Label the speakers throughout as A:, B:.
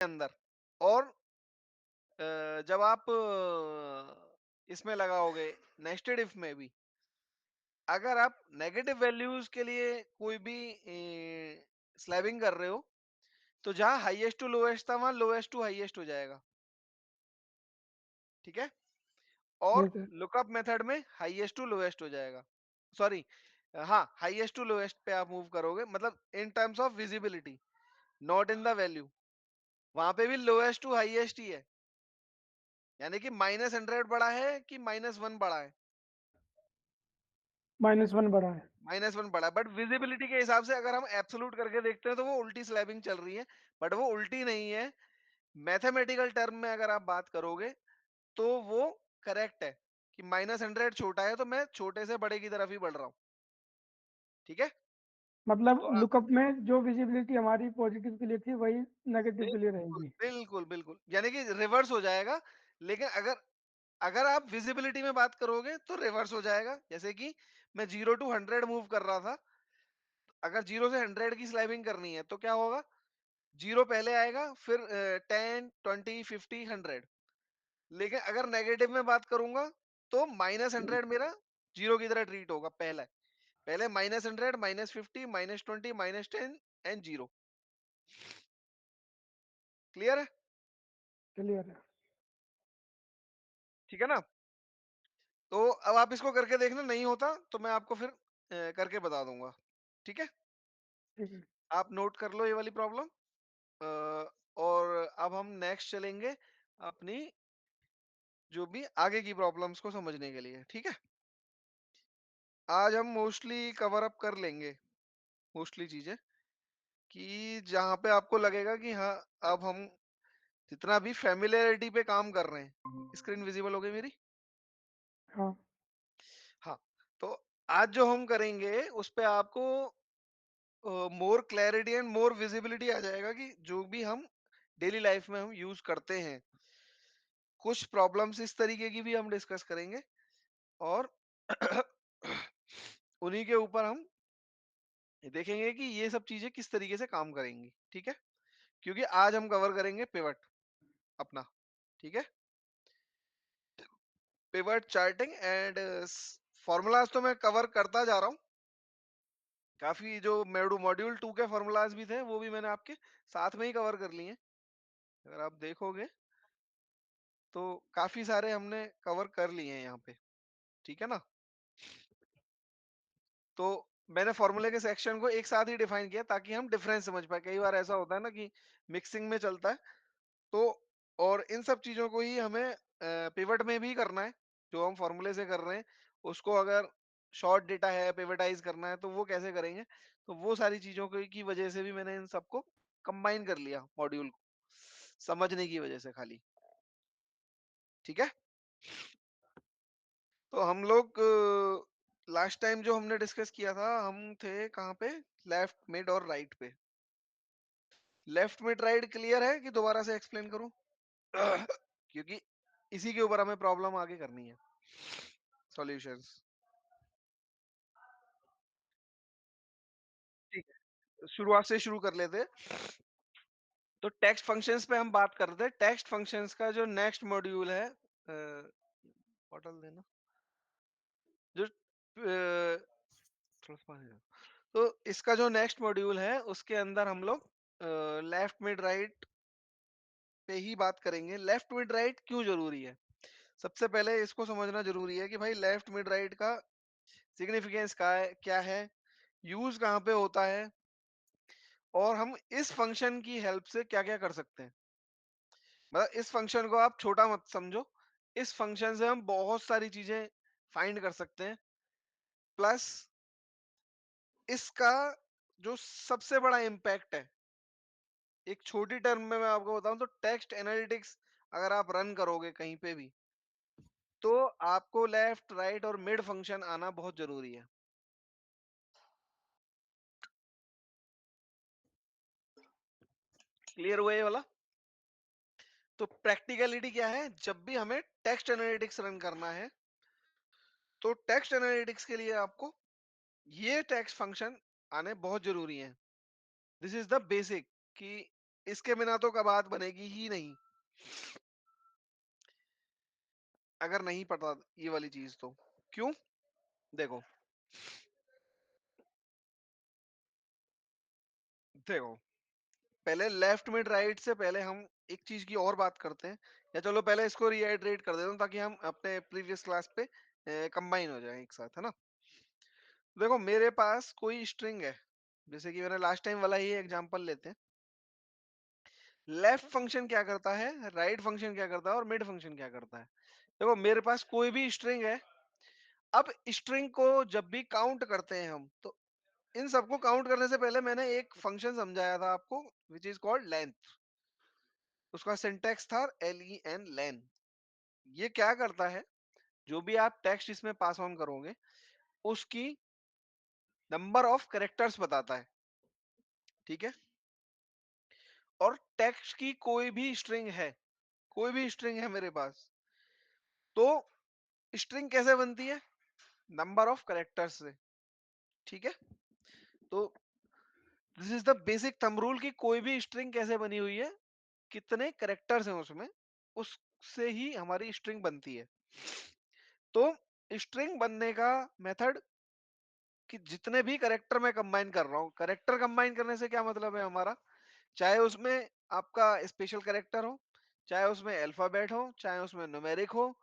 A: अंदर। और जब आप इसमें लगाओगे नेस्टेड इफ में भी, अगर आप नेगेटिव वैल्यूज के लिए कोई भी स्लैबिंग कर रहे हो, तो जहां हाईएस्ट टू लोएस्ट था वहां लोएस्ट टू हाईएस्ट हो जाएगा। ठीक है। और
B: यस सर।
A: लुकअप मेथड में हाईएस्ट टू लोएस्ट हो जाएगा। सॉरी, हाँ, हाईएस्ट टू लोएस्ट पे आप मूव करोगे, मतलब in terms of visibility, not in the value. वहां पे भी लोएस्ट टू हाईएस्ट ही है, यानी कि -100 बड़ा है कि -1 बड़ा है।
B: -1 बढ़ा है।
A: -1 बड़ा है, बट विजिबिलिटी के हिसाब से अगर हम एब्सोल्यूट करके देखते हैं तो वो उल्टी स्लैबिंग चल रही है, बट वो उल्टी नहीं है। मैथमेटिकल टर्म में अगर आप बात करोगे तो वो करेक्ट है कि -100 छोटा है तो मैं छोटे से बड़े की तरफ ही बढ़ रहा हूँ। ठीक है।
B: मतलब
A: तो
B: लुकअप में जो विजिबिलिटी हमारी पॉजिटिव के लिए थी वही नेगेटिव के लिए
A: बिल्कुल
B: रहेगी।
A: बिल्कुल बिल्कुल, यानी कि रिवर्स हो जाएगा। लेकिन अगर अगर आप विजिबिलिटी में बात करोगे तो रिवर्स हो जाएगा। जैसे कि मैं 0 to 100 मूव कर रहा था, अगर 0 से 100 की स्लाइबिंग करनी है तो क्या होगा, 0 पहले आएगा, फिर 10, 20, 50, 100। लेकिन अगर नेगेटिव में बात करूंगा तो -100 मेरा 0 की तरह ट्रीट होगा। पहले -100, -50, -20, -10 एंड 0। क्लियर है।
B: क्लियर है।
A: ठीक है ना। तो अब आप इसको करके देखना, नहीं होता तो मैं आपको फिर करके बता दूंगा। ठीक है।
B: ठीक है।
A: आप नोट कर लो ये वाली प्रॉब्लम। और अब हम नेक्स्ट चलेंगे अपनी जो भी आगे की प्रॉब्लम्स को समझने के लिए। ठीक है। आज हम मोस्टली कवर अप कर लेंगे, मोस्टली चीजें, कि जहां पे आपको लगेगा कि हाँ, अब हम जितना भी फेमिलियरिटी पे काम कर रहे हैं। स्क्रीन विजिबल हो गई मेरी।
B: हाँ।
A: हाँ। तो आज जो हम करेंगे उस पे आपको more clarity and more visibility आ जाएगा कि जो भी हम डेली लाइफ में हम यूज करते हैं। कुछ प्रॉब्लम्स इस तरीके की भी हम डिस्कस करेंगे, और उन्हीं के ऊपर हम देखेंगे कि ये सब चीजें किस तरीके से काम करेंगी। ठीक है। क्योंकि आज हम कवर करेंगे पिवट अपना। ठीक है। पिवट चार्टिंग एंड फॉर्मूलाज तो मैं कवर करता जा रहा हूँ। काफी जो मॉड्यूल 2 के फॉर्मूलाज भी थे वो भी मैंने आपके साथ में ही कवर कर लिए हैं। अगर आप देखोगे तो काफी सारे हमने कवर कर लिए हैं यहाँ पे। ठीक है ना। तो मैंने फॉर्मूले के सेक्शन को एक साथ ही डिफाइन किया ताकि हम डिफरेंस समझ पाए। कई बार ऐसा होता है ना कि मिक्सिंग में चलता है। तो और इन सब चीजों को ही हमें पिवट में भी करना है। जो हम फॉर्मूले से कर रहे हैं उसको अगर शॉर्ट डेटा है, पिवटाइज करना है, तो वो कैसे करेंगे। तो वो सारी चीजों की वजह से भी मैंने इन सबको कंबाइन कर लिया मॉड्यूल को, समझने की वजह से खाली। ठीक है। तो हम लोग लास्ट टाइम जो हमने डिस्कस किया था, हम थे कहाँ पे, लेफ्ट मिड और राइट पे। लेफ्ट मिड राइट क्लियर है कि दोबारा से एक्सप्लेन करूं? क्योंकि इसी के ऊपर हमें प्रॉब्लम आगे करनी है, सॉल्यूशंस। ठीक है, शुरुआत से शुरू कर लेते हैं। तो टेक्स्ट फंक्शंस पे हम बात करते हैं। टेक्स्ट फंक्शंस का जो नेक्स्ट मॉड्यूल है, बॉटल देना, जो थोड़ा सा पानी दो। तो इसका जो नेक्स्ट मॉड्यूल है उसके अंदर हम लोग लेफ्ट मिड राइट पे ही बात करेंगे। लेफ्ट मिड राइट क्यों जरूरी है? सबसे पहले इसको समझना जरूरी है कि भाई लेफ्ट मिड राइट का सिग्निफिकेंस क्या है, यूज कहाँ पे होता है, और हम इस फंक्शन की हेल्प से क्या क्या कर सकते हैं। मतलब इस फंक्शन को आप छोटा मत समझो। इस फंक्शन से हम बहुत सारी चीजें फाइंड कर सकते हैं। प्लस इसका जो सबसे बड़ा इम्पैक्ट है, एक छोटी टर्म में मैं आपको बताऊं तो टेक्स्ट एनालिटिक्स अगर आप रन करोगे कहीं पे भी, तो आपको लेफ्ट राइट और मिड फंक्शन आना बहुत जरूरी है। क्लियर हुआ ये वाला? तो प्रैक्टिकलिटी क्या है, जब भी हमें टेक्स्ट एनालिटिक्स रन करना है तो टेक्स्ट एनालिटिक्स के लिए आपको ये टेक्स्ट फंक्शन आने बहुत जरूरी है। दिस इज द बेसिक कि इसके बिना तो का बात बनेगी ही नहीं, अगर नहीं पता ये वाली चीज तो। क्यों? देखो, देखो, पहले लेफ्ट मिड राइट से पहले हम एक चीज की और बात करते हैं, या चलो पहले इसको रीहाइड्रेट कर देता हूँ ताकि हम अपने प्रीवियस क्लास पे कंबाइन हो जाए एक साथ, है ना। देखो, मेरे पास कोई स्ट्रिंग है, जैसे कि मैंने लास्ट टाइम वाला ही एग्जांपल लेते हैं। लेफ्ट फंक्शन क्या करता है, राइट फंक्शन क्या करता है, और मिड फंक्शन क्या करता है। देखो, मेरे पास कोई भी स्ट्रिंग है। अब स्ट्रिंग को जब भी काउंट करते हैं हम, तो इन सबको काउंट करने से पहले मैंने एक फंक्शन समझाया था आपको, विच इज कॉल्ड लेंथ। उसका सिंटेक्स था len, लेन। ये क्या करता है, जो भी आप टेक्स्ट इसमें पास ऑन करोगे, उसकी नंबर ऑफ कैरेक्टर्स बताता है, ठीक है। और टेक्स्ट की कोई भी स्ट्रिंग है, कोई भी स्ट्रिंग है मेरे पास, तो स्ट्रिंग कैसे बनती है, नंबर ऑफ कैरेक्टर्स से, ठीक है। तो this is the basic thumb rule कि कोई भी स्ट्रिंग कैसे बनी हुई है, कितने कैरेक्टर्स हैं उसमें, उससे ही हमारी स्ट्रिंग बनती है। तो स्ट्रिंग बनने का मेथड, कि जितने भी करेक्टर मैं कंबाइन कर रहा हूँ, करेक्टर कंबाइन करने से क्या मतलब है हमारा, चाहे उसमें आपका स्पेशल करेक्टर हो, चाहे उसमें अल्फाबेट हो, चाहे उसमें न्यूमेरिक हो,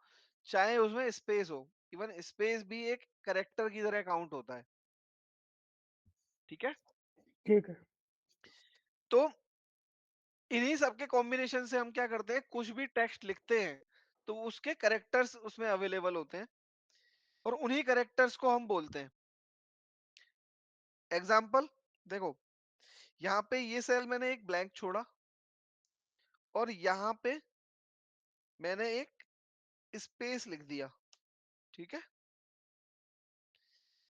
A: चाहे उसमें स्पेस हो। इवन स्पेस भी एक करेक्टर की तरह काउंट होता है, ठीक है।
B: ठीक है।
A: तो इन्हीं सब के कॉम्बिनेशन से हम क्या करते हैं, कुछ भी टेक्स्ट लिखते हैं तो उसके करेक्टर्स उसमें अवेलेबल होते हैं, और उन्हीं करेक्टर्स को हम बोलते हैं। एग्जाम्पल देखो, यहाँ पे ये सेल मैंने एक ब्लैंक छोड़ा, और यहाँ पे मैंने एक स्पेस लिख दिया, ठीक है।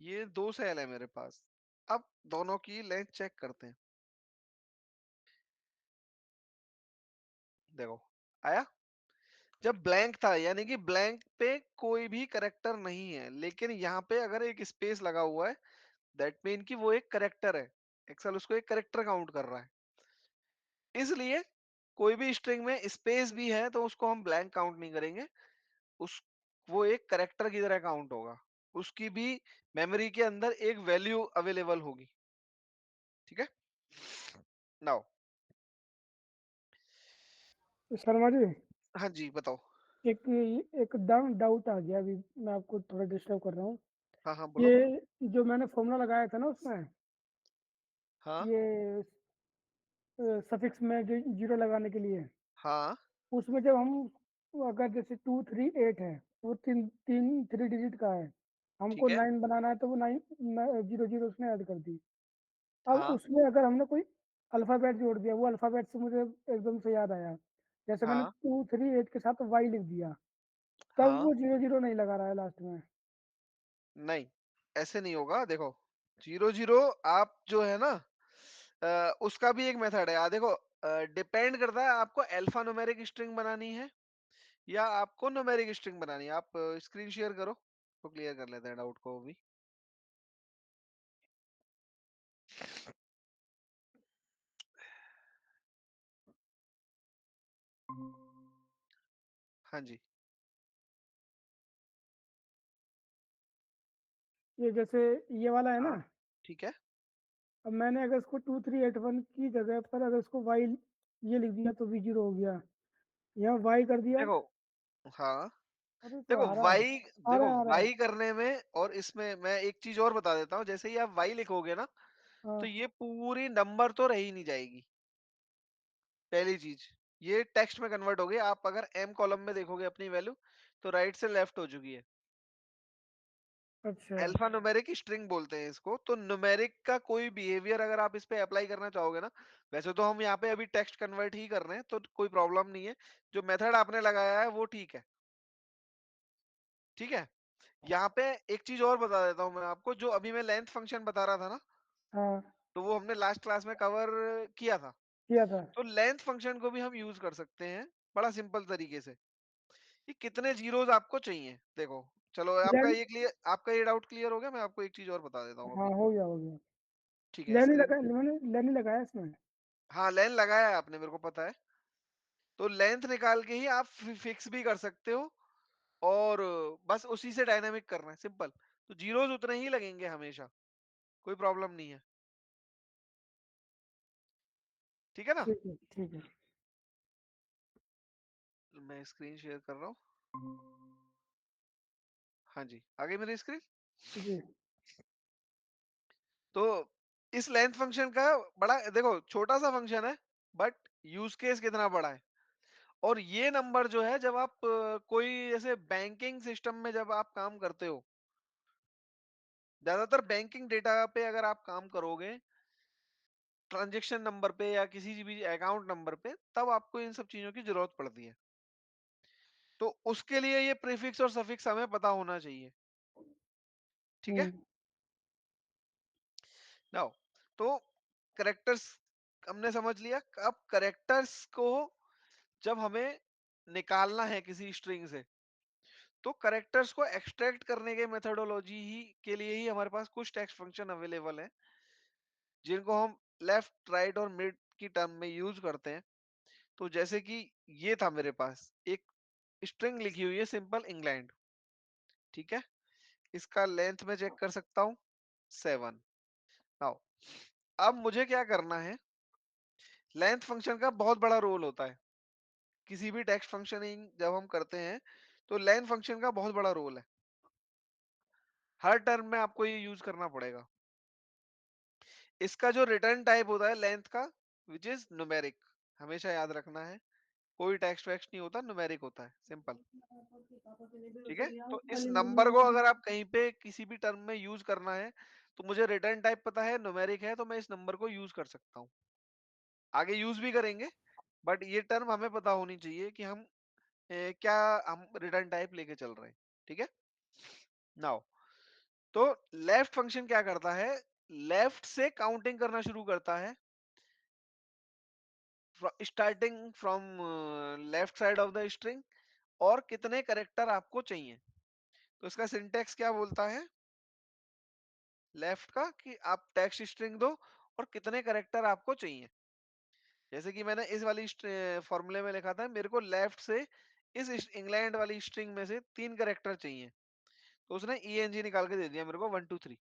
A: ये दो सेल है मेरे पास। अब दोनों की लेंथ चेक करते हैं। देखो, आया। जब ब्लैंक था, यानी कि ब्लैंक पे कोई भी करेक्टर नहीं है, लेकिन यहाँ पे अगर एक स्पेस लगा हुआ है, दैट मीन कि वो एक करेक्टर है। एक्सेल उसको एक करेक्टर काउंट कर रहा है। इसलिए कोई भी स्ट्रिंग में स्पेस भी है तो उसको हम ब्लैंक काउंट नहीं करेंगे। उस वो एक करेक्टर की तरह काउंट होगा। उसकी भी मेमोरी के अंदर एक वैल्यू अवेलेबल होगी, ठीक है। नाउ,
B: तो शर्मा जी,
A: हाँ जी, बताओ।
B: एक एकदम डाउट आ गया अभी। मैं आपको थोड़ा डिस्टर्ब कर रहा हूँ।
A: हाँ हाँ, बोलो।
B: ये जो मैंने फॉर्मूला लगाया था ना उसमें,
A: हाँ
B: ये सफिक्स में जो जीरो लगाने के लिए,
A: हाँ,
B: उसमें जब हम अगर जैसे 238 है, वो तीन तीन 3 डिजिट का है, हमको
A: ठीक है।
B: 9 बनाना है, तो वो 9 जीरो जीरो उसने ऐड कर दी। अब
A: हाँ
B: उसमें अगर हमने कोई अल्फाबेट जोड़ दिया, वो अल्फाबेट से मुझे एकदम से याद आया, जैसे मैंने
A: हाँ
B: 238 के साथ वाई लिख दिया, तब
A: हाँ,
B: वो जीरो जीरो नहीं लगा रहा है लास्ट में।
A: नहीं, ऐसे नहीं होगा। देखो, जीरो जीरो, आप जो है ना, उसका भी एक मेथड है। देखो, डिपेंड करता है आपको अल्फा न्यूमेरिक स्ट्रिंग बनानी है या आपको न्यूमेरिक स्ट्रिंग बनानी है। आप स्क्रीन शेयर करो तो क्लियर कर लेते हैं डाउट को भी। हाँ जी।
B: ये जैसे ये वाला है ना,
A: हाँ, ठीक है।
B: अब मैंने अगर इसको 2381 की जगह पर अगर इसको वाई ये लिख दिया तो भी जीरो हो गया, यहाँ वाई कर दिया।
A: देखो, हाँ,
B: अरे तो
A: देखो
B: आ रहा है,
A: वाई,
B: आ
A: देखो
B: रहा है, आ रहा है।
A: वाई करने में और इसमें मैं एक चीज और बता देता हूँ। जैसे ही आप वाई लिखोगे ना, तो
B: हाँ।
A: ये पूरी नंबर तो रही नहीं जाएगी, पहली चीज। ये टेक्स्ट में कन्वर्ट हो गई। आप अगर एम कॉलम में देखोगे अपनी वैल्यू, तो राइट से लेफ्ट हो चुकी है।
B: अच्छा।
A: अल्फा न्यूमेरिक स्ट्रिंग बोलते हैं इसको। तो न्यूमेरिक का कोई बिहेवियर अगर आप इस पे अप्लाई करना चाहोगे ना, वैसे तो हम यहाँ पे अभी टेक्स्ट कन्वर्ट ही कर रहे हैं, तो कोई प्रॉब्लम नहीं है। जो मेथड आपने लगाया है वो ठीक है, ठीक है। यहाँ पे एक चीज और बता देता हूँ मैं आपको। जो अभी मैं लेंथ फंक्शन बता रहा था ना,
B: हाँ,
A: तो वो हमने लास्ट क्लास में कवर किया था।
B: किया था।
A: तो लेंथ फंक्शन को भी हम यूज कर सकते हैं बड़ा सिंपल तरीके से। कि कितने जीरोस आपको चाहिए, देखो। चलो,
B: लेन
A: आपका ये डाउट क्लियर हो गया। मैं आपको एक चीज और बता देता हूँ
B: हाँ,
A: अभी।
B: हो गया, हो गया।
A: ठीक है,
B: लेन ही
A: स्क्रीन।
B: लगा, मैंने लेन ही लगाया इसमें।
A: हाँ, लेंथ लगाया है आपने, मेरे को पता है। तो लेंथ निकाल के ही आप फिक्स भी कर सकते हो, और बस उसी से डायनामिक करना है, सिंपल। तो जीरोस उतने ही लगेंगे हमेशा, कोई प्रॉब्लम नहीं है। ठीक है ना?
B: ठीक है, ठीक है।
A: मैं स्क्रीन शेयर कर रहा हूँ। हाँ जी, आ गई मेरी स्क्रीन।
B: जी।
A: तो इस लेंथ फंक्शन का बड़ा देखो, छोटा सा फंक्शन है, बट यूज केस कितना बड़ा है। और ये नंबर जो है, जब आप कोई ऐसे बैंकिंग सिस्टम में जब आप काम करते हो, ज्यादातर बैंकिंग डेटा पे अगर आप काम करोगे, ट्रांजैक्शन नंबर पे या किसी भी अकाउंट नंबर पे, तब आपको इन सब चीजों की जरूरत पड़ती है। तो उसके लिए ये प्रीफिक्स और सफिक्स हमें पता होना चाहिए। ठीक है।
B: हम्म।
A: नाउ, तो करेक्टर्स हमने समझ लिया। अब करेक्टर्स को जब हमें निकालना है किसी स्ट्रिंग से, तो करेक्टर्स को एक्सट्रैक्ट करने के मेथोडोलॉजी ही के लिए ही हमारे पास कुछ टेक्स्ट फंक्शन अवेलेबल है, जिनको हम लेफ्ट, राइट और मिड की टर्म में यूज करते हैं। तो जैसे कि ये था मेरे पास एक स्ट्रिंग लिखी हुई है, सिंपल इंग्लैंड। ठीक है। इसका लेंथ में चेक कर सकता हूँ, 7। नाउ, अब मुझे क्या करना है, लेंथ फंक्शन का बहुत बड़ा रोल होता है किसी भी टेक्स्ट फंक्शनिंग जब हम करते हैं, तो लेंथ फंक्शन का बहुत बड़ा रोल है। हर टर्म में आपको ये यूज करना पड़ेगा। इसका जो रिटर्न टाइप होता है लेंथ का, विच इज न्यूमेरिक, हमेशा याद रखना है। कोई टेक्स्ट वेक्स्ट नहीं होता, न्यूमेरिक होता है, सिंपल। ठीक है। तो इस नंबर को अगर आप कहीं पे किसी भी टर्म में यूज करना है, तो मुझे रिटर्न टाइप पता है, न्यूमेरिक है, तो मैं इस नंबर को यूज कर सकता हूँ। आगे यूज भी करेंगे, बट ये टर्म हमें पता होनी चाहिए कि हम क्या हम रिटर्न टाइप लेके चल रहे हैं। ठीक है। नाउ, तो लेफ्ट फंक्शन क्या करता है, लेफ्ट से काउंटिंग करना शुरू करता है, starting from left side of the string, और कितने करेक्टर आपको चाहिए। तो इसका सिंटेक्स क्या बोलता है लेफ्ट का, कि आप टेक्स्ट स्ट्रिंग दो और कितने करेक्टर आपको चाहिए। जैसे कि मैंने इस वाली फॉर्मूले में लिखा था, मेरे को लेफ्ट से इस इंग्लैंड वाली स्ट्रिंग में से 3 करेक्टर चाहिए, तो उसने ENG निकाल के दे दिया मेरे को, 1 2 3।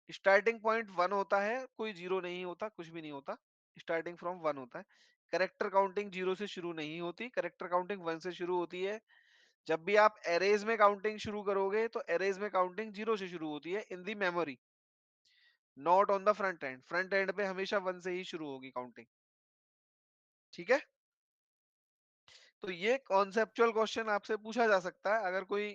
A: स्टार्टिंग पॉइंट 1 होता है, कोई जीरो नहीं होता, कुछ भी नहीं होता, स्टार्टिंग फ्रॉम 1 होता है। करेक्टर काउंटिंग जीरो से शुरू नहीं होती, करेक्टर काउंटिंग 1 से शुरू होती है। जब भी आप एरेज में काउंटिंग शुरू करोगे, तो एरेज में काउंटिंग जीरो से शुरू होती है in the memory, not on the front end. Front end पे हमेशा 1 से ही शुरू होगी काउंटिंग। ठीक है। तो ये कॉन्सेप्चुअल क्वेश्चन आपसे पूछा जा सकता है, अगर कोई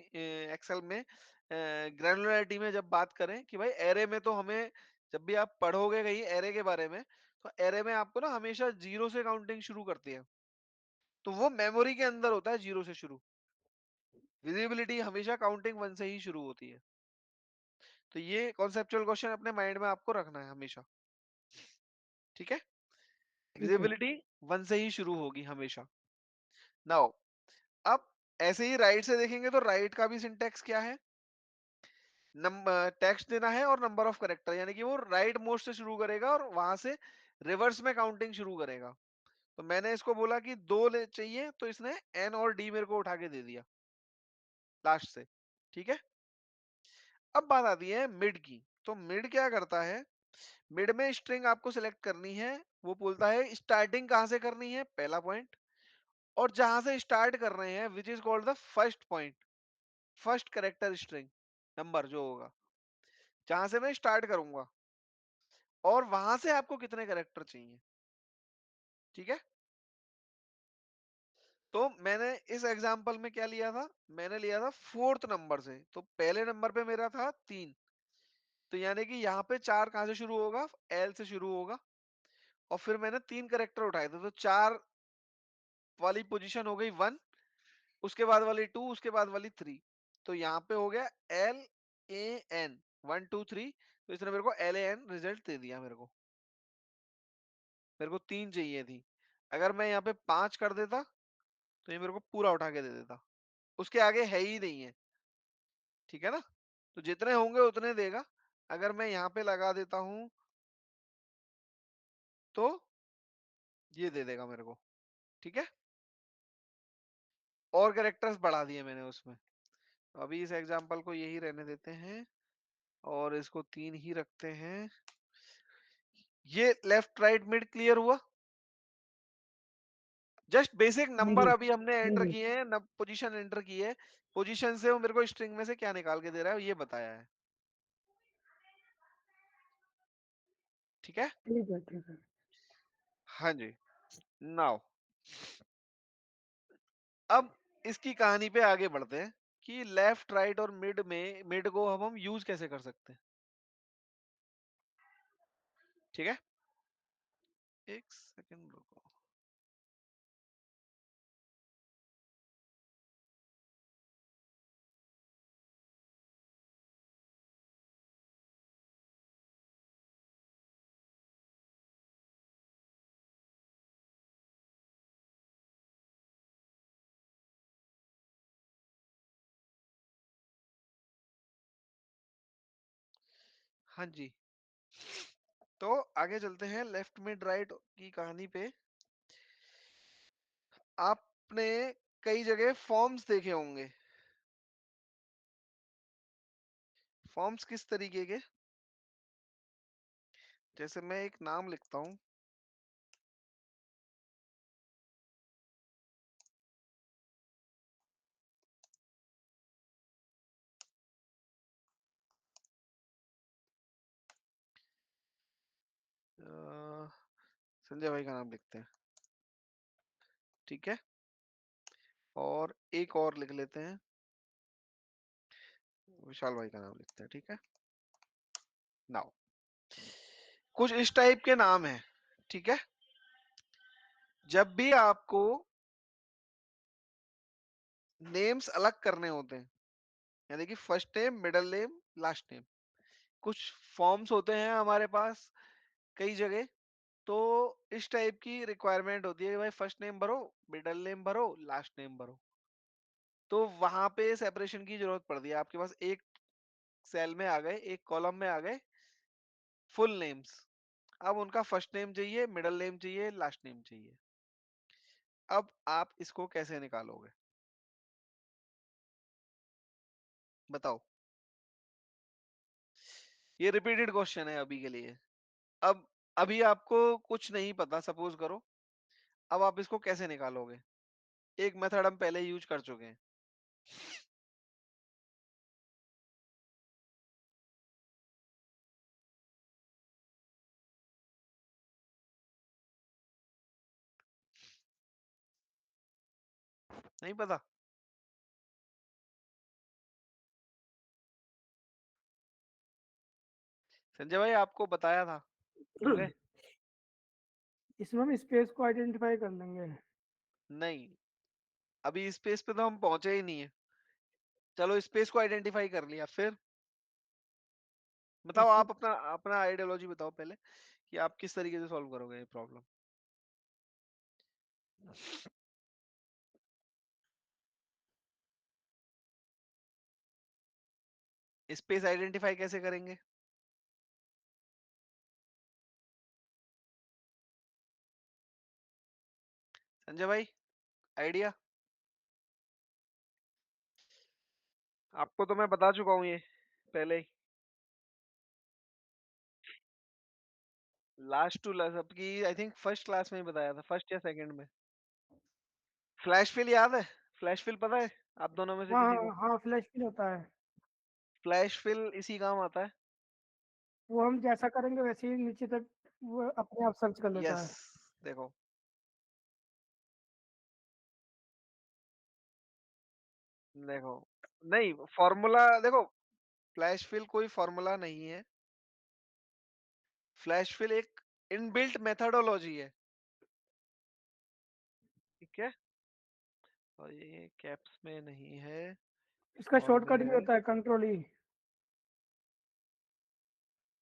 A: एक्सेल में ग्रैनुलरिटी में जब बात करें कि भाई एरे में तो हमें, जब भी आप पढ़ोगे कहीं एरे के बारे में, तो एरे में आपको ना हमेशा जीरो से काउंटिंग शुरू करती है, तो वो मेमोरी के अंदर होता है जीरो से शुरू। विजिबिलिटी हमेशा काउंटिंग 1 से ही शुरू होती है। तो ये कॉन्सेप्चुअल क्वेश्चन अपने माइंड में आपको रखना है हमेशा। ठीक है।
B: ठीक है।
A: विजिबिलिटी 1 से ही शुरू होगी हमेशा। नाउ, अब ऐसे ही राइट से देखेंगे, तो राइट का भी सिंटेक्स क्या है, नंबर टेक्स्ट देना है और नंबर ऑफ करेक्टर, यानी कि वो राइट मोस्ट से शुरू करेगा और वहां से रिवर्स में काउंटिंग शुरू करेगा। तो मैंने इसको बोला कि 2 ले चाहिए, तो इसने N और D मेरे को उठा के दे दिया लास्ट से। ठीक है। अब बात आती है मिड की। तो मिड क्या करता है, मिड में स्ट्रिंग आपको सिलेक्ट करनी है। वो बोलता है स्टार्टिंग कहां से करनी है, पहला पॉइंट, और जहां से स्टार्ट कर रहे हैं, which is called the first point, first character string number जो होगा, जहां से मैं स्टार्ट करूंगा, और वहां से आपको कितने करेक्टर चाहिए। ठीक है। तो मैंने इस एग्जांपल में क्या लिया था, मैंने लिया था फोर्थ नंबर से। तो पहले नंबर पे मेरा था 3, तो यानी कि यहाँ पे 4 कहां से शुरू होगा, L से शुरू होगा, और फिर मैंने 3 करेक्टर उठाए थे, तो 4 वाली पोजीशन हो गई 1, उसके बाद वाली 2, उसके बाद वाली 3। तो यहाँ पे हो गया LAN 1 2 3। तो इसने मेरे को LAN रिजल्ट दे दिया मेरे को। मेरे को 3 चाहिए थी, अगर मैं यहाँ पे 5 कर देता, तो ये मेरे को पूरा उठा के दे देता, उसके आगे है ही नहीं है। ठीक है ना। तो जितने होंगे उतने देगा। अगर मैं यहाँ पे लगा देता हूं, तो ये दे देगा मेरे को। ठीक है, और कैरेक्टर्स बढ़ा दिए मैंने उसमें। अभी इस एग्जांपल को यही रहने देते हैं और इसको 3 ही रखते हैं। ये लेफ्ट राइट मिड क्लियर हुआ। जस्ट बेसिक नंबर
B: नहीं
A: अभी हमने एंटर
B: नहीं
A: किए हैं, न पोजीशन एंटर की है। पोजीशन से वो मेरे को स्ट्रिंग में से क्या निकाल के दे रहा है ये बताया है। ठीक है।
B: ठीक है ठीक है।
A: हाँ जी। नाउ अब इसकी कहानी पे आगे बढ़ते हैं कि लेफ्ट राइट और मिड में मिड को हम यूज कैसे कर सकते हैं। ठीक है, एक सेकंड रुको। हाँ जी, तो आगे चलते हैं लेफ्ट मिड राइट की कहानी पे। आपने कई जगह फॉर्म्स देखे होंगे। फॉर्म्स किस तरीके के, जैसे मैं एक नाम लिखता हूँ। अ, संजय भाई का नाम लिखते हैं। ठीक है, और एक और लिख लेते हैं, विशाल भाई का नाम लिखते हैं। ठीक है, नाउ कुछ इस टाइप के नाम है। ठीक है, जब भी आपको नेम्स अलग करने होते हैं, यानी कि first name middle name last name, कुछ फॉर्म्स होते हैं हमारे पास कई जगह। तो इस टाइप की रिक्वायरमेंट होती है कि भाई फर्स्ट नेम भरो, मिडिल नेम भरो, लास्ट नेम भरो। तो वहां पे सेपरेशन की जरूरत पड़ती है। आपके पास एक सेल में आ गए, एक कॉलम में आ गए फुल नेम्स। अब उनका फर्स्ट नेम चाहिए, मिडिल नेम चाहिए, लास्ट नेम चाहिए। अब आप इसको कैसे निकालोगे, बताओ। ये रिपीटेड क्वेश्चन है अभी के लिए। अब अभी आपको कुछ नहीं पता, सपोज करो। अब आप इसको कैसे निकालोगे, एक मेथड हम पहले यूज कर चुके हैं। नहीं पता, संजय भाई आपको बताया था, भूल गए।
B: इसमें हम स्पेस को आइडेंटिफाई कर लेंगे।
A: नहीं, अभी स्पेस पे तो हम पहुंचे ही नहीं है। चलो स्पेस को आइडेंटिफाई कर लिया, फिर बताओ।
B: इस
A: आप अपना अपना आइडियोलॉजी बताओ पहले कि आप किस तरीके से सॉल्व करोगे ये प्रॉब्लम। स्पेस आइडेंटिफाई कैसे करेंगे, संजय भाई, आइडिया। आपको तो मैं बता चुका हूँ ये पहले ही। लास्ट टू लास्ट आपकी आई थिंक फर्स्ट क्लास में ही बताया था, फर्स्ट या सेकंड में। फ्लैश फिल याद है, फ्लैश फिल पता है आप दोनों में से
B: हाँ
A: किसी
B: हाँ
A: को।
B: हाँ, फ्लैश फिल होता है।
A: फ्लैश फिल इसी काम आता है।
B: वो हम जैसा करेंगे वैसे ही नीचे तक वो अपने आप सर्च कर लेता
A: यस,
B: है।
A: देखो, देखो, नहीं फॉर्मूला देखो, फ्लैश फिल कोई फॉर्मूला नहीं है। फ्लैश फिल एक इनबिल्ट मेथडोलॉजी है। ठीक है, और ये कैप्स में नहीं है,
B: इसका
A: और में
B: शॉर्टकट भी
A: है।
B: होता है, कंट्रोल ई।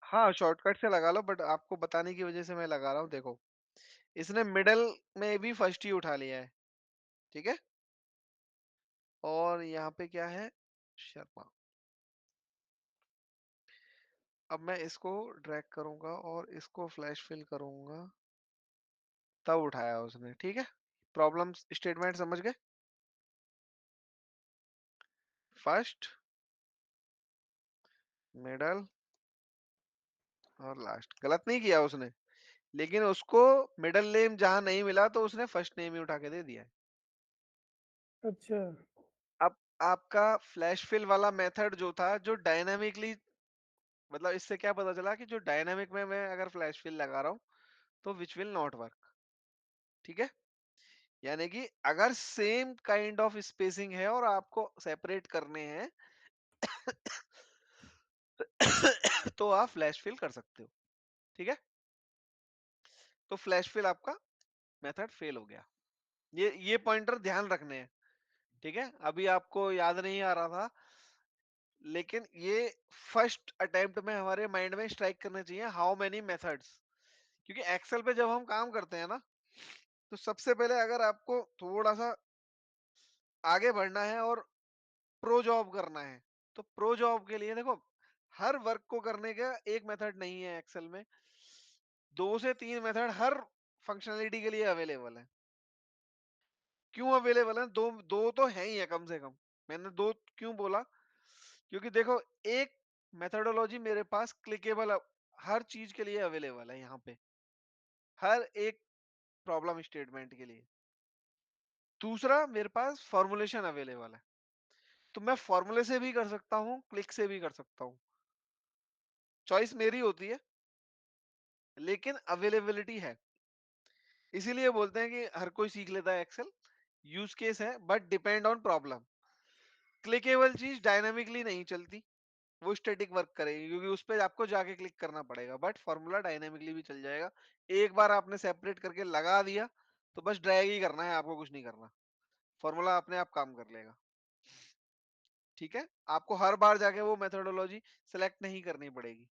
A: हाँ शॉर्टकट से लगा लो, बट आपको बताने की वजह से मैं लगा रहा हूँ। देखो, इसने मिडल में भी फर्स्ट ही उठा लिया है। ठीक है, और यहाँ पे क्या है, शर्मा। अब मैं इसको ड्रैग करूंगा और इसको फ्लैश फिल करूंगा। तब उठाया उसने, ठीक है। प्रॉब्लम स्टेटमेंट समझ गए? फर्स्ट, मिडल और लास्ट। गलत नहीं किया उसने, लेकिन उसको मिडल नेम जहां नहीं मिला तो उसने फर्स्ट नेम ही उठा के दे दिया है।
B: अच्छा।
A: अब आपका फ्लैश फिल वाला मेथड जो था, जो डायनामिकली, मतलब इससे क्या पता चला कि जो डायनामिक में मैं अगर फ्लैश फिल लगा रहा हूँ तो विच विल नॉट वर्क, ठीक है। यानी कि अगर सेम काइंड ऑफ स्पेसिंग है और आपको सेपरेट करने हैं तो आप फ्लैश फिल कर सकते हो, ठीक है। तो फ्लैश फिल आपका मेथड फेल हो गया। ये पॉइंटर ध्यान रखने हैं, ठीक है। अभी आपको याद नहीं आ रहा था, लेकिन ये फर्स्ट अटेम्प्ट में हमारे माइंड में स्ट्राइक करने चाहिए, हाउ मेनी मेथड्स। क्योंकि एक्सेल पे जब हम काम करते हैं ना, तो सबसे पहले अगर आपको थोड़ा सा आगे बढ़ना है और प्रो जॉब करना है, तो प्रो जॉब के लिए देखो, हर वर्क को करने का एक मेथड नहीं है एक्सेल में, 2 से 3 मेथड हर फंक्शनलिटी के लिए अवेलेबल है। क्यों अवेलेबल है? दो दो तो है ही है कम से कम। मैंने दो क्यों बोला? क्योंकि देखो, एक मेथडोलॉजी मेरे पास क्लिकेबल हर चीज के लिए अवेलेबल है यहाँ पे, हर एक प्रॉब्लम स्टेटमेंट के लिए। दूसरा, मेरे पास फॉर्मुलेशन अवेलेबल है, तो मैं फॉर्मूले से भी कर सकता हूँ, क्लिक से भी कर सकता हूँ, चॉइस मेरी होती है, लेकिन अवेलेबिलिटी है। इसीलिए बोलते हैं कि हर कोई सीख लेता है एक्सेल, यूज केस है, but depend on problem. Clickable चीज डायनामिकली नहीं चलती, वो स्टैटिक वर्क करेगी, क्योंकि उस पर आपको जाके क्लिक करना पड़ेगा। बट फॉर्मूला डायनामिकली भी चल जाएगा। एक बार आपने सेपरेट करके लगा दिया तो बस ड्रैग ही करना है, आपको कुछ नहीं करना, फॉर्मूला अपने आप काम कर लेगा, ठीक है। आपको हर बार जाके वो मेथोडोलॉजी सेलेक्ट नहीं करनी पड़ेगी।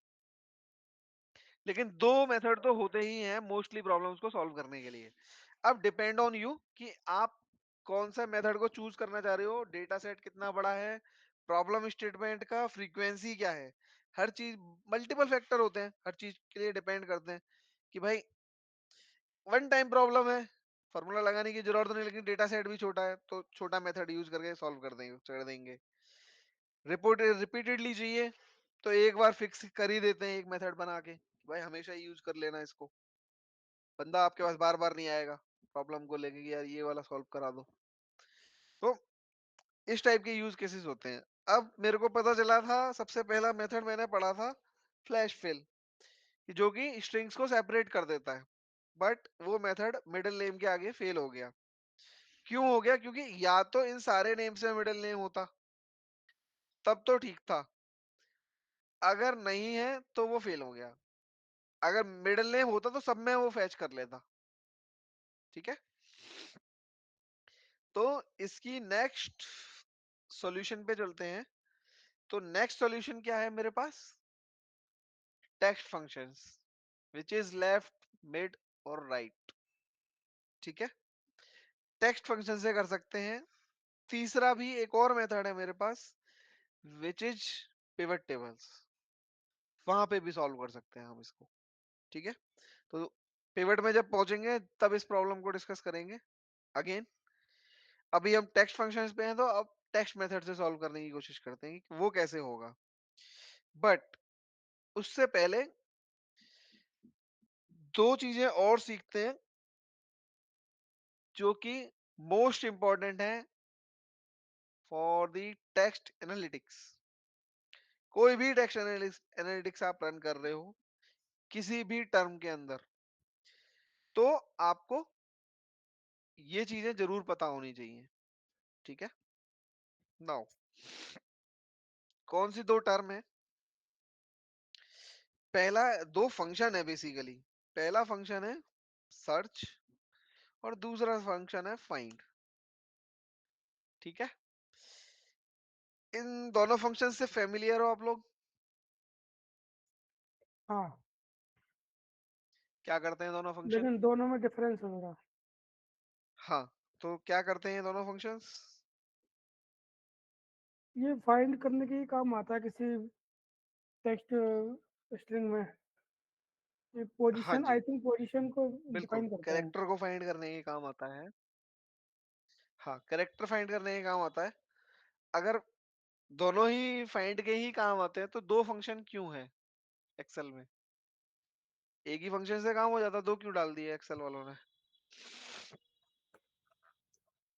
A: लेकिन दो मेथड तो होते ही हैं मोस्टली प्रॉब्लम्स को सॉल्व करने के लिए। अब डिपेंड ऑन यू कि आप कौन सा मेथड को चूज करना चाह रहे हो, डेटा सेट कितना बड़ा है, प्रॉब्लम स्टेटमेंट का फ्रीक्वेंसी क्या है। हर चीज, मल्टीपल फैक्टर होते हैं, हर चीज के लिए डिपेंड करते हैं कि भाई वन टाइम प्रॉब्लम है, फॉर्मूला लगाने की जरूरत नहीं, लेकिन डेटा सेट भी छोटा है, तो छोटा मेथड यूज करके सॉल्व कर देंगे। रिपोर्ट रिपीटेडली चाहिए, तो एक बार फिक्स कर ही देते हैं एक मेथड बना के, भाई हमेशा यूज कर लेना इसको, बंदा आपके पास बार बार नहीं आएगा प्रॉब्लम को लेके कि यार ये वाला सॉल्व करा दो। तो इस टाइप के यूज केसेस होते हैं। अब मेरे को पता चला था, सबसे पहला मेथड मैंने पढ़ा था फ्लैश फिल, जो कि स्ट्रिंग्स को सेपरेट कर देता है, बट वो मेथड मिडिल नेम के आगे फेल हो गया। क्यों हो गया? क्योंकि या तो इन सारे नेम से मिडिल नेम होता, तब तो ठीक था, अगर नहीं है तो वो फेल हो गया। अगर मिडिल नेम होता तो सब में वो फैच कर लेता, ठीक है। तो इसकी नेक्स्ट सॉल्यूशन पे चलते हैं। तो नेक्स्ट सॉल्यूशन क्या है मेरे पास? Text functions, which is left, mid और राइट, ठीक है। टेक्स्ट फंक्शन से कर सकते हैं। तीसरा भी एक और मेथड है मेरे पास, विच इज पिवट टेबल्स, वहां पे भी सॉल्व कर सकते हैं हम इसको, ठीक है। तो पिवट में जब पहुंचेंगे तब इस प्रॉब्लम को डिस्कस करेंगे अगेन। अभी हम टेक्स्ट फंक्शंस पे हैं, तो अब टेक्स्ट मेथड से सॉल्व करने की कोशिश करते हैं कि वो कैसे होगा। बट उससे पहले दो चीजें और सीखते हैं, जो कि मोस्ट इंपॉर्टेंट है फॉर द टेक्स्ट एनालिटिक्स। कोई भी टेक्स्ट एनालिटिक्स आप रन कर रहे हो किसी भी टर्म के अंदर, तो आपको ये चीजें जरूर पता होनी चाहिए, ठीक है। नाउ, कौन सी दो टर्म है? पहला, दो फंक्शन है बेसिकली। पहला फंक्शन है सर्च और दूसरा फंक्शन है फाइंड, ठीक है। इन दोनों फंक्शन से फेमिलियर हो आप लोग?
B: हाँ,
A: क्या करते हैं दोनों फंक्शन?
B: लेकिन दोनों में डिफरेंस है मेरा।
A: हाँ, तो क्या करते हैं ये दोनों फंक्शंस?
B: ये फाइंड करने के ही काम आता है किसी टेक्स्ट स्ट्रिंग में। ये
A: हाँ
B: पोजीशन,
A: जी,
B: आई थिंक पोजीशन को
A: बिल्कुल,
B: डिफाइन करता है।
A: कैरेक्टर को फाइंड करने के काम आता है। हाँ, कैरेक्टर फाइंड करने के काम आता है। अगर दोनों ही फाइंड के ही काम आते हैं, तो 2 फंक्शन क्यों है एक्सेल में? एक ही फंक्शन से काम हो जाता, 2 क्यों डाल दिए एक्सेल वालों ने?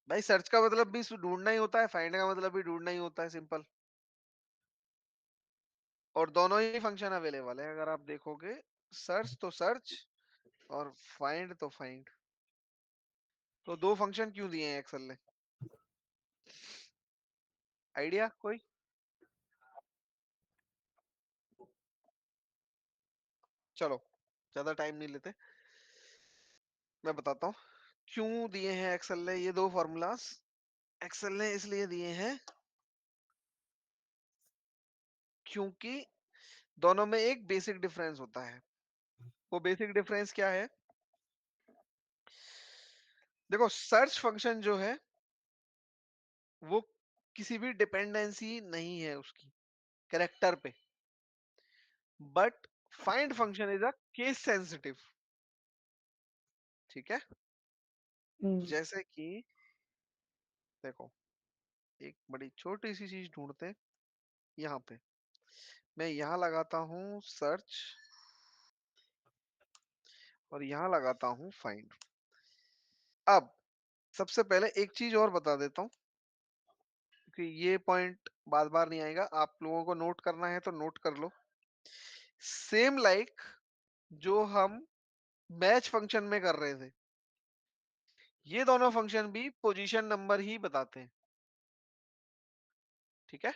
A: भाई सर्च का मतलब भी ढूँढना ही होता है, फाइंड का मतलब भी ढूँढना ही होता है, सिंपल। और दोनों ही फंक्शन अवेलेबल है, अगर आप देखोगे, सर्च तो सर्च और फाइंड तो फाइंड। तो 2 फंक्शन क्यों दिए हैं एक्सेल ने? आइडिया कोई? चलो, ज़्यादा टाइम नहीं लेते, मैं बताता हूँ। क्यों दिए हैं एक्सेल ने ये 2 फ़ॉर्मूलाज़? एक्सेल ने इसलिए दिए हैं क्योंकि दोनों में एक बेसिक डिफरेंस होता है। वो बेसिक डिफरेंस क्या है? देखो, सर्च फंक्शन जो है, वो किसी भी डिपेंडेंसी नहीं है उसकी कैरेक्टर पे, but find function is a case sensitive. ठीक है?
B: हम्म।
A: जैसे कि देखो, एक बड़ी छोटी सी चीज ढूंढते हैं। यहाँ पे मैं यहाँ लगाता हूँ सर्च और यहाँ लगाता हूँ फाइंड। अब सबसे पहले एक चीज और बता देता हूँ, क्योंकि ये पॉइंट बार बार नहीं आएगा, आप लोगों को नोट करना है तो नोट कर लो। सेम लाइक जो हम मैच फंक्शन में कर रहे थे, ये दोनों फंक्शन भी पोजीशन नंबर ही बताते हैं। ठीक है?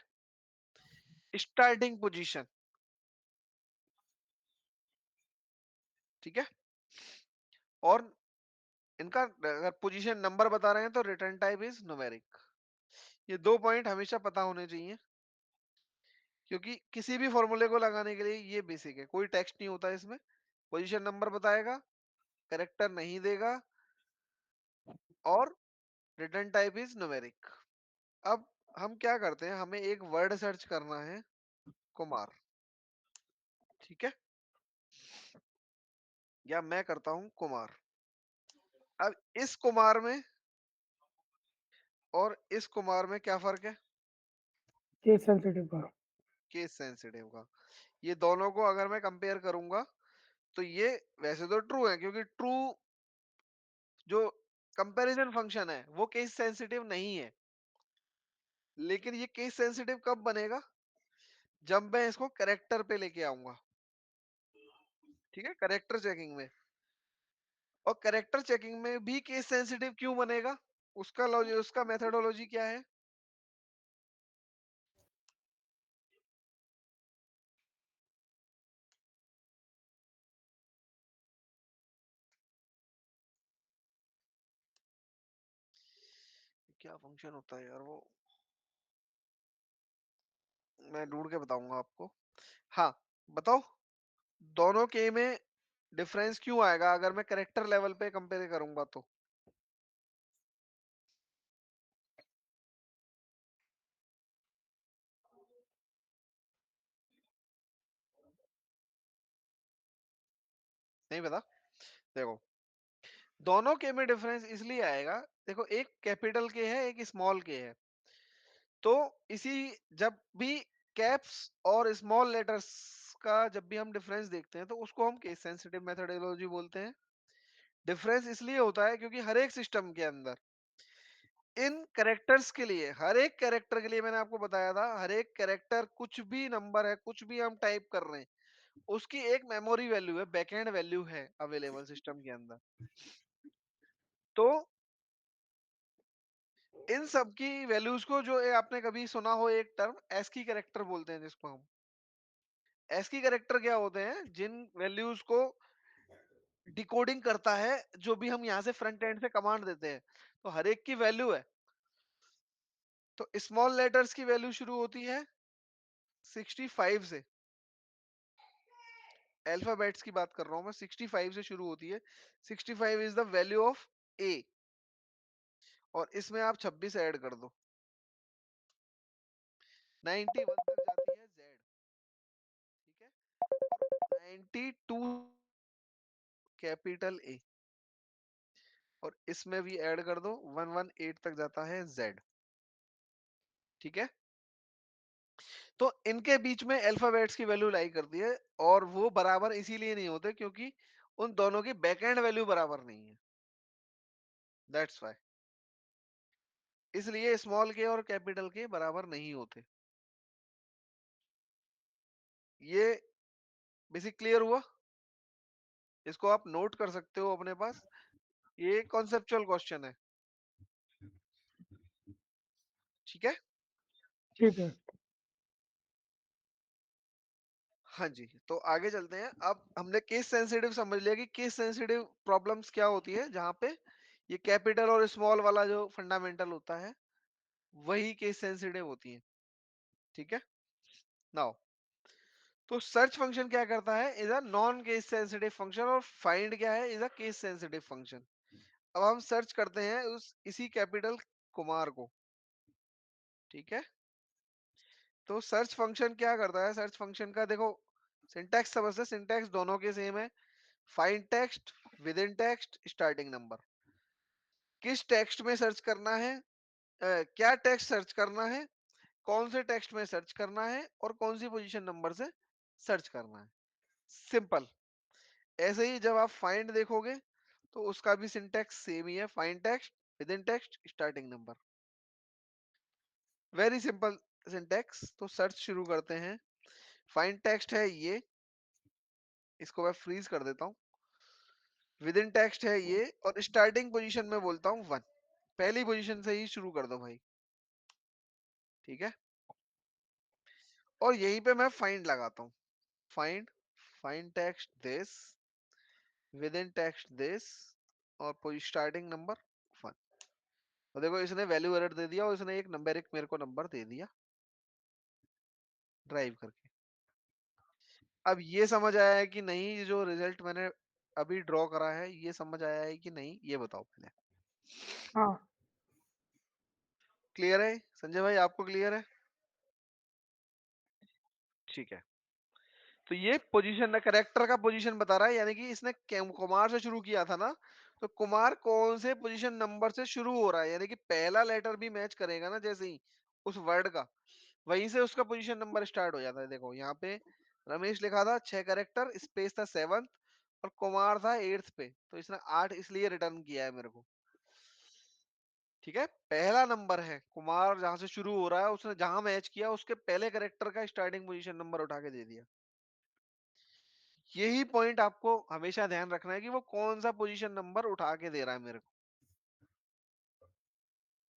A: Starting position. ठीक है? और इनका अगर पोजीशन नंबर बता रहे हैं तो रिटर्न टाइप इज न्यूमेरिक। ये 2 पॉइंट हमेशा पता होने चाहिए, क्योंकि किसी भी फॉर्मूले को लगाने के लिए ये बेसिक है, कोई टेक्स्ट नहीं होता इसमें। पोजीशन नंबर बताएगा, कैरेक्टर नहीं देगा, और रिटर्न टाइप इज न्यूमेरिक। अब हम क्या करते हैं, हमें एक वर्ड सर्च करना है, कुमार। ठीक है? या मैं करता हूं कुमार। अब इस कुमार में और इस कुमार में क्या फर्क है?
B: केस सेंसिटिव का।
A: केस सेंसिटिव का। ये दोनों को अगर मैं कंपेयर करूंगा, तो ये वैसे तो ट्रू है, क्योंकि ट्रू जो कंपैरिजन फंक्शन है वो केस सेंसिटिव नहीं है। लेकिन ये केस सेंसिटिव कब बनेगा? जब मैं इसको करेक्टर पे लेके आऊंगा। ठीक है? करेक्टर चेकिंग में। और करेक्टर चेकिंग में भी केस सेंसिटिव क्यों बनेगा? उसका लॉजिक, उसका मेथोडोलॉजी क्या है? क्या फंक्शन होता है यार वो, मैं ढूंढ के बताऊंगा आपको। हाँ, बताओ, दोनों के में डिफरेंस क्यों आएगा अगर मैं करेक्टर लेवल पे कंपेयर करूंगा तो? नहीं पता? देखो, दोनों के में डिफरेंस इसलिए आएगा, देखो एक कैपिटल के है, एक स्मॉल के है। तो इसी, जब भी कैप्स और स्मॉल लेटर्स का जब भी हम डिफरेंस देखते हैं, तो उसको हम केस सेंसिटिव मेथोडोलॉजी बोलते हैं। डिफरेंस इसलिए होता है क्योंकि हर एक सिस्टम के अंदर इन कैरेक्टर्स के लिए, हर एक कैरेक्टर के लिए, मैंने आपको बताया था, हर एक कैरेक्टर कुछ भी नंबर है, कुछ भी हम टाइप कर रहे हैं, उसकी एक मेमोरी वैल्यू है, बैकएंड वैल्यू है अवेलेबल सिस्टम के अंदर। तो इन सब की वैल्यूज को, जो आपने कभी सुना हो एक टर्म एस्की कैरेक्टर बोलते हैं, जिसको हम एस्की कैरेक्टर क्या होते हैं, जिन वैल्यूज को डिकोडिंग करता है, जो भी हम यहाँ से फ्रंट एंड से कमांड देते हैं, तो हर एक की वैल्यू है। तो स्मॉल लेटर्स की वैल्यू शुरू होती है 65 से, अल्फाबेट्स की बात कर रहा हूं मैं, 65 से शुरू होती है। 65 इज द वैल्यू ऑफ ए, और इसमें आप 26 ऐड कर दो, 91 तक जाती है जेड। ठीक है? 92 कैपिटल ए, और इसमें भी ऐड कर दो 118 तक जाता है जेड। ठीक है, तो इनके बीच में अल्फाबेट्स की वैल्यू लाई कर दी है, और वो बराबर इसीलिए नहीं होते क्योंकि उन दोनों की बैकएंड वैल्यू बराबर नहीं है, दैट्स व्हाई। इसलिए स्मॉल के और कैपिटल के बराबर नहीं होते। ये बेसिक क्लियर हुआ, इसको आप नोट कर सकते हो अपने पास, ये कॉन्सेप्चुअल क्वेश्चन है। ठीक है,
B: ठीक है।
A: हाँ जी, तो आगे चलते हैं। अब हमने केस सेंसिटिव समझ लिया कि केस सेंसिटिव प्रॉब्लम्स क्या होती है, जहां पे ये कैपिटल और स्मॉल वाला जो फंडामेंटल होता है वही केस सेंसिटिव होती है। ठीक है, नाउ तो सर्च फंक्शन क्या करता है, is a non case sensitive function, और फाइंड क्या है, is a case sensitive function. अब हम सर्च करते हैं उस इसी कैपिटल कुमार को। ठीक है, तो सर्च फंक्शन क्या करता है, सर्च फंक्शन का देखो सिंटैक्स समझते हैं, सिंटैक्स दोनों के सेम है। Find text, with in text, starting number. किस टेक्स्ट में सर्च करना है, क्या टेक्स्ट सर्च करना है, कौन से टेक्स्ट में सर्च करना है, और कौन सी पोजीशन नंबर से सर्च करना है, सिंपल। ऐसे ही जब आप फाइंड देखोगे तो उसका भी सिंटैक्स सेम ही है, find text, with in text, starting number, very simple syntax. तो सर्च शुरू करते हैं। फाइंड टेक्स्ट है ये, इसको मैं फ्रीज कर देता हूँ। विद इन टेक्स्ट है ये, और स्टार्टिंग पोजीशन में बोलता हूँ 1। पहली पोजीशन से ही शुरू कर दो भाई। ठीक है, और यहीं पे मैं फाइंड लगाता हूँ। Find, find text this, with in text this, और स्टार्टिंग नंबर 1। तो देखो इसने वैल्यू एरर दे दिया, और इसने एक नंबर, एक मेरे को नंबर दे दिया ड्राइव करके। अब ये समझ आया है कि नहीं, ये जो रिजल्ट मैंने अभी ड्रॉ करा है ये समझ आया है कि नहीं, ये बताओ पहले।
B: हाँ।
A: क्लियर है संजय भाई, आपको क्लियर है? ठीक है, तो ये पोजीशन ना, करेक्टर का पोजीशन बता रहा है, यानी कि इसने कुमार से शुरू किया था ना, तो कुमार कौन से पोजीशन नंबर से शुरू हो रहा है, यानी कि पहला लेटर भी मैच करेगा ना, जैसे ही उस वर्ड का, वहीं से उसका पोजीशन नंबर स्टार्ट हो जाता है। देखो यहाँ पे रमेश लिखा था 6 करेक्टर, स्पेस था 7th, और कुमार था 8th पे, तो इसने 8 इसलिए रिटर्न किया है मेरे को। ठीक है, पहला नंबर है कुमार, जहां से शुरू हो रहा है उसने जहां मैच किया उसके पहले करेक्टर का स्टार्टिंग पोजीशन नंबर उठा के दे दिया। यही पॉइंट आपको हमेशा ध्यान रखना है कि वो कौन सा पोजीशन नंबर उठा के दे रहा है मेरे को।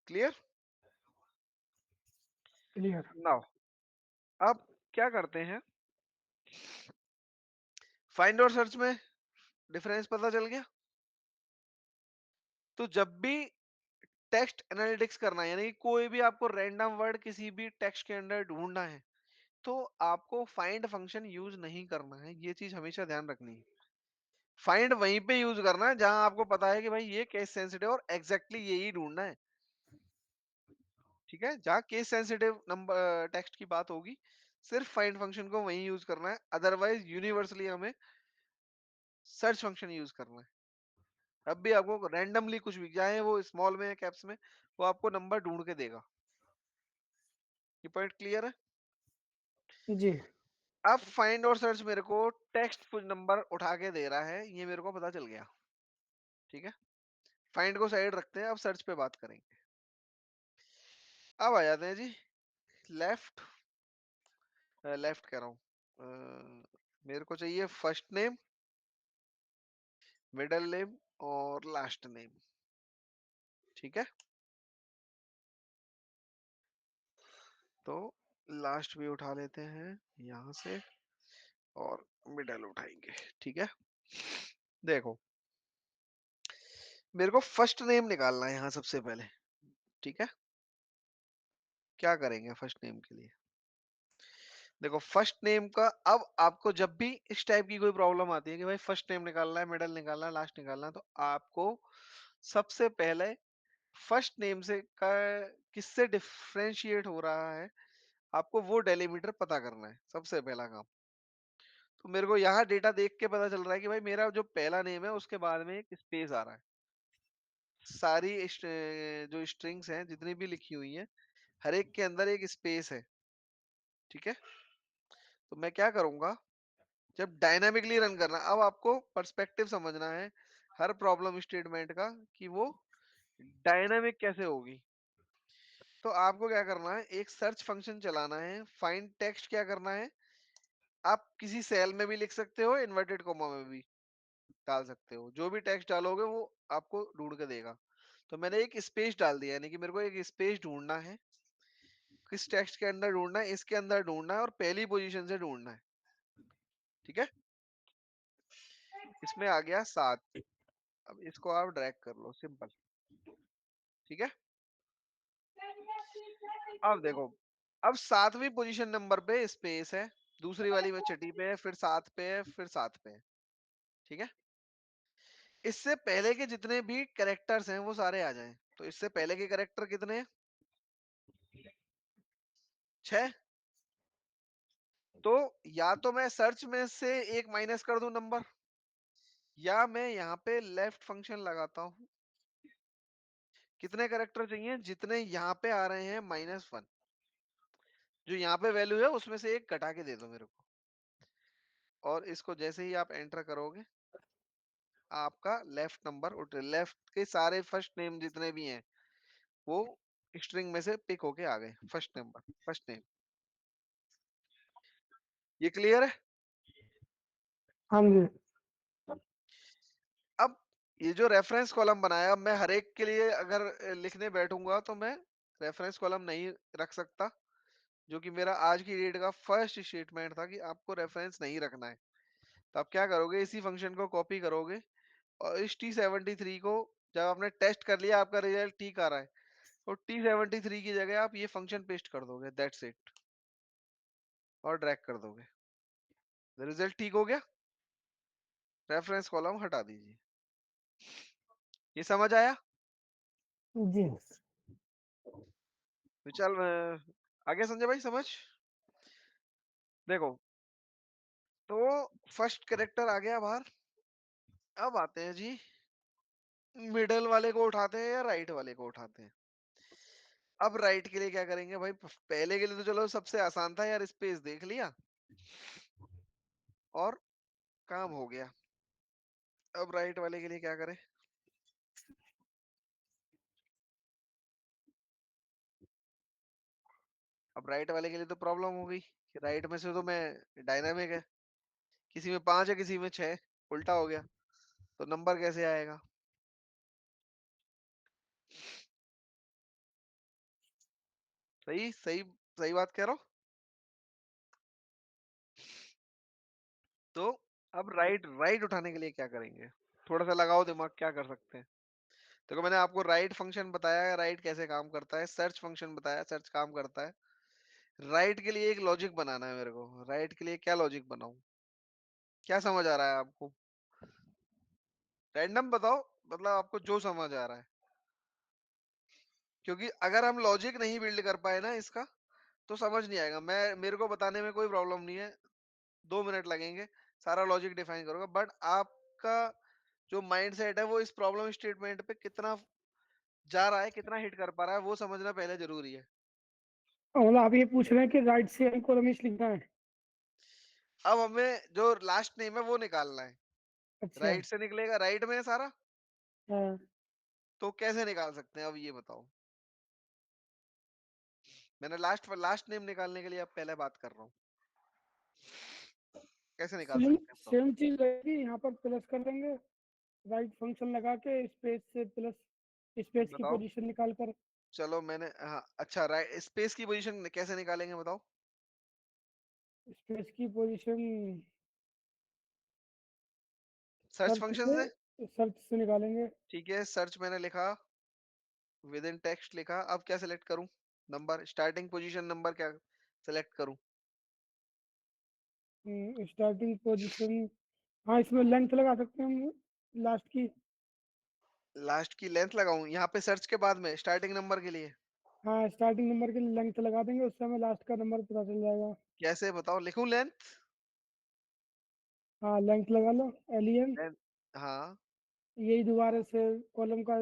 A: क्लियर?
B: क्लियर।
A: नाउ अब क्या करते हैं, फाइंड और सर्च में डिफरेंस पता चल गया। तो जब भी टेक्स्ट एनालिटिक्स करना है, यानी कि कोई भी आपको रैंडम वर्ड किसी भी टेक्स्ट के अंदर ढूंढना है, तो आपको फाइंड फंक्शन यूज नहीं करना है, ये चीज हमेशा ध्यान रखनी है। फाइंड वहीं पे यूज करना है जहां आपको पता है कि भाई ये केस सेंसिटिव और एग्जैक्टली यही ढूंढना है। ठीक है, जहां केस सेंसिटिव नंबर टेक्स्ट की बात होगी, सिर्फ फाइंड फंक्शन को वहीं यूज करना है, अदरवाइज यूनिवर्सली हमें सर्च फंक्शन यूज करना है। अब भी आपको रैंडमली कुछ भी, चाहे वो स्मॉल में या कैप्स में, वो आपको नंबर ढूंढ के देगा। ये पॉइंट क्लियर है?
B: जी।
A: अब फाइंड और सर्च मेरे को टेक्स्ट कुछ नंबर उठा के दे रहा है, ये मेरे को पता चल गया। ठीक है, फाइंड को साइड रखते हैं, अब सर्च पे बात करेंगे। अब आ जाते हैं जी लेफ्ट, लेफ्ट कह रहा हूँ, मेरे को चाहिए फर्स्ट नेम, मिडिल नेम, और लास्ट नेम। ठीक है, तो लास्ट भी उठा लेते हैं यहां से, और मिडल उठाएंगे। ठीक है, देखो मेरे को फर्स्ट नेम निकालना है यहाँ सबसे पहले। ठीक है, क्या करेंगे फर्स्ट नेम के लिए? देखो फर्स्ट नेम का, अब आपको जब भी इस टाइप की कोई प्रॉब्लम आती है कि भाई फर्स्ट नेम निकालना है, मिडिल निकालना है, लास्ट निकालना है, तो आपको सबसे पहले फर्स्ट नेम से का किससे डिफरेंशिएट हो रहा है, आपको वो डेलीमीटर पता करना है, सबसे पहला काम। तो मेरे को यहाँ डेटा देख के पता चल रहा है कि भाई मेरा जो पहला नेम है उसके बाद में एक स्पेस आ रहा है। सारी जो स्ट्रिंग्स हैं जितनी भी लिखी हुई हैं, हर एक के अंदर एक स्पेस है। ठीक है, तो मैं क्या करूंगा, जब डायनामिकली रन करना, अब आपको पर्सपेक्टिव समझना है हर प्रॉब्लम स्टेटमेंट का कि वो डायनामिक कैसे होगी। तो आपको क्या करना है, एक सर्च फंक्शन चलाना है। फाइंड टेक्स्ट क्या करना है, आप किसी सेल में भी लिख सकते हो, इन्वर्टेड कोमा में भी डाल सकते हो। जो भी टेक्स्ट डालोगे वो आपको ढूंढ के देगा। तो मैंने एक स्पेस डाल दिया, यानी कि मेरे को एक स्पेस ढूंढना है। किस टेक्स्ट के अंदर ढूंढना है, इसके अंदर ढूंढना है और पहली पोजीशन से ढूंढना है। ठीक है, इसमें आ गया 7। अब इसको आप ड्रैग कर लो, सिंपल। ठीक है, अब देखो, अब 7वीं पोजीशन नंबर पे स्पेस है, दूसरी वाली में छठी पे है, फिर 7 पे है, फिर 7 पे है। ठीक है, इससे पहले के जितने भी कैरेक्टर्स हैं वो सारे आ जाएं। तो इससे पहले के कैरेक्टर कितने हैं, 6। तो या तो मैं सर्च में से एक माइनस कर दूं नंबर, या मैं यहाँ पे लेफ्ट फंक्शन लगाता हूँ। कितने कैरेक्टर चाहिए, जितने यहाँ पे आ रहे हैं -1, जो यहाँ पे वैल्यू है उसमें से एक घटा के दे दो मेरे को। और इसको जैसे ही आप एंटर करोगे, आपका लेफ्ट नंबर उठ, लेफ्ट के सारे फर्स्ट नेम जितने भी हैं वो स्ट्रिंग में से पिक होके आ गए, फर्स्ट नंबर, फर्स्ट नेम। ये क्लियर है।
B: हाँ जी।
A: अब ये जो रेफरेंस कॉलम बनाया, अब मैं हर एक के लिए अगर लिखने बैठूंगा तो मैं रेफरेंस कॉलम नहीं रख सकता, जो कि मेरा आज की डेट का फर्स्ट स्टेटमेंट था कि आपको रेफरेंस नहीं रखना है। तो आप क्या करोगे, इसी फंक्शन को कॉपी करोगे और इस T73 को, जब आपने टेस्ट कर लिया आपका रिजल्ट ठीक आ रहा है, तो T73 की जगह आप ये फंक्शन पेस्ट कर दोगे, दैट्स इट, और ड्रैग कर दोगे। रिजल्ट ठीक हो गया, रेफरेंस कॉलम हटा दीजिए। ये समझ आया।
B: जी।
A: तो चल आगे संजय भाई समझ। देखो, तो फर्स्ट कैरेक्टर आ गया बाहर। अब आते हैं जी, मिडल वाले को उठाते हैं या राइट वाले को उठाते हैं। अब राइट के लिए क्या करेंगे भाई, पहले के लिए तो चलो सबसे आसान था यार, स्पेस देख लिया और काम हो गया। अब राइट वाले के लिए क्या करें, अब राइट वाले के लिए तो प्रॉब्लम हो गई कि राइट में से तो मैं, डायनामिक है, किसी में 5 है किसी में 6, उल्टा हो गया, तो नंबर कैसे आएगा। सही सही, सही बात कह रहा हूँ। तो अब राइट राइट उठाने के लिए क्या करेंगे, थोड़ा सा लगाओ दिमाग, क्या कर सकते हैं। देखो, मैंने आपको राइट फंक्शन बताया है, राइट कैसे काम करता है, सर्च फंक्शन बताया, सर्च काम करता है। राइट के लिए एक लॉजिक बनाना है मेरे को। राइट के लिए क्या लॉजिक बनाऊं, क्या समझ आ रहा है आपको, रैंडम बताओ, मतलब आपको जो समझ आ रहा है। क्योंकि अगर हम लॉजिक नहीं बिल्ड कर पाए ना इसका, तो समझ नहीं आएगा। मैं, मेरे को बताने में कोई प्रॉब्लम नहीं है, 2 मिनट लगेंगे, सारा लॉजिक डिफाइन करूंगा, बट आपका जो माइंड सेट है वो इस प्रॉब्लम स्टेटमेंट पे कितना जा रहा है, कितना हिट कर पा रहा है, वो समझना पहले जरूरी है।
B: मतलब आप ये पूछ रहे हैं कि राइट से कॉलम लिखना है।
A: अब हमें जो लास्ट नेम है वो निकालना है।
B: अच्छा।
A: राइट से निकलेगा, राइट में है सारा,
B: हाँ।
A: तो कैसे निकाल सकते हैं अब ये बताओ। मैंने लास्ट लास्ट नेम निकालने के लिए अब पहले बात कर रहा हूँ, कैसे निकाल
B: सेम
A: सकते हैं बताओ।
B: सेम चीज रहेगी, यहाँ पर प्लस कर देंगे, राइट फंक्शन लगा के स्पेस से प्लस, स्पेस की
A: बताओ,
B: पोजीशन निकाल कर।
A: चलो मैंने, हाँ अच्छा, राइट स्पेस की पोजीशन कैसे निकालेंगे बताओ।
B: स्पेस की पोजीशन
A: सर्च
B: सर्च
A: फंक्शन से।
B: से, सर्च से निकालेंगे।
A: ठीक है, सर्च मैंने लिखा, विद इन टेक्स्ट लिखा, अब क्या सिलेक्ट करूं, नंबर, स्टार्टिंग पोजीशन नंबर क्या सिलेक्ट करूं।
B: स्टार्टिंग पोजीशन, हाँ इसमें लेंथ लगा सकते हैं हम, लास्ट की।
A: लास्ट की लेंथ लगाऊं यहाँ पे सर्च के बाद में स्टार्टिंग नंबर के लिए।
B: हाँ स्टार्टिंग नंबर की लेंथ लगा देंगे, उससे हमें लास्ट का नंबर पता चल जाएगा।
A: कैसे बताओ, लिखूं लेंथ।
B: हाँ लेंथ लगा लो, एलियन।
A: Then- हाँ
B: यही दोबारा से कॉलम का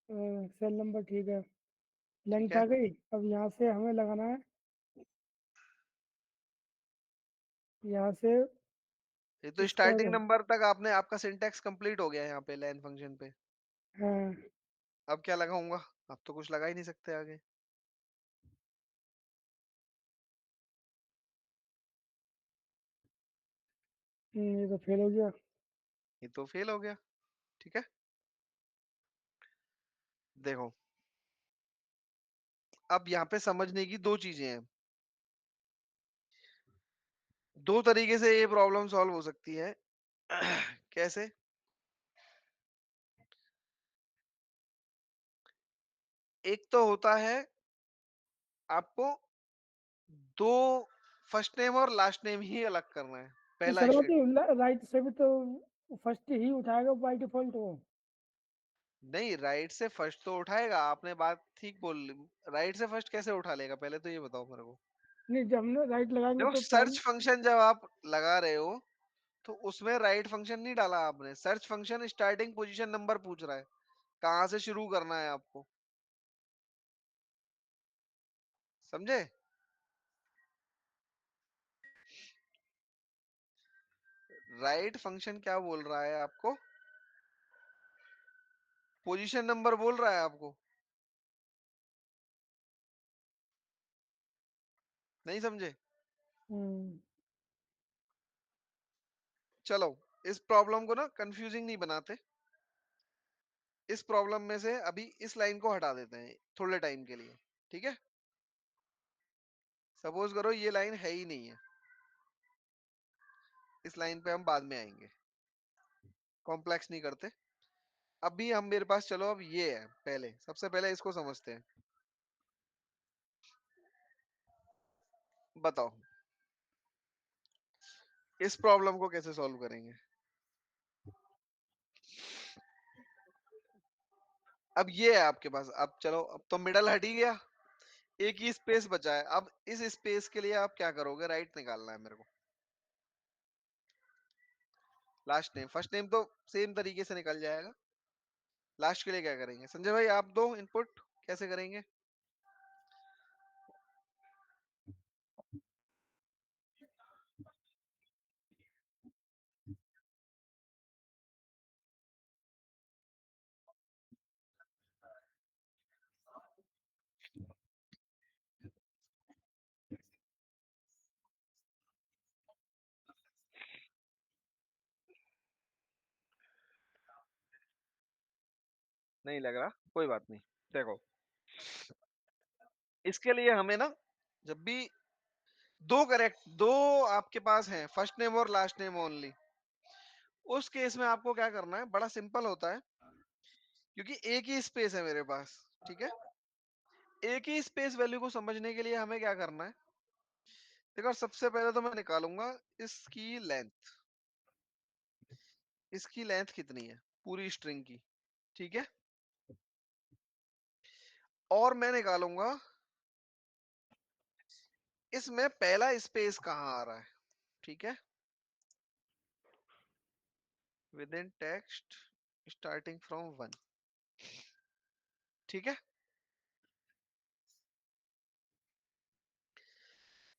B: सेल नंबर, ठीक है।
A: ठीक
B: लेंथ
A: है।
B: आ गई। अब यहाँ से हमें लगाना है, यहाँ से
A: ये तो
B: स्क्वायर।
A: स्टार्टिंग नंबर तक आपने, आपका सिंटेक्स कंप्लीट हो गया है यहाँ पे लेन फंक्शन पे।
B: हाँ।
A: अब क्या लगाऊंगा? अब तो कुछ लगा ही नहीं सकते आगे।
B: ये तो फेल हो गया।
A: ये तो फेल हो गया। ठीक है, देखो अब यहाँ पे समझने की दो चीजें हैं। दो तरीके से ये प्रॉब्लम सॉल्व हो सकती है। कैसे? एक तो होता है आपको दो फर्स्ट नेम और लास्ट नेम ही अलग करना है,
B: ये
A: पहला
B: सरवा
A: स्टेप।
B: की राइट से भी तो फर्स्ट ही उठाएगा बाई डिफॉल्ट वो।
A: नहीं, राइट से फर्स्ट तो उठाएगा, आपने बात ठीक बोल ली। राइट से फर्स्ट कैसे उठा लेगा, पहले तो ये बताओ मेरे को।
B: नहीं, जब हमने राइट लगाएंगे
A: देखो
B: तो
A: सर्च फंक्शन जब आप लगा रहे हो तो उसमें राइट फंक्शन नहीं डाला आपने। Search function starting position number पूछ रहा है, कहाँ से शुरू करना है आपको। समझे? राइट फंक्शन क्या बोल रहा है आपको? पोजीशन नंबर बोल रहा है आपको। नहीं समझे?
B: हम्म।
A: चलो इस प्रॉब्लम को ना कंफ्यूजिंग नहीं बनाते। इस प्रॉब्लम में से अभी इस लाइन को हटा देते हैं थोड़े टाइम के लिए। ठीक है, सपोज करो ये लाइन है ही नहीं है, इस लाइन पे हम बाद में आएंगे, कॉम्प्लेक्स नहीं करते। अभी हम, मेरे पास चलो अब ये है, पहले सबसे पहले इसको समझते हैं। बताओ इस प्रॉब्लम को कैसे सॉल्व करेंगे। अब ये है आपके पास, अब चलो अब तो मिडल हट ही गया, एक ही स्पेस बचा है। अब इस स्पेस के लिए आप क्या करोगे? राइट निकालना है मेरे को। लास्ट नेम फर्स्ट नेम तो सेम तरीके से निकल जाएगा। लास्ट के लिए क्या करेंगे? संजय भाई आप दो इनपुट, कैसे करेंगे? नहीं लग रहा, कोई बात नहीं। देखो इसके लिए हमें ना, जब भी दो आपके पास हैं, फर्स्ट नेम और लास्ट नेम ओनली, उस केस में आपको क्या करना है? बड़ा सिंपल होता है, क्योंकि एक ही स्पेस है मेरे पास। ठीक है, एक ही स्पेस वैल्यू को समझने के लिए हमें क्या करना है? देखो सबसे पहले तो मैं निकालूंगा इसकी लेंथ। इसकी लेंथ कितनी है पूरी स्ट्रिंग की? ठीक है, और मैं निकालूंगा इसमें पहला स्पेस कहाँ आ रहा है। ठीक है, with in text starting from one. ठीक है,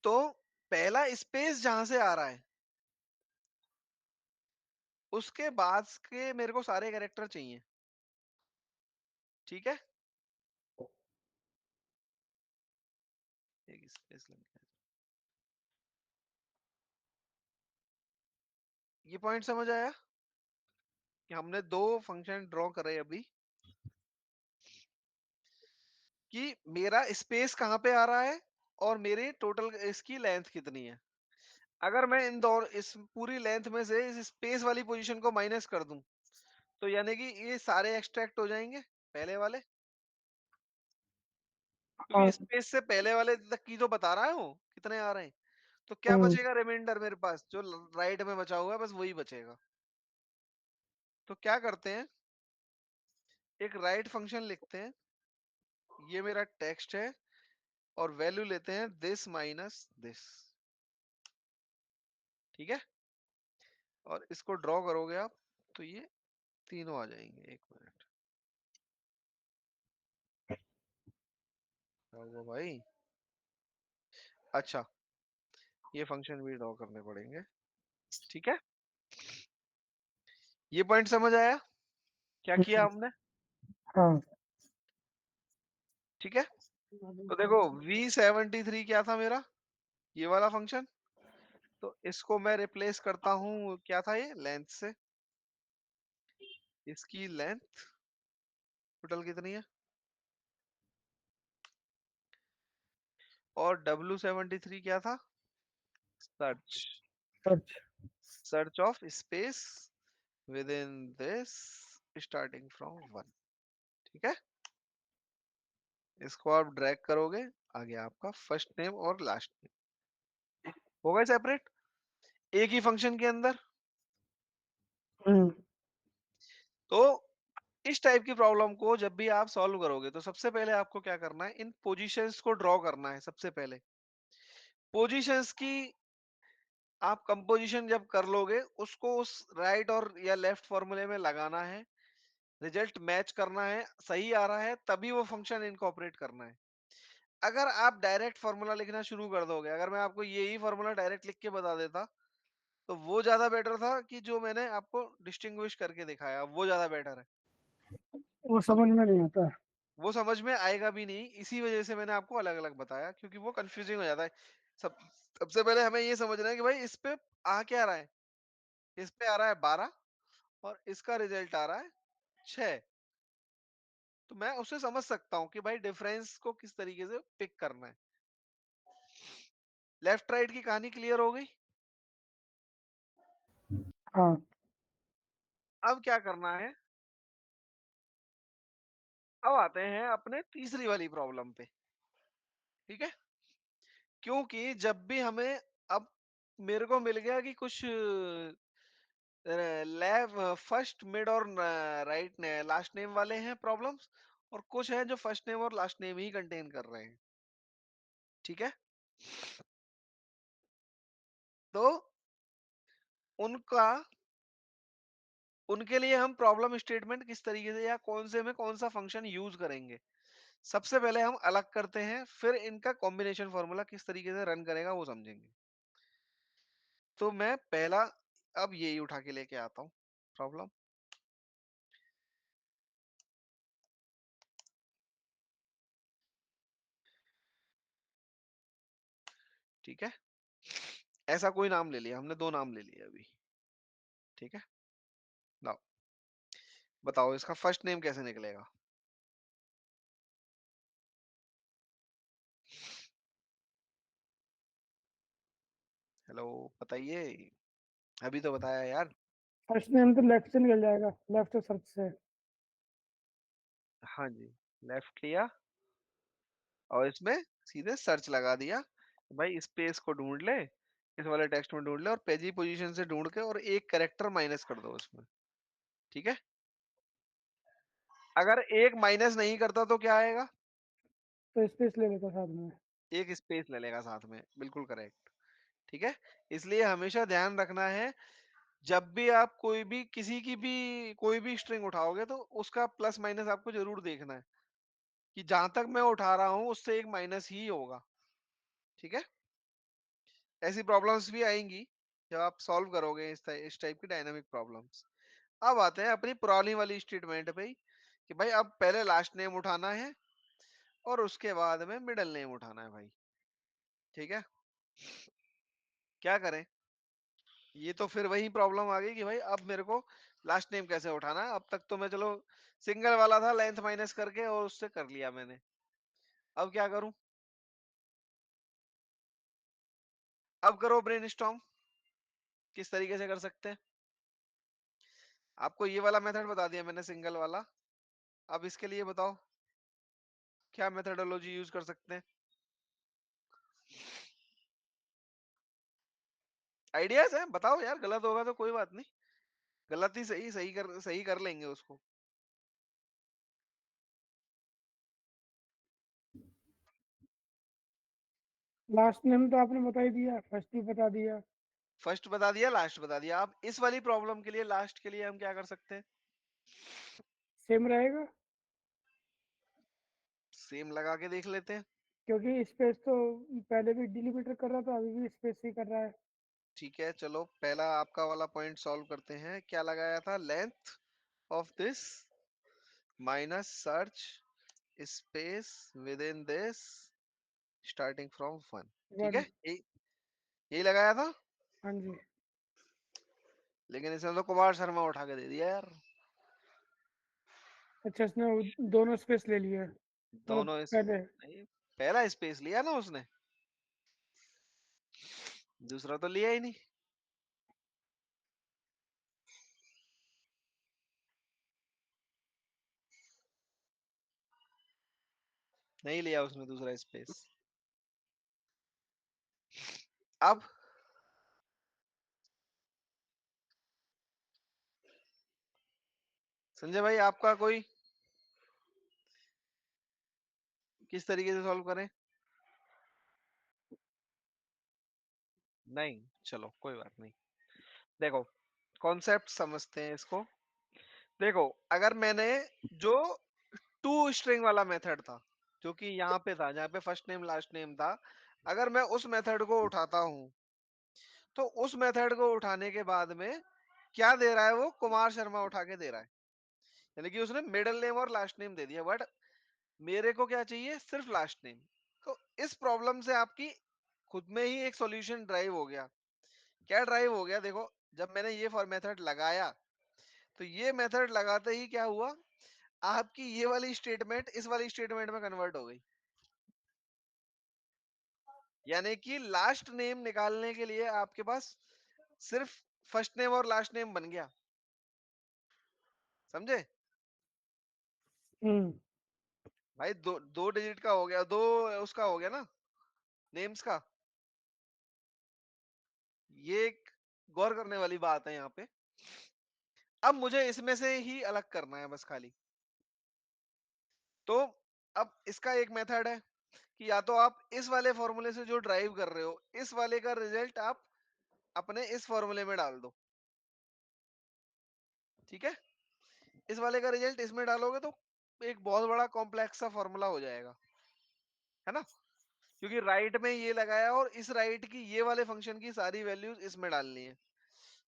A: तो पहला स्पेस जहां से आ रहा है उसके बाद के मेरे को सारे कैरेक्टर चाहिए। ठीक है, एक स्पेस लग गया। ये पॉइंट समझ आया कि हमने दो फंक्शन ड्रॉ करे अभी, कि मेरा स्पेस कहाँ पे आ रहा है और मेरे टोटल इसकी लेंथ कितनी है। अगर मैं इन दोनों, इस पूरी लेंथ में से इस स्पेस वाली पोजीशन को माइनस कर दूं, तो यानी कि ये सारे एक्सट्रैक्ट हो जाएंगे पहले वाले,
B: हाँ।
A: क्योंकि स्पेस से पहले वाले तक की जो बता रहा है वो कितने आ रहे हैं। तो क्या
B: हम्म।
A: बचेगा रिमाइंडर मेरे पास? जो राइट में बचा हुआ है बस वही बचेगा। तो क्या करते हैं, एक राइट फंक्शन लिखते हैं, ये मेरा टेक्स्ट है, और वैल्यू लेते हैं दिस माइनस दिस। ठीक है, और इसको ड्रॉ करोगे आप तो ये तीनों आ जाएंगे। एक मिनट, क्या हुआ भाई? अच्छा, ये फंक्शन भी ड्रॉ करने पड़ेंगे। ठीक है, ये पॉइंट समझ आया क्या किया
B: हम्म,
A: हमने?
B: हाँ।
A: ठीक है, तो देखो V73 क्या था मेरा, ये वाला फंक्शन। तो इसको मैं रिप्लेस करता हूँ, क्या था ये, लेंथ से। इसकी लेंथ टोटल कितनी है? और W73 क्या था? Search,
B: search.
A: Search of space with in this starting from 1। ठीक है, इसको आप ड्रैग करोगे, आ गया आपका फर्स्ट नेम और लास्ट नेम, हो गए सेपरेट एक ही फंक्शन के अंदर।
B: हम्म।
A: तो इस टाइप की प्रॉब्लम को जब भी आप सॉल्व करोगे तो सबसे पहले आपको क्या करना है, इन पोजीशंस को ड्रॉ करना है। सबसे पहले पोजीशंस की आप कंपोजिशन जब कर लोगे, उसको उस राइट और या लेफ्ट फॉर्मूले में लगाना है, रिजल्ट मैच करना है, सही आ रहा है तभी वो फंक्शन इनकॉर्पोरेट करना है। अगर आप डायरेक्ट फॉर्मूला लिखना शुरू कर दोगे, अगर मैं आपको यही फॉर्मूला डायरेक्ट लिख के बता देता तो वो ज्यादा बेटर था कि जो मैंने आपको डिस्टिंग्विश करके दिखाया, वो ज्यादा बेटर है।
B: वो समझ में नहीं आता।
A: वो समझ में आएगा भी नहीं, इसी वजह से मैंने आपको अलग अलग बताया, क्योंकि वो कंफ्यूजिंग हो जाता है। सब सबसे पहले हमें ये समझना है कि भाई इस पे आ क्या रहा है। इस पे आ रहा है 12 और इसका रिजल्ट आ रहा है 6। तो मैं उससे समझ सकता हूँ कि भाई डिफरेंस को किस तरीके से पिक करना है। लेफ्ट राइट की कहानी क्लियर हो गई।
B: हाँ।
A: अब क्या करना है, अब आते हैं अपने तीसरी वाली प्रॉब्लम पे। ठीक है, क्योंकि जब भी हमें, अब मेरे को मिल गया कि कुछ लेफ्ट फर्स्ट मिड और राइट लास्ट नेम वाले हैं प्रॉब्लम्स, और कुछ हैं जो फर्स्ट नेम और लास्ट नेम ही कंटेन कर रहे हैं। ठीक है, तो उनका, उनके लिए हम प्रॉब्लम स्टेटमेंट किस तरीके से या कौन से में कौन सा फंक्शन यूज करेंगे, सबसे पहले हम अलग करते हैं, फिर इनका कॉम्बिनेशन फॉर्मूला किस तरीके से रन करेगा वो समझेंगे। तो मैं पहला अब यही उठा के लेके आता हूँ प्रॉब्लम। ठीक है, ऐसा कोई नाम ले लिया हमने, दो नाम ले लिए अभी। ठीक है, लाओ बताओ इसका फर्स्ट नेम कैसे निकलेगा। हेलो, बताइए, अभी तो बताया यार।
B: फर्स्ट नेम तो लेफ्ट से निकल जाएगा, लेफ्ट सर्च से।
A: हाँ जी, लेफ्ट लिया और इसमें सीधे सर्च लगा दिया। भाई स्पेस को ढूंढ ले, इस वाले टेक्स्ट में ढूंढ ले और पेजी पोजीशन से ढूंढ के और एक कैरेक्टर माइनस कर दो उसमें। ठीक है, अगर एक माइनस नहीं करता तो क्या आएगा?
B: तो स्पेस ले लेता साथ में।
A: एक स्पेस ले लेगा साथ में, बिल्कुल करेक्ट। ठीक है, इसलिए हमेशा ध्यान रखना है, जब भी आप कोई भी किसी की भी कोई भी स्ट्रिंग उठाओगे तो उसका प्लस माइनस आपको जरूर देखना है, कि जहां तक मैं उठा रहा हूं उससे एक माइनस ही होगा। ठीक है, ऐसी प्रॉब्लम्स भी आएंगी जब आप सॉल्व करोगे इस टाइप की डायनामिक प्रॉब्लम्स। अब आते हैं अपनी पुरानी वाली स्टेटमेंट पे ही, कि भाई अब पहले लास्ट नेम उठाना है और उसके बाद में मिडिल नेम उठाना है भाई। ठीक है, क्या करें? ये तो फिर वही प्रॉब्लम आ गई कि भाई अब मेरे को लास्ट नेम कैसे उठाना है। अब तक तो मैं चलो सिंगल वाला था, लेंथ माइनस करके और उससे कर लिया मैंने। अब क्या करूं? अब करो ब्रेनस्टॉर्म, किस तरीके से कर सकते हैं। आपको ये वाला मेथड बता दिया मैंने, सिंगल वाला। अब इसके लिए बताओ क्या मेथडोलॉजी यूज कर सकते हैं। आइडियाज है, बताओ यार, गलत होगा तो कोई बात नहीं, गलत ही सही, सही कर लेंगे उसको।
B: लास्ट नेम तो आपने बता ही दिया, फर्स्ट ही बता दिया।
A: फर्स्ट बता दिया, लास्ट बता दिया। अब इस वाली प्रॉब्लम के लिए लास्ट के लिए हम क्या कर सकते हैं?
B: सेम रहेगा,
A: सेम लगा के देख लेते हैं।
B: क्योंकि स्पेस तो पहले भी डिलीमीटर कर रहा था, अभी भी स्पेस ही कर रहा है।
A: ठीक है, चलो पहला आपका वाला पॉइंट सॉल्व करते हैं। क्या लगाया था? Length of this minus search space with in this starting from 1। ठीक है,
B: वन।
A: यही लगाया था।
B: हाँ जी।
A: लेकिन इसने तो कुमार शर्मा उठा के दे दिया यार।
B: अच्छा, इसने दोनों स्पेस ले लिए, मतलब
A: दोनों
B: पहले।
A: नहीं, पहला स्पेस लिया ना उसने, दूसरा तो लिया ही नहीं। नहीं लिया उसने दूसरा स्पेस। अब संजय भाई, आपका कोई किस तरीके से सॉल्व करें? नहीं, चलो कोई बात नहीं। देखो, कॉन्सेप्ट समझते हैं इसको। देखो, अगर मैंने जो टू स्ट्रिंग वाला मेथड था, जो कि यहाँ पे था, जहाँ पे फर्स्ट नेम लास्ट नेम था, अगर मैं उस मेथड को उठाता हूं, तो उस मेथड को उठाने के बाद में क्या दे रहा है? वो कुमार शर्मा उठा के दे रहा है। यानी कि उसने मिडिल नेम और लास्ट नेम दे दिया, बट मेरे को क्या चाहिए? सिर्फ लास्ट नेम। तो इस प्रॉब्लम से आपकी खुद में ही एक सॉल्यूशन ड्राइव हो गया। क्या ड्राइव हो गया? देखो, जब मैंने ये फॉर मेथड लगाया, तो ये मेथड लगाते ही क्या हुआ? आपकी ये वाली स्टेटमेंट इस वाली स्टेटमेंट में कन्वर्ट हो गई। यानी कि लास्ट नेम निकालने के लिए आपके पास सिर्फ फर्स्ट नेम और लास्ट नेम बन गया। समझे
B: हम्म।
A: भाई? दो दो डिजिट का हो गया, दो उसका हो गया ना, नेम्स का। ये एक गौर करने वाली बात है यहाँ पे। अब मुझे इसमें से ही अलग करना है बस खाली। तो अब इसका एक मेथड है कि या तो आप इस वाले फॉर्मूले से जो ड्राइव कर रहे हो, इस वाले का रिजल्ट आप अपने इस फॉर्मूले में डाल दो। ठीक है, इस वाले का रिजल्ट इसमें डालोगे तो एक बहुत बड़ा कॉम्प्लेक्स सा फॉर्मूला हो जाएगा, है ना? क्योंकि राइट में ये लगाया और इस राइट की ये वाले फंक्शन की सारी वैल्यूज इसमें डालनी है।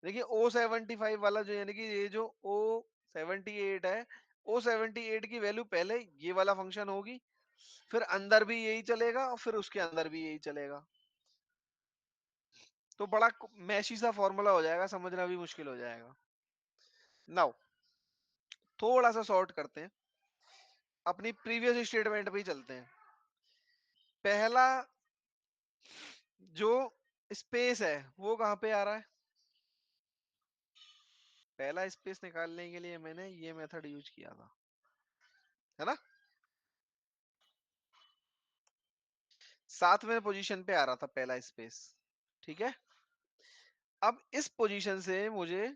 A: देखिए, O75 वाला जो, यानी कि ये जो O78 है, O78 की वैल्यू पहले ये वाला फंक्शन होगी, फिर अंदर भी यही चलेगा और फिर उसके अंदर भी यही चलेगा। तो बड़ा मैशी सा फॉर्मूला हो जाएगा, समझना भी मुश्किल हो जाएगा। नाउ थोड़ा सा सॉर्ट करते हैं, अपनी प्रीवियस स्टेटमेंट पे ही चलते हैं। पहला जो स्पेस है वो कहाँ पे आ रहा है? पहला स्पेस निकालने के लिए मैंने ये मेथड यूज किया था, है ना? सातवें पोजीशन पे आ रहा था पहला स्पेस। ठीक है, अब इस पोजीशन से मुझे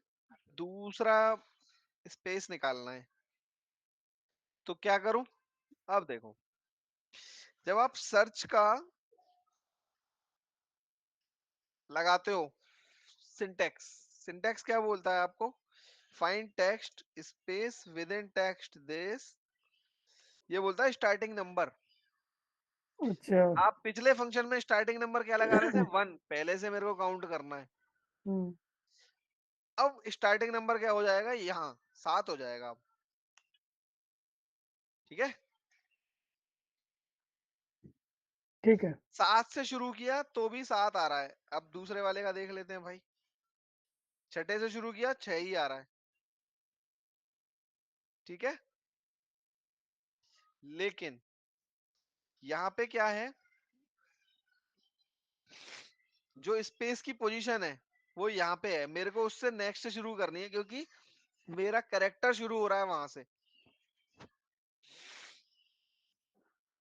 A: दूसरा स्पेस निकालना है। तो क्या करूं? अब देखो, जब आप सर्च का लगाते हो सिंटेक्स, सिंटेक्स क्या बोलता है आपको? Find text space with in text this, ये बोलता है स्टार्टिंग नंबर।
B: अच्छा।
A: आप पिछले फंक्शन में स्टार्टिंग नंबर क्या लगा रहे थे? 1, पहले से मेरे को काउंट करना है।
B: हम्म।
A: अब स्टार्टिंग नंबर क्या हो जाएगा? यहाँ 7 हो जाएगा अब। ठीक है,
B: ठीक है।
A: 7 से शुरू किया तो भी 7 आ रहा है। अब दूसरे वाले का देख लेते हैं भाई। छठे से शुरू किया, 6 ही आ रहा है। ठीक है, लेकिन यहाँ पे क्या है? जो स्पेस की पोजीशन है वो यहाँ पे है, मेरे को उससे नेक्स्ट से शुरू करनी है, क्योंकि मेरा करेक्टर शुरू हो रहा है वहां से।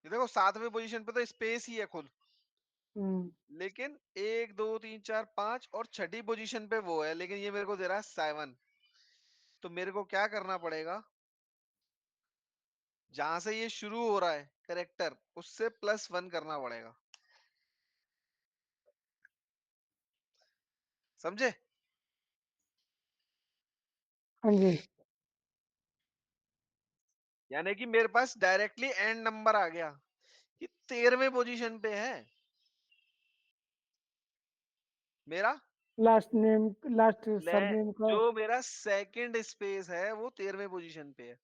A: ये देखो, 7वें पोजीशन पे तो स्पेस ही है खुद,
B: हम्म।
A: लेकिन 1 2 3 4 5 और छठी पोजीशन पे वो है, लेकिन ये मेरे को दे रहा है 7। तो मेरे को क्या करना पड़ेगा? जहां से ये शुरू हो रहा है करेक्टर, उससे +1 करना पड़ेगा। समझे?
B: हाँ जी।
A: यानी कि मेरे पास डायरेक्टली एंड नंबर आ गया कि 13वें पोजीशन पे है मेरा।
B: लास्ट
A: ले
B: सरनेम का।
A: जो मेरा सेकंड स्पेस है वो 13वें पोजीशन पे है।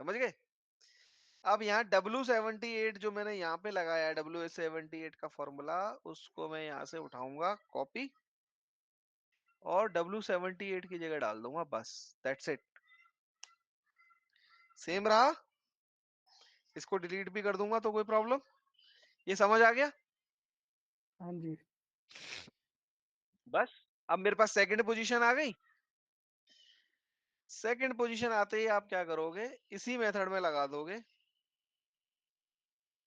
A: समझ गए? अब यहाँ W78 जो मैंने यहाँ पे लगाया है, W78 का फॉर्मूला, उसको मैं यहाँ से उठाऊंगा कॉपी और W78 की जगह डाल दूंगा, बस दैट्स इट। सेम रहा, इसको डिलीट भी कर दूंगा तो कोई प्रॉब्लम। ये समझ आ गया?
B: हाँ जी।
A: बस अब मेरे पास सेकंड पोजीशन आ गई। सेकंड पोजीशन आते ही आप क्या करोगे, इसी मेथड में लगा दोगे,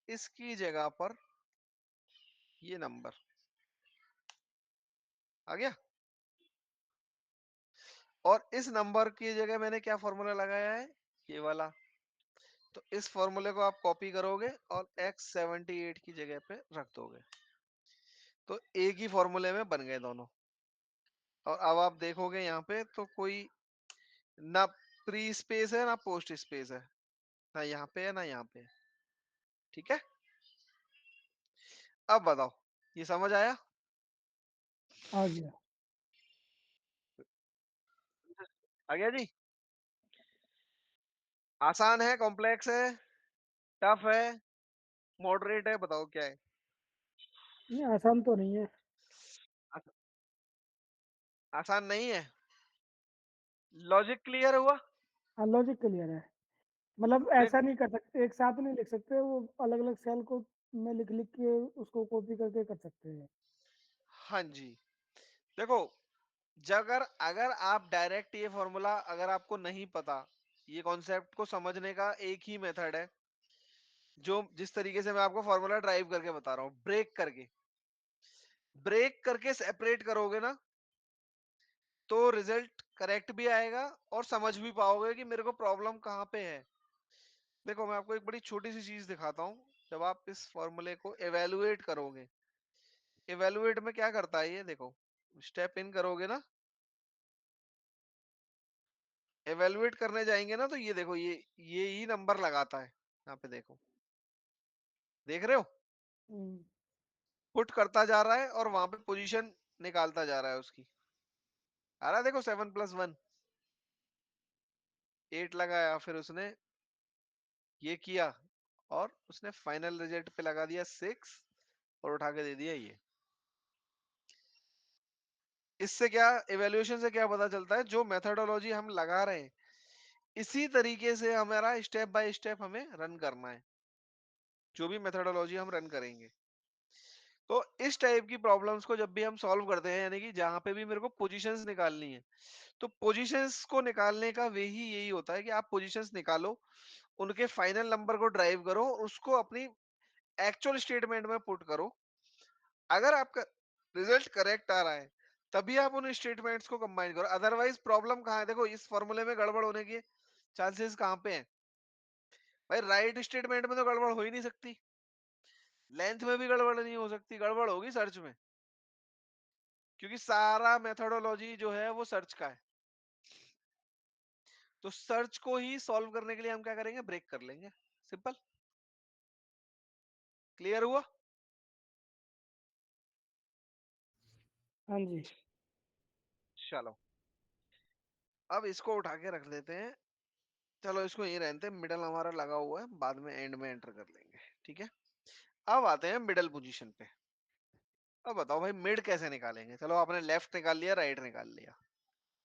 A: इसकी जगह पर ये नंबर आ गया। और इस नंबर की जगह मैंने क्या फॉर्मूला लगाया है, ये वाला। तो इस फॉर्मूले को आप कॉपी करोगे और X78 की जगह पे रख दोगे, तो एक ही फॉर्मूले में बन गए दोनों। और अब आप देखोगे यहाँ पे तो कोई ना प्री स्पेस है ना पोस्ट स्पेस है, ना यहाँ पे है ना यहाँ पे है। ठीक है, अब बताओ, ये समझ आया?
B: आ गया।
A: आ गया जी? आसान है, कॉम्प्लेक्स है, टफ है, मॉडरेट है, बताओ क्या है?
B: नहीं, आसान तो नहीं है।
A: आस- आसान नहीं है। लॉजिक क्लियर हुआ?
B: हाँ, लॉजिक क्लियर है। मतलब ऐसा
A: देखो,
B: नहीं कर सकते, एक साथ नहीं लिख सकते, वो अलग अलग सेल को में लिख लिख के उसको कॉपी करके कर सकते हैं।
A: हाँ जी, देखो, जगर अगर आप डायरेक्ट ये फॉर्मूला अगर आपको नहीं पता, ये कॉन्सेप्ट को समझने का एक ही मेथड है, जो जिस तरीके से मैं आपको फॉर्मूला ड्राइव करके बता रहा हूँ, ब्रेक करके सेपरेट करोगे ना, तो रिजल्ट करेक्ट भी आएगा और समझ भी पाओगे कि मेरे को प्रॉब्लम कहाँ पे है। देखो, मैं आपको एक बड़ी छोटी सी चीज दिखाता हूँ। जब आप इस फॉर्मूले को एवेलुएट करोगे, एवेलुएट में क्या करता है ये देखो, स्टेप इन करोगे ना, एवेलुएट करने जाएंगे ना, तो ये देखो, ये ही नंबर लगाता है। यहाँ पे देखो, देख रहे हो,
B: हम्म।
A: पुट करता जा रहा है और वहां पे पोजीशन निकालता जा रहा है उसकी। आ रहा है, देखो, 7+1 8 लगाया, फिर उसने ये किया और उसने फाइनल रिजल्ट पे लगा दिया 6 और उठा के दे दिया ये। इससे क्या, इवेल्युएशन से क्या पता चलता है, जो मेथोडोलॉजी हम लगा रहे हैं इसी तरीके से हमारा स्टेप बाय स्टेप हमें रन करना है, जो भी मेथोडोलॉजी हम रन करेंगे। तो इस टाइप की प्रॉब्लम्स को जब भी हम सॉल्व करते हैं, यानी कि जहां पे भी मेरे को पोजीशंस निकालनी है, तो पोजीशंस को निकालने का वे ही यही होता है कि आप पोजीशंस निकालो, उनके फाइनल नंबर को ड्राइव करो, उसको अपनी एक्चुअल स्टेटमेंट में पुट करो। अगर आपका रिजल्ट करेक्ट आ रहा है, तभी आप उन स्टेटमेंट्स को कंबाइन करो, अदरवाइज प्रॉब्लम कहाँ है? देखो, इस फॉर्मूले में गड़बड़ होने के चांसेस कहाँ पे हैं? भाई, राइट स्टेटमेंट में तो गड़बड़ हो ही नहीं सकती, लेंथ में भी गड़बड़ नहीं हो सकती, गड़बड़ होगी सर्च में, क्योंकि सारा मेथोडोलॉजी जो है वो सर्च का है। तो सर्च को ही सॉल्व करने के लिए हम क्या करेंगे, ब्रेक कर लेंगे, सिंपल। क्लियर हुआ?
B: हाँ जी।
A: चलो, अब इसको उठा के रख लेते हैं। चलो, इसको यहीं रहते हैं, मिडल हमारा लगा हुआ है, बाद में एंड में एंटर कर लेंगे। ठीक है, अब आते हैं मिडल पोजीशन पे। अब बताओ भाई, मिड कैसे निकालेंगे? चलो, आपने लेफ्ट निकाल लिया, राइट निकाल लिया,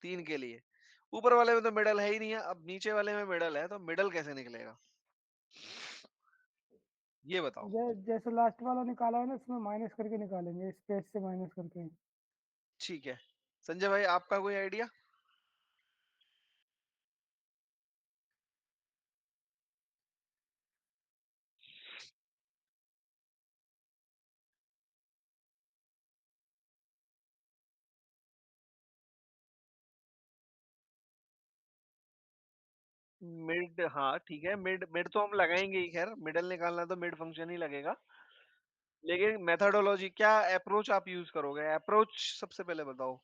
A: तीन के लिए। ऊपर वाले में तो मिडल है ही नहीं है, अब नीचे वाले में मिडल है, तो मिडल कैसे निकलेगा, ये बताओ।
B: जैसे लास्ट वाला निकाला है ना, इसमें माइनस करके निकालेंगे, स्पेस से माइनस करके।
A: ठीक है, संजय भाई, आपका कोई आइडिया? मिड, हाँ ठीक है, मिड मिड तो हम लगाएंगे ही, खैर मिडल निकालना तो मिड फंक्शन ही लगेगा। लेकिन मेथोडोलॉजी क्या अप्रोच आप यूज करोगे? अप्रोच सबसे पहले बताओ।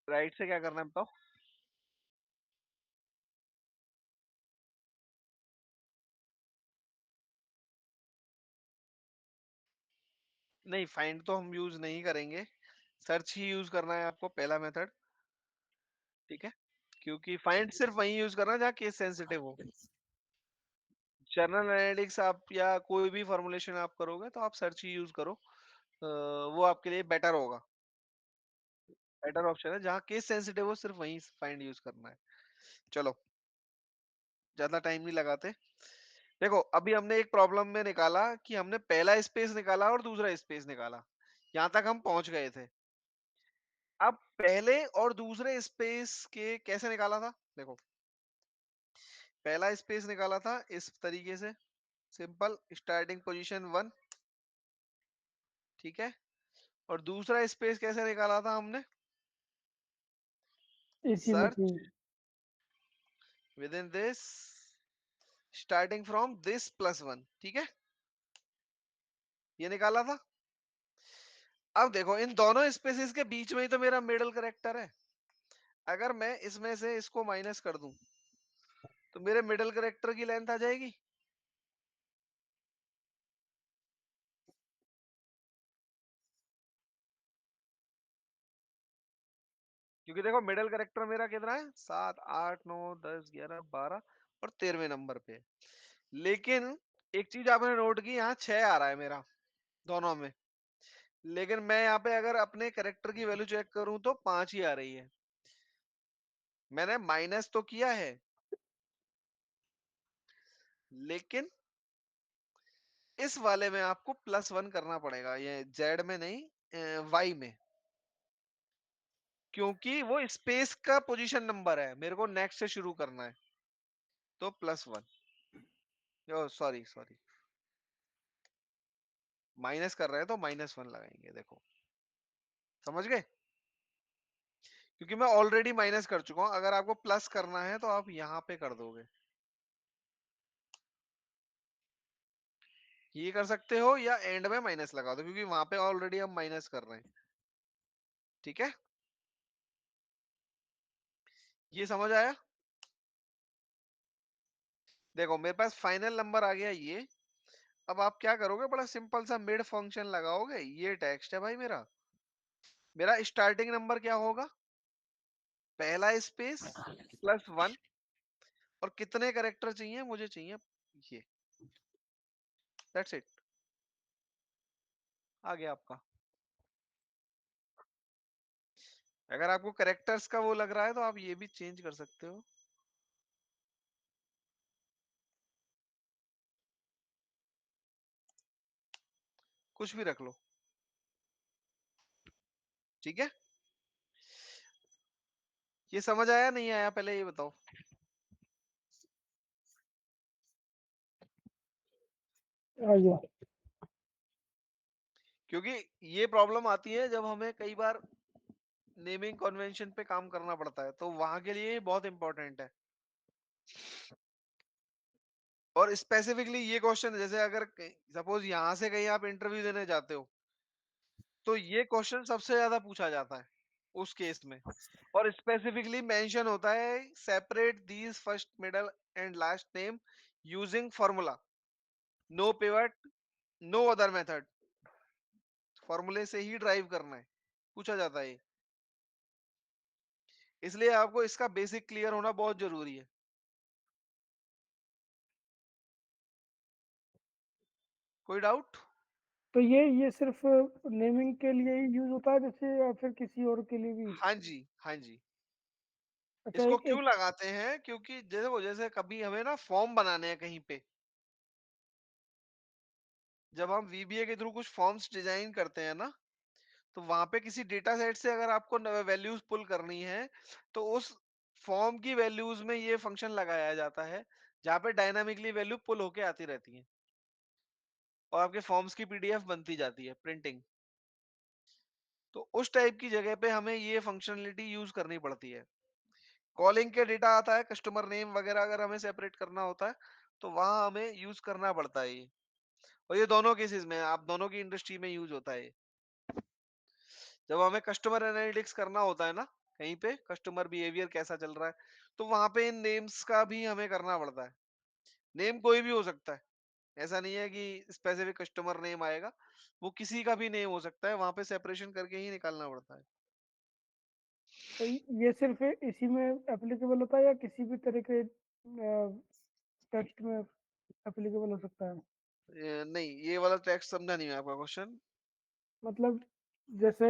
A: राइट से क्या करना है बताओ? नहीं, फाइंड तो हम यूज नहीं करेंगे, सर्च ही यूज करना है आपको, पहला मेथड। ठीक है, क्योंकि फाइंड सिर्फ वही यूज करना है जहाँ केस सेंसिटिव हो। जनरल एनालिटिक्स आप या कोई भी फॉर्मुलेशन आप करोगे तो आप सर्च ही यूज करो। वो आपके लिए बेटर होगा, बेटर ऑप्शन है। जहाँ केस सेंसिटिव हो सिर्फ वही फाइंड यूज करना है। चलो, ज्यादा टाइम नहीं लगाते। देखो, अभी हमने एक प्रॉब्लम में निकाला कि हमने पहला स्पेस निकाला और दूसरा स्पेस निकाला, यहां तक हम पहुंच गए थे। अब पहले और दूसरे स्पेस के कैसे निकाला था? देखो, पहला स्पेस निकाला था इस तरीके से, सिंपल स्टार्टिंग पोजीशन 1। ठीक है, और दूसरा स्पेस कैसे निकाला था हमने?
B: इसी में
A: सर्च
B: से।
A: With in this, starting from this plus 1। ठीक है, ये निकाला था। अब देखो, इन दोनों स्पेसिस के बीच में ही तो मेरा मिडल करेक्टर है। अगर मैं इसमें से इसको माइनस कर दूं तो मेरे मिडल करेक्टर की लेंथ आ जाएगी। क्योंकि देखो, मिडल करेक्टर मेरा कितना है? 7, 8, 9, 10, 11, 12 और 13वें नंबर पे है। लेकिन एक चीज आपने नोट की, यहाँ 6 आ रहा है मेरा दोनों में। लेकिन मैं यहाँ पे अगर अपने करेक्टर की वैल्यू चेक करूं तो 5 ही आ रही है। मैंने माइनस तो किया है, लेकिन इस वाले में आपको +1 करना पड़ेगा, ये जेड में नहीं, वाई में। क्योंकि वो स्पेस का पोजीशन नंबर है, मेरे को नेक्स्ट से शुरू करना है, तो +1। सॉरी सॉरी, माइनस कर रहे हैं तो -1 लगाएंगे। देखो, समझ गए? क्योंकि मैं ऑलरेडी माइनस कर चुका हूं, अगर आपको प्लस करना है तो आप यहाँ पे कर दोगे। ये कर सकते हो या एंड में माइनस लगा दो, क्योंकि वहां पे ऑलरेडी हम माइनस कर रहे हैं। ठीक है, ये समझ आया? देखो, मेरे पास फाइनल नंबर आ गया ये। अब आप क्या करोगे? बड़ा सिंपल सा मिड फंक्शन लगाओगे। ये टेक्स्ट है भाई मेरा। मेरा स्टार्टिंग नंबर क्या होगा? पहला स्पेस +1। और कितने करेक्टर चाहिए मुझे? चाहिए ये। दैट्स इट, आ गया आपका। अगर आपको करेक्टर्स का वो लग रहा है तो आप ये भी चेंज कर सकते हो, कुछ भी रख लो। ठीक है, ये समझ आया नहीं आया पहले ये बताओ?
B: आ गया।
A: क्योंकि ये प्रॉब्लम आती है जब हमें कई बार नेमिंग कन्वेंशन पे काम करना पड़ता है, तो वहां के लिए ये बहुत इंपॉर्टेंट है। और स्पेसिफिकली ये क्वेश्चन, जैसे अगर सपोज यहां से कहीं आप इंटरव्यू देने जाते हो तो ये क्वेश्चन सबसे ज्यादा पूछा जाता है उस केस में। और स्पेसिफिकली मेंशन होता है, separate these first middle and last name using formula, no pivot, no other method. फॉर्मूले से ही ड्राइव करना है, पूछा जाता है ये। इसलिए आपको इसका बेसिक क्लियर होना बहुत जरूरी है। कोई डाउट?
B: तो ये सिर्फ नेमिंग के लिए ही यूज होता है जैसे, या फिर किसी और के लिए भी?
A: हाँ जी, हाँ जी।
B: अच्छा,
A: इसको
B: एक
A: क्यों
B: एक
A: लगाते हैं? क्योंकि जैसे कभी हमें ना फॉर्म बनाने हैं कहीं पे, जब हम वीबीए के थ्रू कुछ फॉर्म्स डिजाइन करते हैं ना, तो वहां पे किसी डेटा सेट से अगर आपको वैल्यूज पुल करनी है, तो उस फॉर्म की वैल्यूज में ये फंक्शन लगाया जाता है, जहाँ पे डायनामिकली वैल्यू पुल होके आती रहती है और आपके फॉर्म्स की पीडीएफ बनती जाती है, प्रिंटिंग। तो उस टाइप की जगह पे हमें ये फंक्शनलिटी यूज करनी पड़ती है। कॉलिंग के डेटा आता है, कस्टमर नेम वगैरह अगर हमें सेपरेट करना होता है, तो वहां हमें यूज करना पड़ता है ये। और ये दोनों केसेस में, आप दोनों की इंडस्ट्री में यूज होता है ये। जब हमें कस्टमर एनालिटिक्स करना होता है ना, कहीं पे कस्टमर बिहेवियर कैसा चल रहा है, तो वहां पे इन नेम्स का भी हमें करना पड़ता है। नेम कोई भी हो सकता है, ऐसा नहीं है कि स्पेसिफिक कस्टमर नेम आएगा, वो किसी का भी नेम हो सकता है, वहां पे सेपरेशन करके ही निकालना पड़ता है।
B: तो ये सिर्फ इसी में एप्लीकेबल होता है या किसी भी तरह के टेक्स्ट में एप्लीकेबल हो सकता है?
A: नहीं, ये वाला टेक्स्ट समझा नहीं मैं आपका क्वेश्चन।
B: मतलब जैसे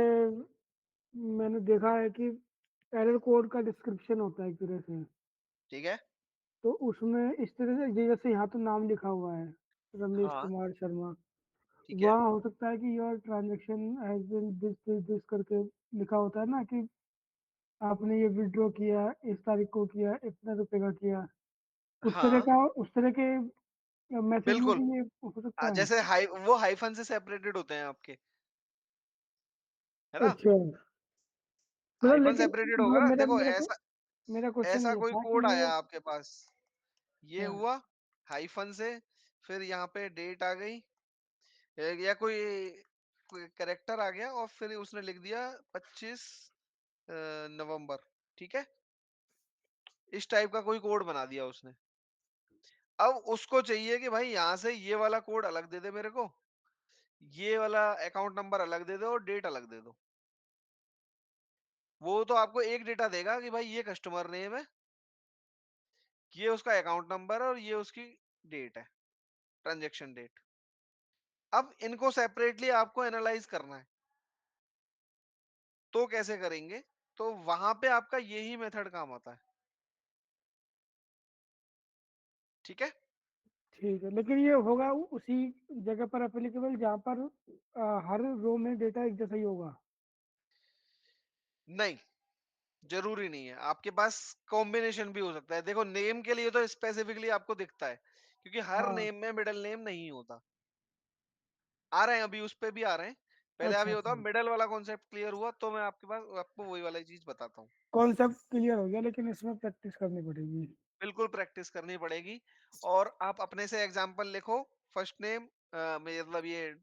B: मैंने देखा है कि एरर कोड का डिस्क्रिप्शन होता है एक तरह से,
A: ठीक है।
B: तो उसमें इस तरह से जैसे यहाँ तो नाम लिखा हुआ है रमेश
A: हाँ।
B: कुमार शर्मा,
A: ठीक है।
B: वहाँ हो सकता है कि your transaction has been this this this करके लिखा होता है ना, कि आपने ये विड्रॉ किया, इस तारीख को किया, इतने रुपए का किया, उस तरह
A: हाँ,
B: का, उस तरह के मैसेज में
A: बिल्कुल।
B: भी ये हो सकता है?
A: जैसे वो हाइफन से सेपरेटेड होते हैं आपके, है ना?
B: अच्छा, मतलब
A: हाइफन
B: लेकिन
A: सेपरेटेड होगा
B: मतलब
A: ना,
B: मेरा
A: देखो
B: मेरा
A: ऐसा।
B: मेरा क्वेश्चन
A: ऐसा
B: ये
A: कोई
B: था कि
A: कोड
B: ये,
A: आया आपके पास, ये
B: हाँ,
A: हुआ हाइफन से, फिर यहाँ पे डेट आ गई, या कोई कोई कैरेक्टर आ गया और फिर उसने लिख दिया 25 नवंबर, ठीक है? इस टाइप का कोई कोड बना दिया उसने। अब उसको चाहिए कि भाई यहाँ से ये वाला कोड अलग दे दे मेरे को, ये वाला अकाउंट नंबर अलग दे दो और डेट अलग दे दो। वो तो आपको एक डेटा देगा कि भाई ये कस्टमर नेम है, ये उसका अकाउंट नंबर है और ये उसकी डेट है, ट्रांजैक्शन डेट। अब इनको सेपरेटली आपको एनालाइज करना है, तो कैसे करेंगे? तो वहां पे आपका यही मेथड काम आता है। ठीक है।
B: ठीक है, लेकिन ये होगा उसी जगह पर एप्लीकेबल जहाँ पर हर रो में डेटा एक जैसा ही होगा?
A: नहीं, जरूरी नहीं है, आपके पास कॉम्बिनेशन भी हो सकता है। देखो नेम के लिए तो स्पेसिफिकली आपको दिखता है, क्योंकि हर
B: हाँ।
A: नेम में मिडिल नेम नहीं होता। आ रहे हैं, अभी उस पे भी आ रहे हैं। पहले
B: अच्छा
A: अभी
B: अच्छा,
A: होता मिडल वाला कॉन्सेप्ट क्लियर हुआ तो मैं आपके पास आपको वही वाली चीज बताता हूँ।
B: कॉन्सेप्ट क्लियर हो गया, लेकिन इसमें प्रैक्टिस करनी पड़ेगी।
A: बिल्कुल प्रैक्टिस करनी पड़ेगी। और आप अपने से एग्जांपल लिखो। फर्स्ट नेम, मतलब ये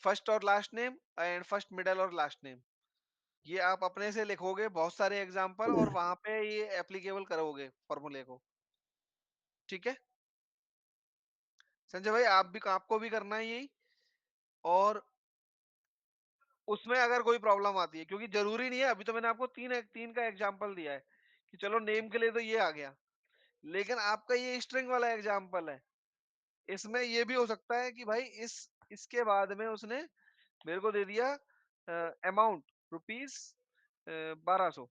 A: फर्स्ट और last name and first middle और लास्ट नेम, ये आप अपने से लिखोगे बहुत सारे एग्जांपल और वहां पे ये एप्लीकेबल करोगे फॉर्मूले को। ठीक है संजय भाई, आप भी, आपको भी करना है यही। और उसमें अगर कोई प्रॉब्लम आती है, क्योंकि जरूरी नहीं है, अभी तो मैंने आपको तीन तीन का एग्जांपल दिया है कि चलो नेम के लिए तो ये आ गया, लेकिन आपका ये स्ट्रिंग वाला एग्जांपल है, इसमें ये भी हो सकता है कि भाई इसके बाद में उसने मेरे को दे दिया अमाउंट रुपीस 1200,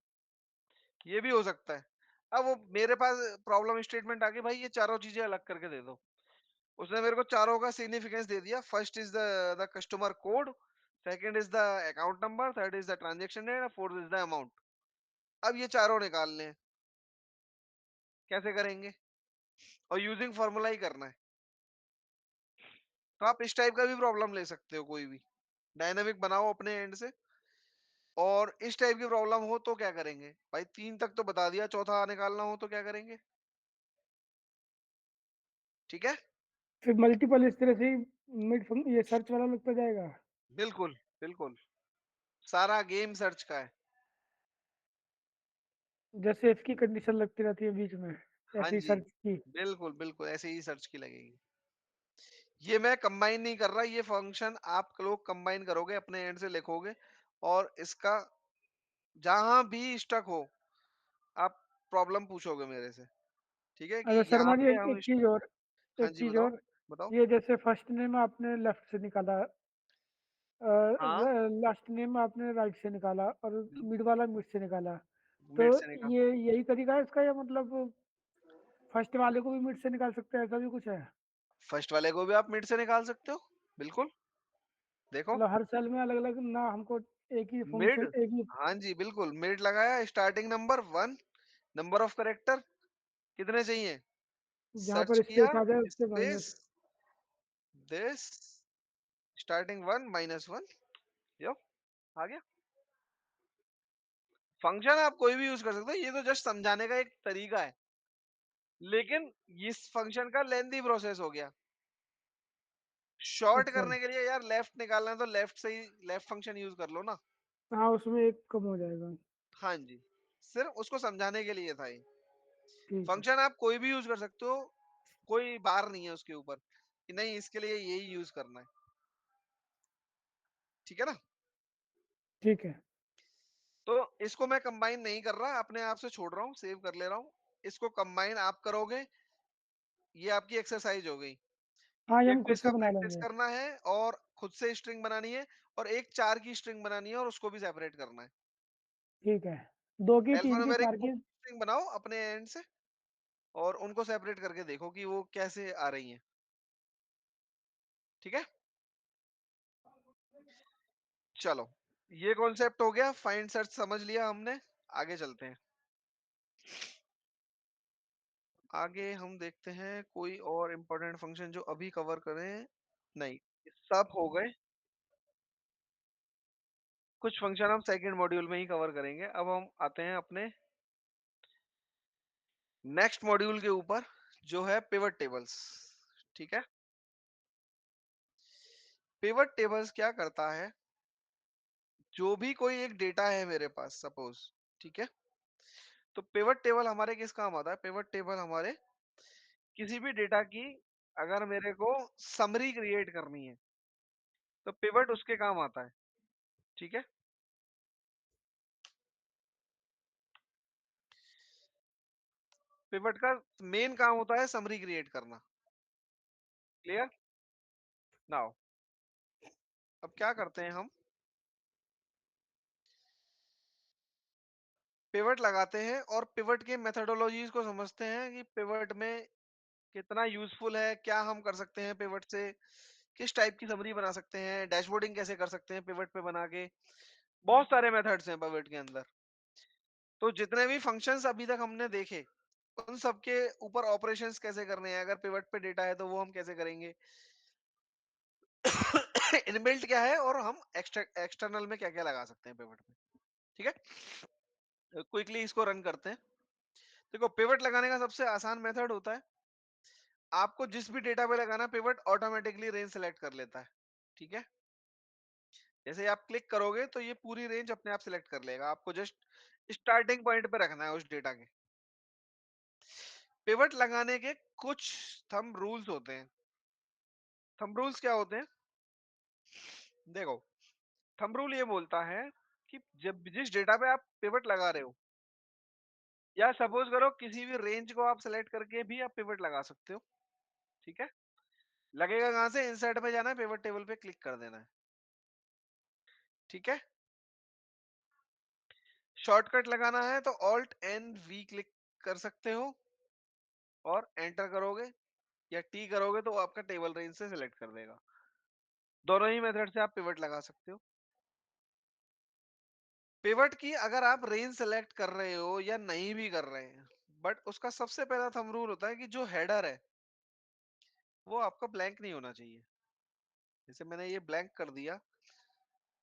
A: ये भी हो सकता है। अब वो मेरे पास प्रॉब्लम स्टेटमेंट आ गई, भाई ये चारों चीजें अलग करके दे दो। उसने मेरे को चारों का सिग्निफिकेंस दे दिया। First is the customer code, second is the account number, third is the transaction date, fourth is the amount. अब ये चारों निकालने हैं, कैसे करेंगे? और यूजिंग फॉर्मूला ही करना है। तो आप इस टाइप का भी प्रॉब्लम ले सकते हो, कोई भी डायनामिक बनाओ अपने एंड से। और इस टाइप की प्रॉब्लम हो तो क्या करेंगे भाई? तीन तक तो बता दिया, चौथा निकालना हो तो क्या करेंगे? ठीक है।
B: फिर मल्टीपल इस तरह से मिड ये सर्च वाला लगता जाएगा?
A: बिल्कुल, बिल्कुल, सारा गेम सर्च का है।
B: जैसे इसकी कंडीशन लगती रहती है बीच में,
A: हाँ
B: ऐसे ही
A: जी,
B: सर्च की?
A: बिल्कुल बिल्कुल ऐसे ही सर्च की लगेगी। ये मैं कंबाइन नहीं कर रहा, ये फंक्शन आप लोग कंबाइन करोगे, अपने एंड से लिखोगे और इसका जहां भी स्टक हो, आप प्रॉब्लम पूछोगे मेरे से। ठीक है कि
B: अच्छा
A: यहाँ
B: शर्मा जी,
A: पे
B: एक
A: हम
B: चीज और,
A: हाँ
B: एक
A: जी,
B: चीज
A: बताओ।
B: और,
A: बताओ।
B: ये जैसे फर्स्ट नेम आपने लेफ्ट से निकाला,
A: हाँ,
B: लास्ट नेम आपने राइट से निकाला, और मिड वाला मिड से निकाला, तो
A: मिड से निकाल,
B: ये यही तरीका है इसका, या मतलब फर्स्ट वाले को भी मिड से निकाल सकते हैं, ऐसा भी कुछ है?
A: फर्स्ट वाले को भी आप मिड से निकाल सकते हो, बिल्कुल। देखो,
B: मतलब हर सेल में अलग अलग ना, हमको एक ही
A: मिड,
B: फंक्शन, एक ही
A: हाँ जी बिल्कुल, मिड लगाया, starting number 1, number of character कितने चाहिए,
B: जहाँ
A: सर्च
B: पर
A: किया,
B: स्पेस आ जाए उससे
A: स्पेस,
B: माइनस?
A: दिस, स्टार्टिंग 1 -1, यो आ गया। फंक्शन आप कोई भी यूज कर सकते हो, ये तो जस्ट समझाने का एक तरीका है, लेकिन इस फंक्शन का लेंथी प्रोसेस हो गया। शॉर्ट
B: अच्छा।
A: करने के लिए यार लेफ्ट निकालना है तो लेफ्ट से ही लेफ्ट फंक्शन यूज कर लो ना।
B: हाँ, उसमें एक कम हो जाएगा।
A: हाँ जी, सिर्फ उसको समझाने के लिए था ये।
B: ठीक है।
A: फंक्शन आप कोई भी यूज कर सकते हो, कोई बार नहीं है उसके ऊपर कि नहीं इसके लिए यही यूज करना है। ठीक है ना?
B: ठीक है।
A: तो इसको मैं कंबाइन नहीं कर रहा, अपने आप से छोड़ रहा हूँ, सेव कर ले रहा हूँ। इसको कंबाइन आप करोगे, ये आपकी एक्सरसाइज हो गई।
B: हाँ, ये
A: एक
B: हम
A: तो
B: खुद से
A: इसका
B: बना
A: प्रैक्टिस
B: लेंगे।
A: करना है और खुद से स्ट्रिंग बनानी है, और एक 4 की स्ट्रिंग बनानी है और उसको भी सेपरेट करना है।
B: ठीक है। 2 की, 3 की,
A: अल्फान्यूमेरिक
B: 4 की।
A: स्ट्रिंग बनाओ अपने एंड से और उनको सेपरेट करके देखो कि वो कैसे आ रही हैं। ठीक है? चलो, ये कॉन्सेप्ट हो गया, फाइंड सर्च समझ लिया हमने। आगे चलते हैं। आगे हम देखते हैं कोई और इम्पोर्टेंट फंक्शन जो अभी कवर करें। नहीं, सब हो गए। कुछ फंक्शन हम सेकंड मॉड्यूल में ही कवर करेंगे। अब हम आते हैं अपने नेक्स्ट मॉड्यूल के ऊपर, जो है पिवट टेबल्स। ठीक है? पिवट टेबल्स क्या करता है, जो भी कोई एक डेटा है मेरे पास सपोज, ठीक है, तो पिवट टेबल हमारे किस काम आता है? पिवट टेबल हमारे किसी भी डेटा की, अगर मेरे को समरी क्रिएट करनी है तो पिवट उसके काम आता है। ठीक है? पिवट का मेन काम होता है समरी क्रिएट करना। क्लियर? नाउ अब क्या करते हैं हम, पिवट लगाते हैं और पिवट के मेथोडोलॉजीज को समझते हैं कि पिवट में कितना यूजफुल है, क्या हम कर सकते हैं पिवट से, किस टाइप की समरी बना सकते हैं, डैशबोर्डिंग कैसे कर सकते हैं पिवट पे बना के। बहुत सारे मेथड्स हैं पिवट के अंदर। तो जितने भी फंक्शंस अभी तक हमने देखे, उन सब के ऊपर ऑपरेशंस कैसे करने हैं, अगर पिवट पे डेटा है तो वो हम कैसे करेंगे, इनबिल्ट क्या है और हम एक्सटर्नल में क्या क्या लगा सकते हैं पिवट में। ठीक है? क्विकली इसको रन करते हैं। देखो, पिवट लगाने का सबसे आसान मेथड होता है, आपको जिस भी डेटा पे लगाना पिवट ऑटोमेटिकली रेंज सेलेक्ट कर लेता है। ठीक है? जैसे ही आप क्लिक करोगे तो ये पूरी रेंज अपने आप सिलेक्ट कर लेगा, आपको जस्ट स्टार्टिंग पॉइंट पे रखना है उस डेटा के। पिवट लगाने के कुछ थंब रूल्स होते हैं। थंब रूल्स क्या होते हैं? देखो, थंब रूल ये बोलता है कि जब जिस डेटा पे आप पिवट लगा रहे हो, या सपोज करो किसी भी रेंज को आप सिलेक्ट करके भी आप पिवट लगा सकते हो। ठीक है? लगेगा कहां से? इंसर्ट पे जाना है, पिवट टेबल पे क्लिक कर देना है। ठीक है? शॉर्टकट लगाना है तो ऑल्ट एन वी क्लिक कर सकते हो और एंटर करोगे, या टी करोगे तो वो आपका टेबल रेंज से सिलेक्ट कर देगा। दोनों ही मेथड से आप पिवट लगा सकते हो। पिवट की अगर आप रेंज सेलेक्ट कर रहे हो या नहीं भी कर रहे हैं, बट उसका सबसे पहला थंब रूल होता है कि जो हेडर है वो आपका ब्लैंक नहीं होना चाहिए। जैसे मैंने ये ब्लैंक कर दिया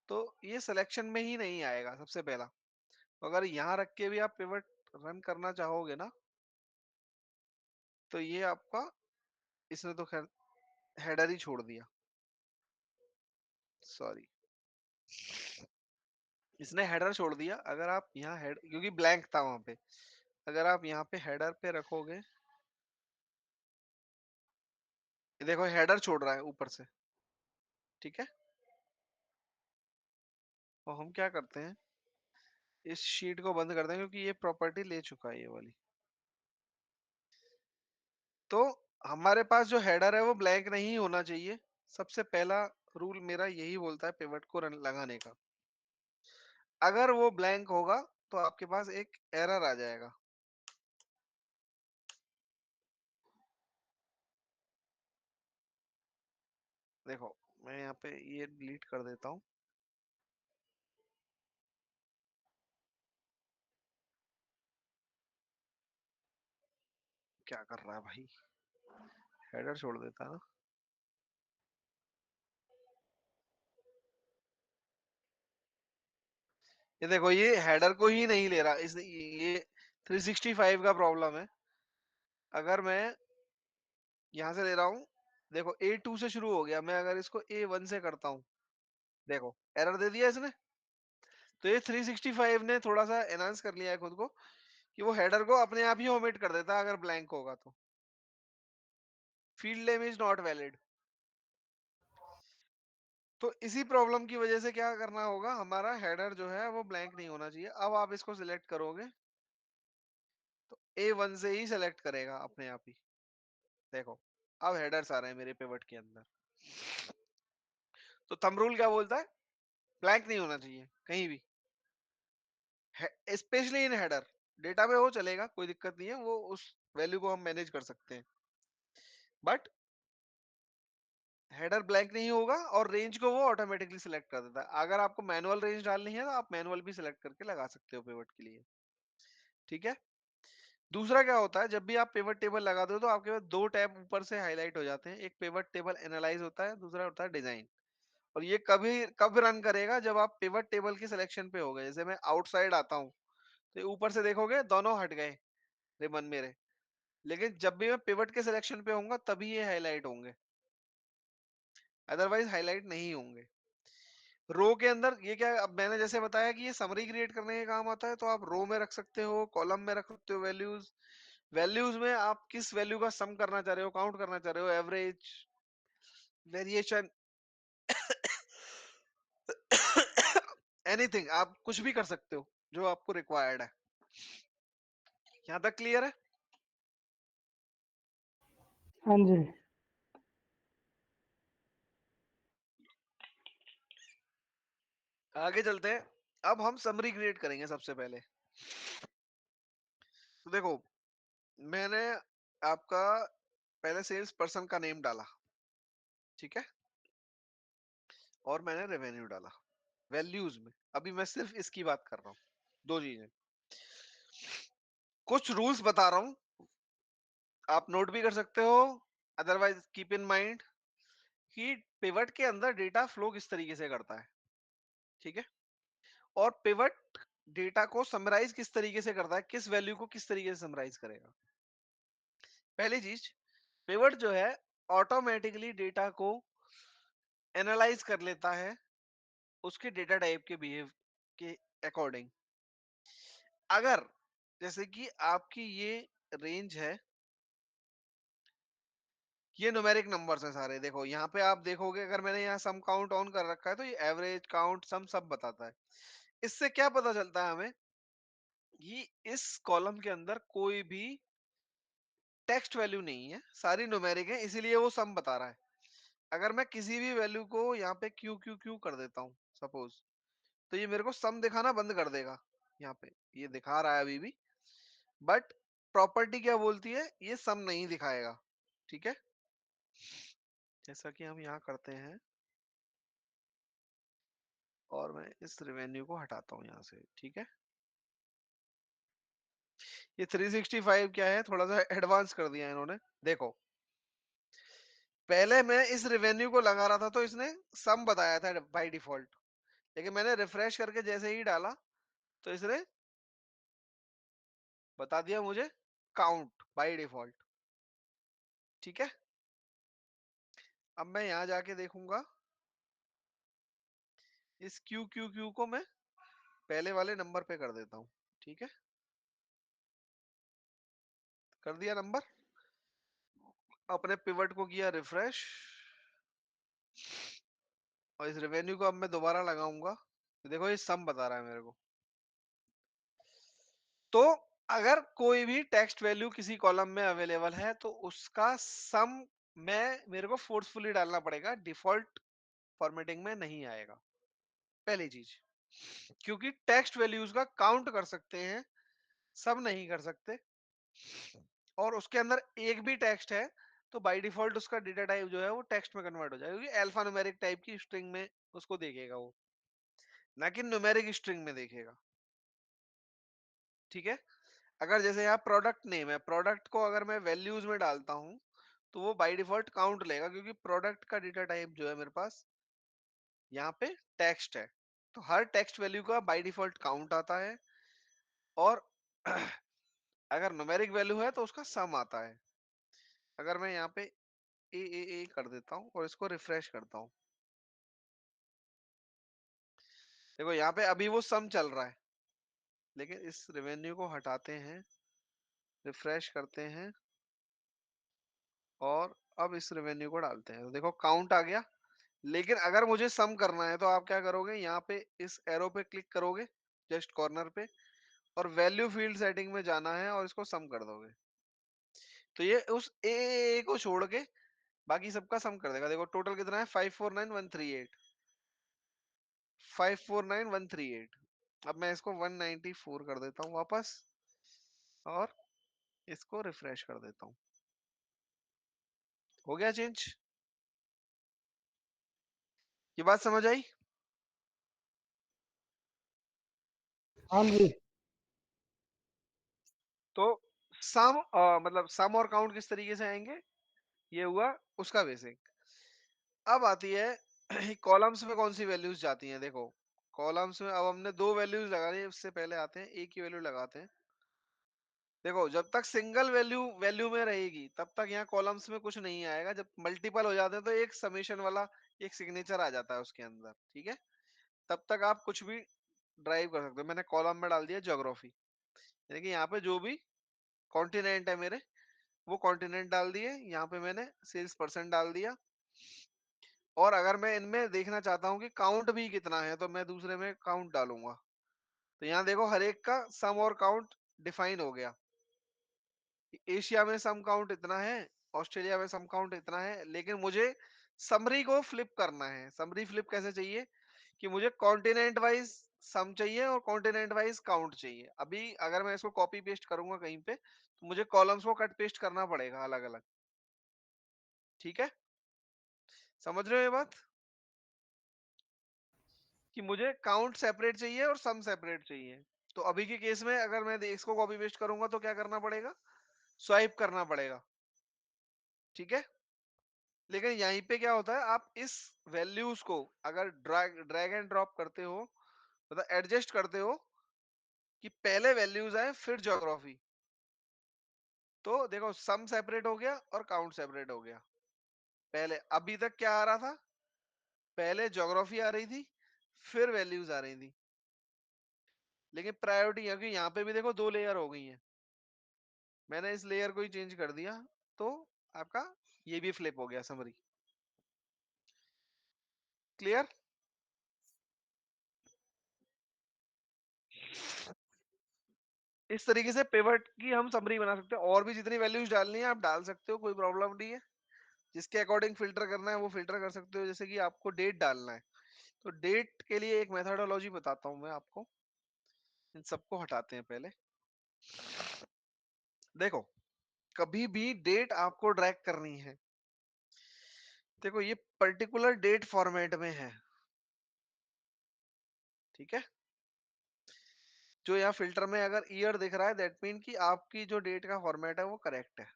A: तो ये सिलेक्शन में ही नहीं आएगा सबसे पहला। तो अगर यहाँ रख के भी आप पिवट रन करना चाहोगे ना, तो ये आपका, इसने तो खैर हेडर ही छोड़ दिया, सॉरी, इसने हेडर छोड़ दिया। अगर आप यहाँ हेड, क्योंकि ब्लैंक था वहां पे, अगर आप यहाँ पे हेडर पे रखोगे, ये देखो हेडर छोड़ रहा है ऊपर से। ठीक है? तो हम क्या करते हैं, इस शीट को बंद करते हैं क्योंकि ये प्रॉपर्टी ले चुका है ये वाली। तो हमारे पास जो हेडर है वो ब्लैंक नहीं होना चाहिए। सबसे पहला रूल मेरा यही बोलता है पिवट को रन लगाने का। अगर वो ब्लैंक होगा तो आपके पास एक एरर आ जाएगा। देखो, मैं यहाँ पे ये डिलीट कर देता हूँ। क्या कर रहा है भाई, हेडर छोड़ देता है ना। ये देखो ये हेडर को ही नहीं ले रहा, इस ये 365 का प्रॉब्लम है। अगर मैं यहाँ से ले रहा हूँ, देखो A2 से शुरू हो गया, मैं अगर इसको A1 से करता हूँ, देखो एरर दे दिया इसने। तो ये 365 ने थोड़ा सा एनहांस कर लिया है खुद को, कि वो हेडर को अपने आप ही ओमिट कर देता है अगर ब्लैंक होगा तो। Field name is not valid. तो इसी प्रॉब्लम की वजह से क्या करना होगा, हमारा हेडर जो है वो ब्लैंक नहीं होना चाहिए। अब आप इसको सिलेक्ट करोगे तो A1 से ही सिलेक्ट करेगा अपने आप ही। देखो अब हेडर्स आ रहे हैं मेरे पिवट के अंदर। तो थंब रूल क्या बोलता है, ब्लैंक नहीं होना चाहिए कहीं भी, स्पेशली इन हेडर। डेटा में वो चलेगा, कोई दिक्कत नहीं है, वो उस वैल्यू को हम मैनेज कर सकते हैं, बट हेडर ब्लैंक नहीं होगा। और रेंज को वो ऑटोमेटिकली सिलेक्ट कर देता है। अगर आपको मैनुअल रेंज डालनी है तो आप मैनुअल भी सिलेक्ट करके लगा सकते हो पिवट के लिए। ठीक है। दूसरा क्या होता है, जब भी आप पिवट टेबल लगाते हो तो आपके पास दो टैब ऊपर से हाईलाइट हो जाते हैं। एक पिवट टेबल एनालाइज होता है, दूसरा होता है डिजाइन। और ये कभी कब रन करेगा, जब आप पिवट टेबल के सिलेक्शन पे हो गए। जैसे मैं आउटसाइड आता हूँ तो ऊपर से देखोगे दोनों हट गए रिबन मेरे, लेकिन जब भी मैं पिवट के सिलेक्शन पे होऊंगा तभी ये हाईलाइट होंगे, अदरवाइज हाईलाइट नहीं होंगे। रो के अंदर ये क्या, अब मैंने जैसे बताया कि ये समरी क्रिएट करने के काम आता है, तो आप रो में रख सकते हो, कॉलम में रख सकते हो वैल्यूज। वैल्यूज में आप किस वैल्यू का सम करना चाह रहे हो, काउंट करना चाह रहे हो, एवरेज, वेरिएशन, एनीथिंग, आप कुछ भी कर सकते हो जो आपको रिक्वायर्ड है। यहाँ तक क्लियर है।
B: हाँ जी।
A: आगे चलते हैं। अब हम समरी क्रिएट करेंगे सबसे पहले। तो देखो मैंने आपका पहले सेल्स पर्सन का नेम डाला, ठीक है, और मैंने रेवेन्यू डाला वैल्यूज में। अभी मैं सिर्फ इसकी बात कर रहा हूँ, दो चीजें। कुछ रूल्स बता रहा हूँ, आप नोट भी कर सकते हो, अदरवाइज कीप इन माइंड कि पिवट के अंदर डेटा फ्लो किस तरीके से करता है। ठीक है। और पिवट डेटा को समराइज किस तरीके से करता है, किस वैल्यू को किस तरीके से समराइज करेगा। पहली चीज, पिवट जो है ऑटोमेटिकली डेटा को एनालाइज कर लेता है उसके डेटा टाइप के बिहेव के अकॉर्डिंग। अगर जैसे कि आपकी ये रेंज है, ये न्यूमेरिक नंबर्स हैं सारे, देखो यहाँ पे आप देखोगे, अगर मैंने यहाँ सम काउंट ऑन कर रखा है तो ये एवरेज काउंट सम सब बताता है। इससे क्या पता चलता है हमें कि इस कॉलम के अंदर कोई भी टेक्स्ट वैल्यू नहीं है, सारी न्यूमेरिक है, इसीलिए वो सम बता रहा है। अगर मैं किसी भी वैल्यू को यहाँ पे क्यू क्यू क्यू कर देता हूँ सपोज, तो ये मेरे को सम दिखाना बंद कर देगा। यहाँ पे ये दिखा रहा है अभी भी, बट प्रॉपर्टी क्या बोलती है, ये सम नहीं दिखाएगा। ठीक है। जैसा कि हम यहाँ करते हैं, और मैं इस रेवेन्यू को हटाता हूँ यहाँ से। ठीक है। ये 365 क्या है, थोड़ा सा एडवांस कर दिया इन्होंने। देखो पहले मैं इस रेवेन्यू को लगा रहा था तो इसने सम बताया था बाय डिफॉल्ट, लेकिन मैंने रिफ्रेश करके जैसे ही डाला तो इसने बता दिया मुझे काउंट बाय डिफॉल्ट। ठीक है। अब मैं यहाँ जाके देखूंगा, इस क्यू क्यू क्यू को मैं पहले वाले नंबर पे कर देता हूँ। ठीक है, कर दिया नंबर। अपने पिवट को किया रिफ्रेश, और इस रेवेन्यू को अब मैं दोबारा लगाऊंगा, तो देखो ये सम बता रहा है मेरे को। तो अगर कोई भी टेक्स्ट वैल्यू किसी कॉलम में अवेलेबल है तो उसका सम में मेरे को फोर्सफुली डालना पड़ेगा, डिफॉल्ट फॉर्मेटिंग में नहीं आएगा। पहली चीज, क्योंकि टेक्स्ट वैल्यूज का काउंट कर सकते हैं, सब नहीं कर सकते। और उसके अंदर एक भी टेक्स्ट है तो बाय डिफॉल्ट उसका डेटा टाइप जो है वो टेक्स्ट में कन्वर्ट हो जाएगा, क्योंकि अल्फा न्यूमेरिक टाइप की स्ट्रिंग में उसको देखेगा वो, ना कि न्यूमेरिक स्ट्रिंग में देखेगा। ठीक है। अगर जैसे यहाँ प्रोडक्ट नेम है, प्रोडक्ट को अगर मैं वैल्यूज में डालता हूँ तो वो बाय डिफॉल्ट काउंट लेगा, क्योंकि प्रोडक्ट का डेटा टाइप जो है मेरे पास यहाँ पे टेक्स्ट है। तो हर टेक्स्ट वैल्यू का बाय डिफॉल्ट काउंट आता है, और अगर न्यूमेरिक वैल्यू है तो उसका सम आता है। अगर मैं यहाँ पे ए कर देता हूँ और इसको रिफ्रेश करता हूँ, देखो यहाँ पे अभी वो सम चल रहा है, लेकिन इस रेवेन्यू को हटाते हैं, रिफ्रेश करते हैं, और अब इस रेवेन्यू को डालते हैं, तो देखो काउंट आ गया। लेकिन अगर मुझे सम करना है तो आप क्या करोगे, यहाँ पे इस एरो पे क्लिक करोगे जस्ट कॉर्नर पे, और वैल्यू फील्ड सेटिंग में जाना है और इसको सम कर दोगे, तो ये उस ए को छोड़ के बाकी सबका सम कर देगा। देखो टोटल कितना है, 549138, 549138। अब मैं इसको 194 कर देता हूँ वापस, और इसको रिफ्रेश कर देता हूँ, हो गया चेंज। ये बात समझ आई?
B: हाँ जी।
A: तो सम मतलब सम और काउंट किस तरीके से आएंगे, ये हुआ उसका बेसिक। अब आती है कॉलम्स में कौन सी वैल्यूज जाती हैं। देखो कॉलम्स में अब हमने दो वैल्यूज लगानी है, उससे पहले आते हैं एक ही वैल्यू लगाते हैं। देखो जब तक सिंगल वैल्यू वैल्यू में रहेगी तब तक यहाँ कॉलम्स में कुछ नहीं आएगा, जब मल्टीपल हो जाते हैं तो एक समेशन वाला एक सिग्नेचर आ जाता है उसके अंदर, ठीक है। तब तक आप कुछ भी ड्राइव कर सकते हो। मैंने कॉलम में डाल दिया ज्योग्राफी, यानी कि यहाँ पे जो भी कॉन्टिनेंट है मेरे, वो कॉन्टिनेंट डाल दिए। यहाँ पे मैंने सेल्स परसेंट डाल दिया, और अगर मैं इनमें देखना चाहता हूँ कि काउंट भी कितना है, तो मैं दूसरे में काउंट डालूंगा। तो यहाँ देखो हर एक का सम और काउंट डिफाइन हो गया। एशिया में सम काउंट इतना है, ऑस्ट्रेलिया में सम काउंट इतना है, लेकिन मुझे समरी को फ्लिप करना है। समरी फ्लिप कैसे चाहिए, कि मुझे कॉन्टिनेंट वाइज सम चाहिए और कॉन्टिनेंट वाइज काउंट चाहिए। अभी अगर मैं इसको कॉपी पेस्ट करूंगा कहीं पे, तो मुझे कॉलम्स को कट पेस्ट करना पड़ेगा अलग अलग, ठीक है। समझ रहे हो ये बात, कि मुझे काउंट सेपरेट चाहिए और सम सेपरेट चाहिए। तो अभी के केस में अगर मैं इसको कॉपी पेस्ट करूंगा तो क्या करना पड़ेगा, स्वाइप करना पड़ेगा, ठीक है। लेकिन यहीं पे क्या होता है, आप इस वैल्यूज को अगर ड्रैग ड्रैग एंड ड्रॉप करते हो, मतलब एडजस्ट करते हो, कि पहले वैल्यूज आए फिर ज्योग्राफी, तो देखो सम सेपरेट हो गया और काउंट सेपरेट हो गया। पहले अभी तक क्या आ रहा था, पहले ज्योग्राफी आ रही थी फिर वैल्यूज आ रही थी, लेकिन प्रायोरिटी है कि यहाँ पे भी देखो दो लेयर हो गई हैं। मैंने इस लेयर को ही चेंज कर दिया, तो आपका ये भी फ्लिप हो गया समरी। क्लियर? इस तरीके से पिवट की हम समरी बना सकते हैं, और भी जितनी वैल्यूज डालनी है आप डाल सकते हो, कोई प्रॉब्लम नहीं है। जिसके अकॉर्डिंग फिल्टर करना है वो फिल्टर कर सकते हो। जैसे कि आपको डेट डालना है, तो डेट के लिए एक मेथोडोलॉजी बताता हूँ मैं आपको। इन सबको हटाते हैं पहले। देखो कभी भी डेट आपको ड्रैग करनी है, देखो ये पर्टिकुलर डेट फॉर्मेट में है, ठीक है। जो यहाँ फिल्टर में अगर ईयर दिख रहा है, दैट मीन कि आपकी जो डेट का फॉर्मेट है वो करेक्ट है।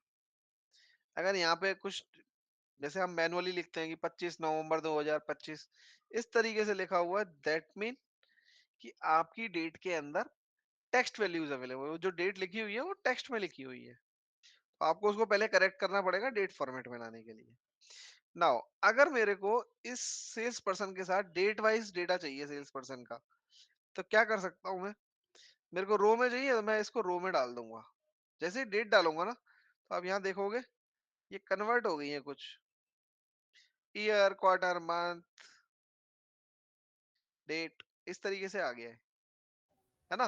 A: अगर यहाँ पे कुछ जैसे हम मैनुअली लिखते हैं कि 25 नवंबर 2025 इस तरीके से लिखा हुआ है, दैट मीन कि आपकी डेट के अंदर टेक्स्ट वैल्यूज अवेलेबल है। जो डेट लिखी हुई है वो टेक्स्ट में लिखी हुई है, तो आपको उसको पहले करेक्ट करना पड़ेगा डेट फॉर्मेट में लाने के लिए। नाउ अगर मेरे को इस सेल्स पर्सन के साथ डेट वाइज डेटा चाहिए सेल्स पर्सन का, तो क्या कर सकता हूं मैं, मेरे को रो में चाहिए तो मैं इसको रो में डाल दूंगा। जैसे ही डेट डालूंगा ना, तो आप यहाँ देखोगे ये कन्वर्ट हो गई है कुछ, ईयर क्वार्टर मंथ डेट इस तरीके से आ गया है ना।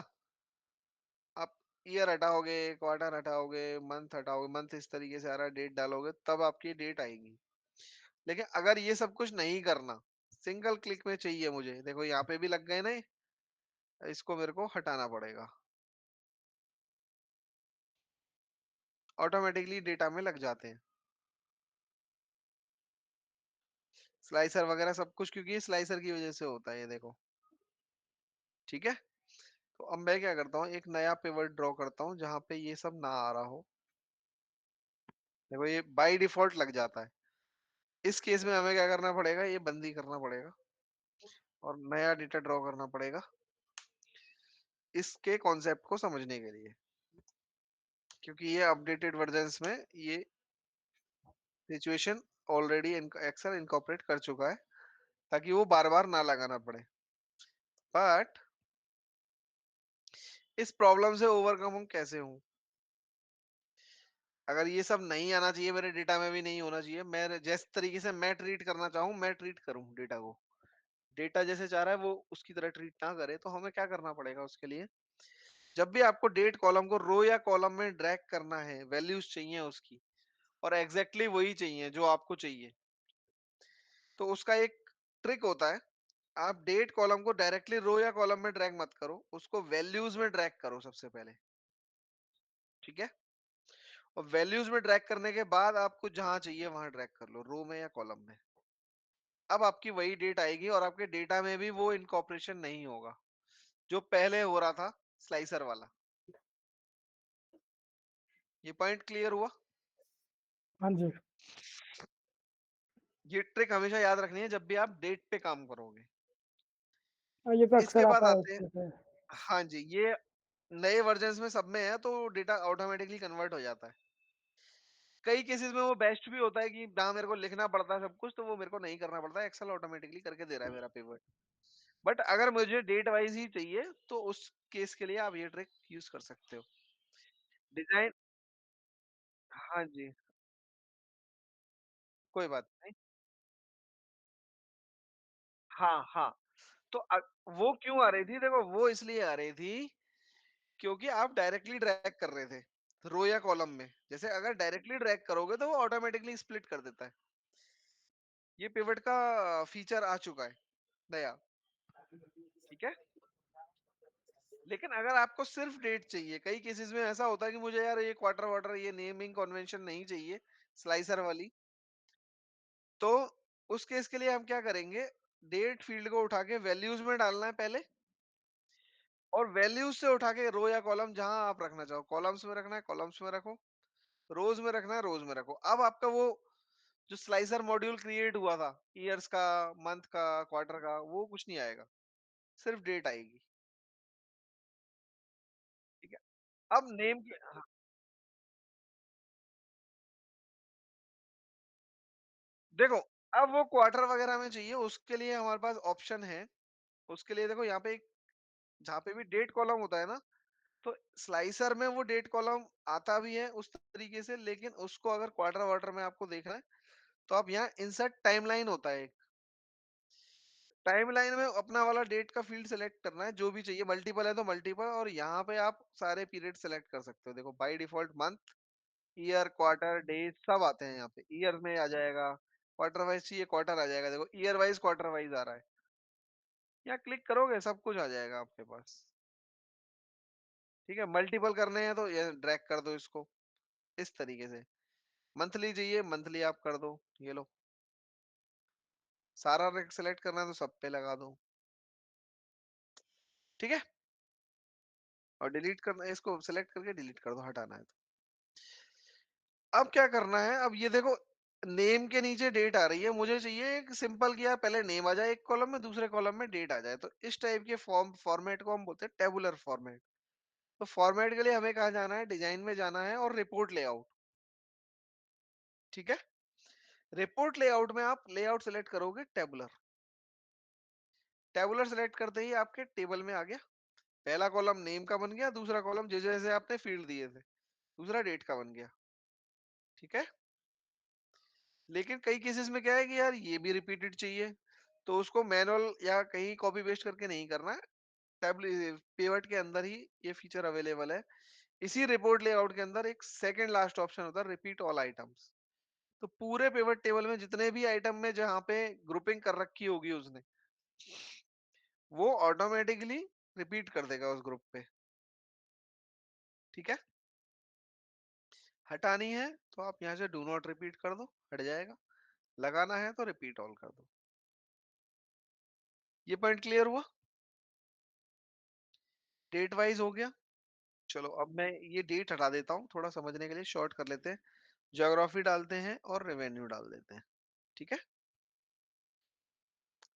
A: आप ईयर हटाओगे, क्वार्टर हटाओगे, मंथ हटाओगे, मंथ इस तरीके से आ रहा है, डेट डालोगे तब आपकी डेट आएगी। लेकिन अगर ये सब कुछ नहीं करना, सिंगल क्लिक में चाहिए मुझे, देखो यहाँ पे भी लग गए ना, इसको मेरे को हटाना पड़ेगा। ऑटोमेटिकली डेटा में लग जाते हैं स्लाइसर वगैरह सब कुछ, क्योंकि ये स्लाइसर की वजह से होता है ये देखो, ठीक है। तो अब मैं क्या करता हूँ, एक नया पिवट ड्रॉ करता हूँ जहां पे ये सब ना आ रहा हो। देखो ये बाय डिफॉल्ट लग जाता है। इस केस में हमें क्या करना पड़ेगा, ये बंदी करना पड़ेगा, और नया डेटा ड्रॉ करना पड़ेगा इसके कॉन्सेप्ट को समझने के लिए, क्योंकि ये अपडेटेड वर्जन्स में ये सिचुएशन ऑलरेडी एक्सेल इनकॉर्पोरेट कर चुका है, ताकि वो बार बार ना लगाना पड़े। बट इस प्रॉब्लम से ओवरकम हम कैसे हूं? अगर ये सब नहीं आना चाहिए, मेरे डेटा में भी नहीं होना चाहिए, मैं जिस तरीके से मैं ट्रीट करना चाहूँ मैं ट्रीट करूँ डेटा को, डेटा जैसे चाह रहा है वो उसकी तरह ट्रीट ना करे, तो हमें क्या करना पड़ेगा उसके लिए? जब भी आपको डेट कॉलम को रो या कॉलम में ड्रैग करना है, वैल्यूज चाहिए उसकी, और एग्जैक्टली वही चाहिए जो आपको चाहिए, तो उसका एक ट्रिक होता है। आप डेट कॉलम को डायरेक्टली रो या कॉलम में ड्रैग मत करो, उसको वैल्यूज में ड्रैग करो सबसे पहले। ठीक है? और वैल्यूज में ड्रैग करने के बाद आपको जहां चाहिए वहां ड्रैग कर लो, रो में या कॉलम में। अब आपकी वही डेट आएगी और आपके डेटा में भी वो इनकॉर्पोरेशन नहीं होगा जो पहले हो रहा था स्लाइसर वाला। ये पॉइंट क्लियर हुआ?
B: हाँ जी।
A: ये ट्रिक हमेशा याद रखनी है जब भी आप डेट पे काम करोगे।
B: हाँ, ये तो
A: इसके
B: अक्सर
A: बाद
B: आता है
A: आते हैं,
B: इसके से।
A: हाँ जी, ये नए वर्जन्स में सब में है तो डेटा ऑटोमेटिकली कन्वर्ट हो जाता है। कई केसेस में वो बेस्ट भी होता है कि जहाँ मेरे को लिखना पड़ता है सब कुछ, तो वो मेरे को नहीं करना पड़ता है, एक्सेल ऑटोमेटिकली करके दे रहा है मेरा पेपर। बट अगर मुझे डेट वाइज ही चाहिए तो उस केस के लिए आप ये ट्रिक यूज कर सकते हो। डिजाइन, हाँ जी, कोई बात नहीं। हाँ, हाँ। तो वो क्यों आ रही थी? देखो वो इसलिए आ रही थी क्योंकि आप डायरेक्टली ड्रैग कर रहे थे रो या कॉलम में। जैसे अगर डायरेक्टली ड्रैग करोगे तो वो ऑटोमेटिकली स्प्लिट कर देता है। ये पिवट का फीचर आ चुका है नया। ठीक है? लेकिन अगर आपको सिर्फ डेट चाहिए, कई केसेस में ऐसा होता है कि मुझे यार ये क्वार्टर वाटर ये नेमिंग कन्वेंशन नहीं चाहिए स्लाइसर वाली, तो उस केस के लिए हम क्या करेंगे? डेट फील्ड को उठा के वैल्यूज में डालना है पहले, और वैल्यूज से उठा के रो या कॉलम जहां आप रखना चाहो, कॉलम्स में रखना है कॉलम्स में रखो, रोज में रखना है रोज में रखो। अब आपका वो जो स्लाइसर मॉड्यूल क्रिएट हुआ था ईयर्स का, मंथ का, क्वार्टर का, वो कुछ नहीं आएगा, सिर्फ डेट आएगी। ठीक है? अब नेम की, हाँ, देखो अब वो क्वार्टर वगैरह में चाहिए उसके लिए हमारे पास ऑप्शन है। उसके लिए देखो यहाँ पे एक, जहाँ पे भी डेट कॉलम होता है ना, तो स्लाइसर में वो डेट कॉलम आता भी है उस तरीके से, लेकिन उसको अगर क्वार्टर वाटर में आपको देखना है तो आप यहाँ इंसर्ट टाइमलाइन होता है। टाइमलाइन में अपना वाला डेट का फील्ड सेलेक्ट करना है, जो भी चाहिए, मल्टीपल है तो मल्टीपल, और यहाँ पे आप सारे पीरियड सेलेक्ट कर सकते हो। देखो by default month, year, quarter, day सब आते हैं यहाँ पे, ईयर में आ जाएगा, क्वार्टर वाइज चाहिए क्वार्टर आ जाएगा, देखो ईयर वाइज क्वार्टर वाइज आ रहा है। यहाँ क्लिक करोगे सब कुछ आ जाएगा आपके पास। ठीक है? मल्टीपल करने हैं तो ये ड्रैग कर दो इसको इस तरीके से, मंथली चाहिए मंथली आप कर दो, ये लो, सारा सेलेक्ट करना है तो सब पे लगा दो। ठीक है? और डिलीट करना है, इसको सेलेक्ट करके डिलीट कर दो, हटाना है तो। अब क्या करना है? अब ये देखो नेम के नीचे डेट आ रही है, मुझे चाहिए एक सिंपल किया, पहले नेम आ जाए एक कॉलम में, दूसरे कॉलम में डेट आ जाए, तो इस टाइप के फॉर्मेट को हम बोलते हैं टेबुलर फॉर्मेट। तो फॉर्मेट के लिए हमें कहा जाना है? डिजाइन में जाना है और रिपोर्ट लेआउट। ठीक है? रिपोर्ट लेआउट में आप लेआउट सेलेक्ट करोगे टेबुलर। टेबुलर सेलेक्ट करते ही आपके टेबल में आ गया, पहला कॉलम नेम का बन गया, दूसरा कॉलम जैसे जैसे आपने फील्ड दिए थे, दूसरा डेट का बन गया। ठीक है? लेकिन कई केसेस में क्या है कि यार ये भी रिपीटेड चाहिए, तो उसको मैनुअल या कहीं कॉपी पेस्ट करके नहीं करना है, टैबलेट पिवट के अंदर ही ये फीचर अवेलेबल है। इसी रिपोर्ट लेआउट के अंदर एक सेकंड लास्ट ऑप्शन होता है, रिपीट ऑल आइटम्स। तो पूरे पिवट टेबल में जितने भी आइटम में जहाँ पे ग्रुपिंग कर रखी होगी उसने, वो ऑटोमेटिकली रिपीट कर देगा उस ग्रुप पे। ठीक है? हटानी है तो आप यहाँ से डू नॉट रिपीट कर दो, हट जाएगा। लगाना है तो रिपीट ऑल कर दो। ये पॉइंट क्लियर हुआ? डेट वाइज हो गया। चलो अब मैं ये डेट हटा देता हूँ, थोड़ा समझने के लिए शॉर्ट कर लेते हैं। ज्योग्राफी डालते हैं और रेवेन्यू डाल देते हैं। ठीक है?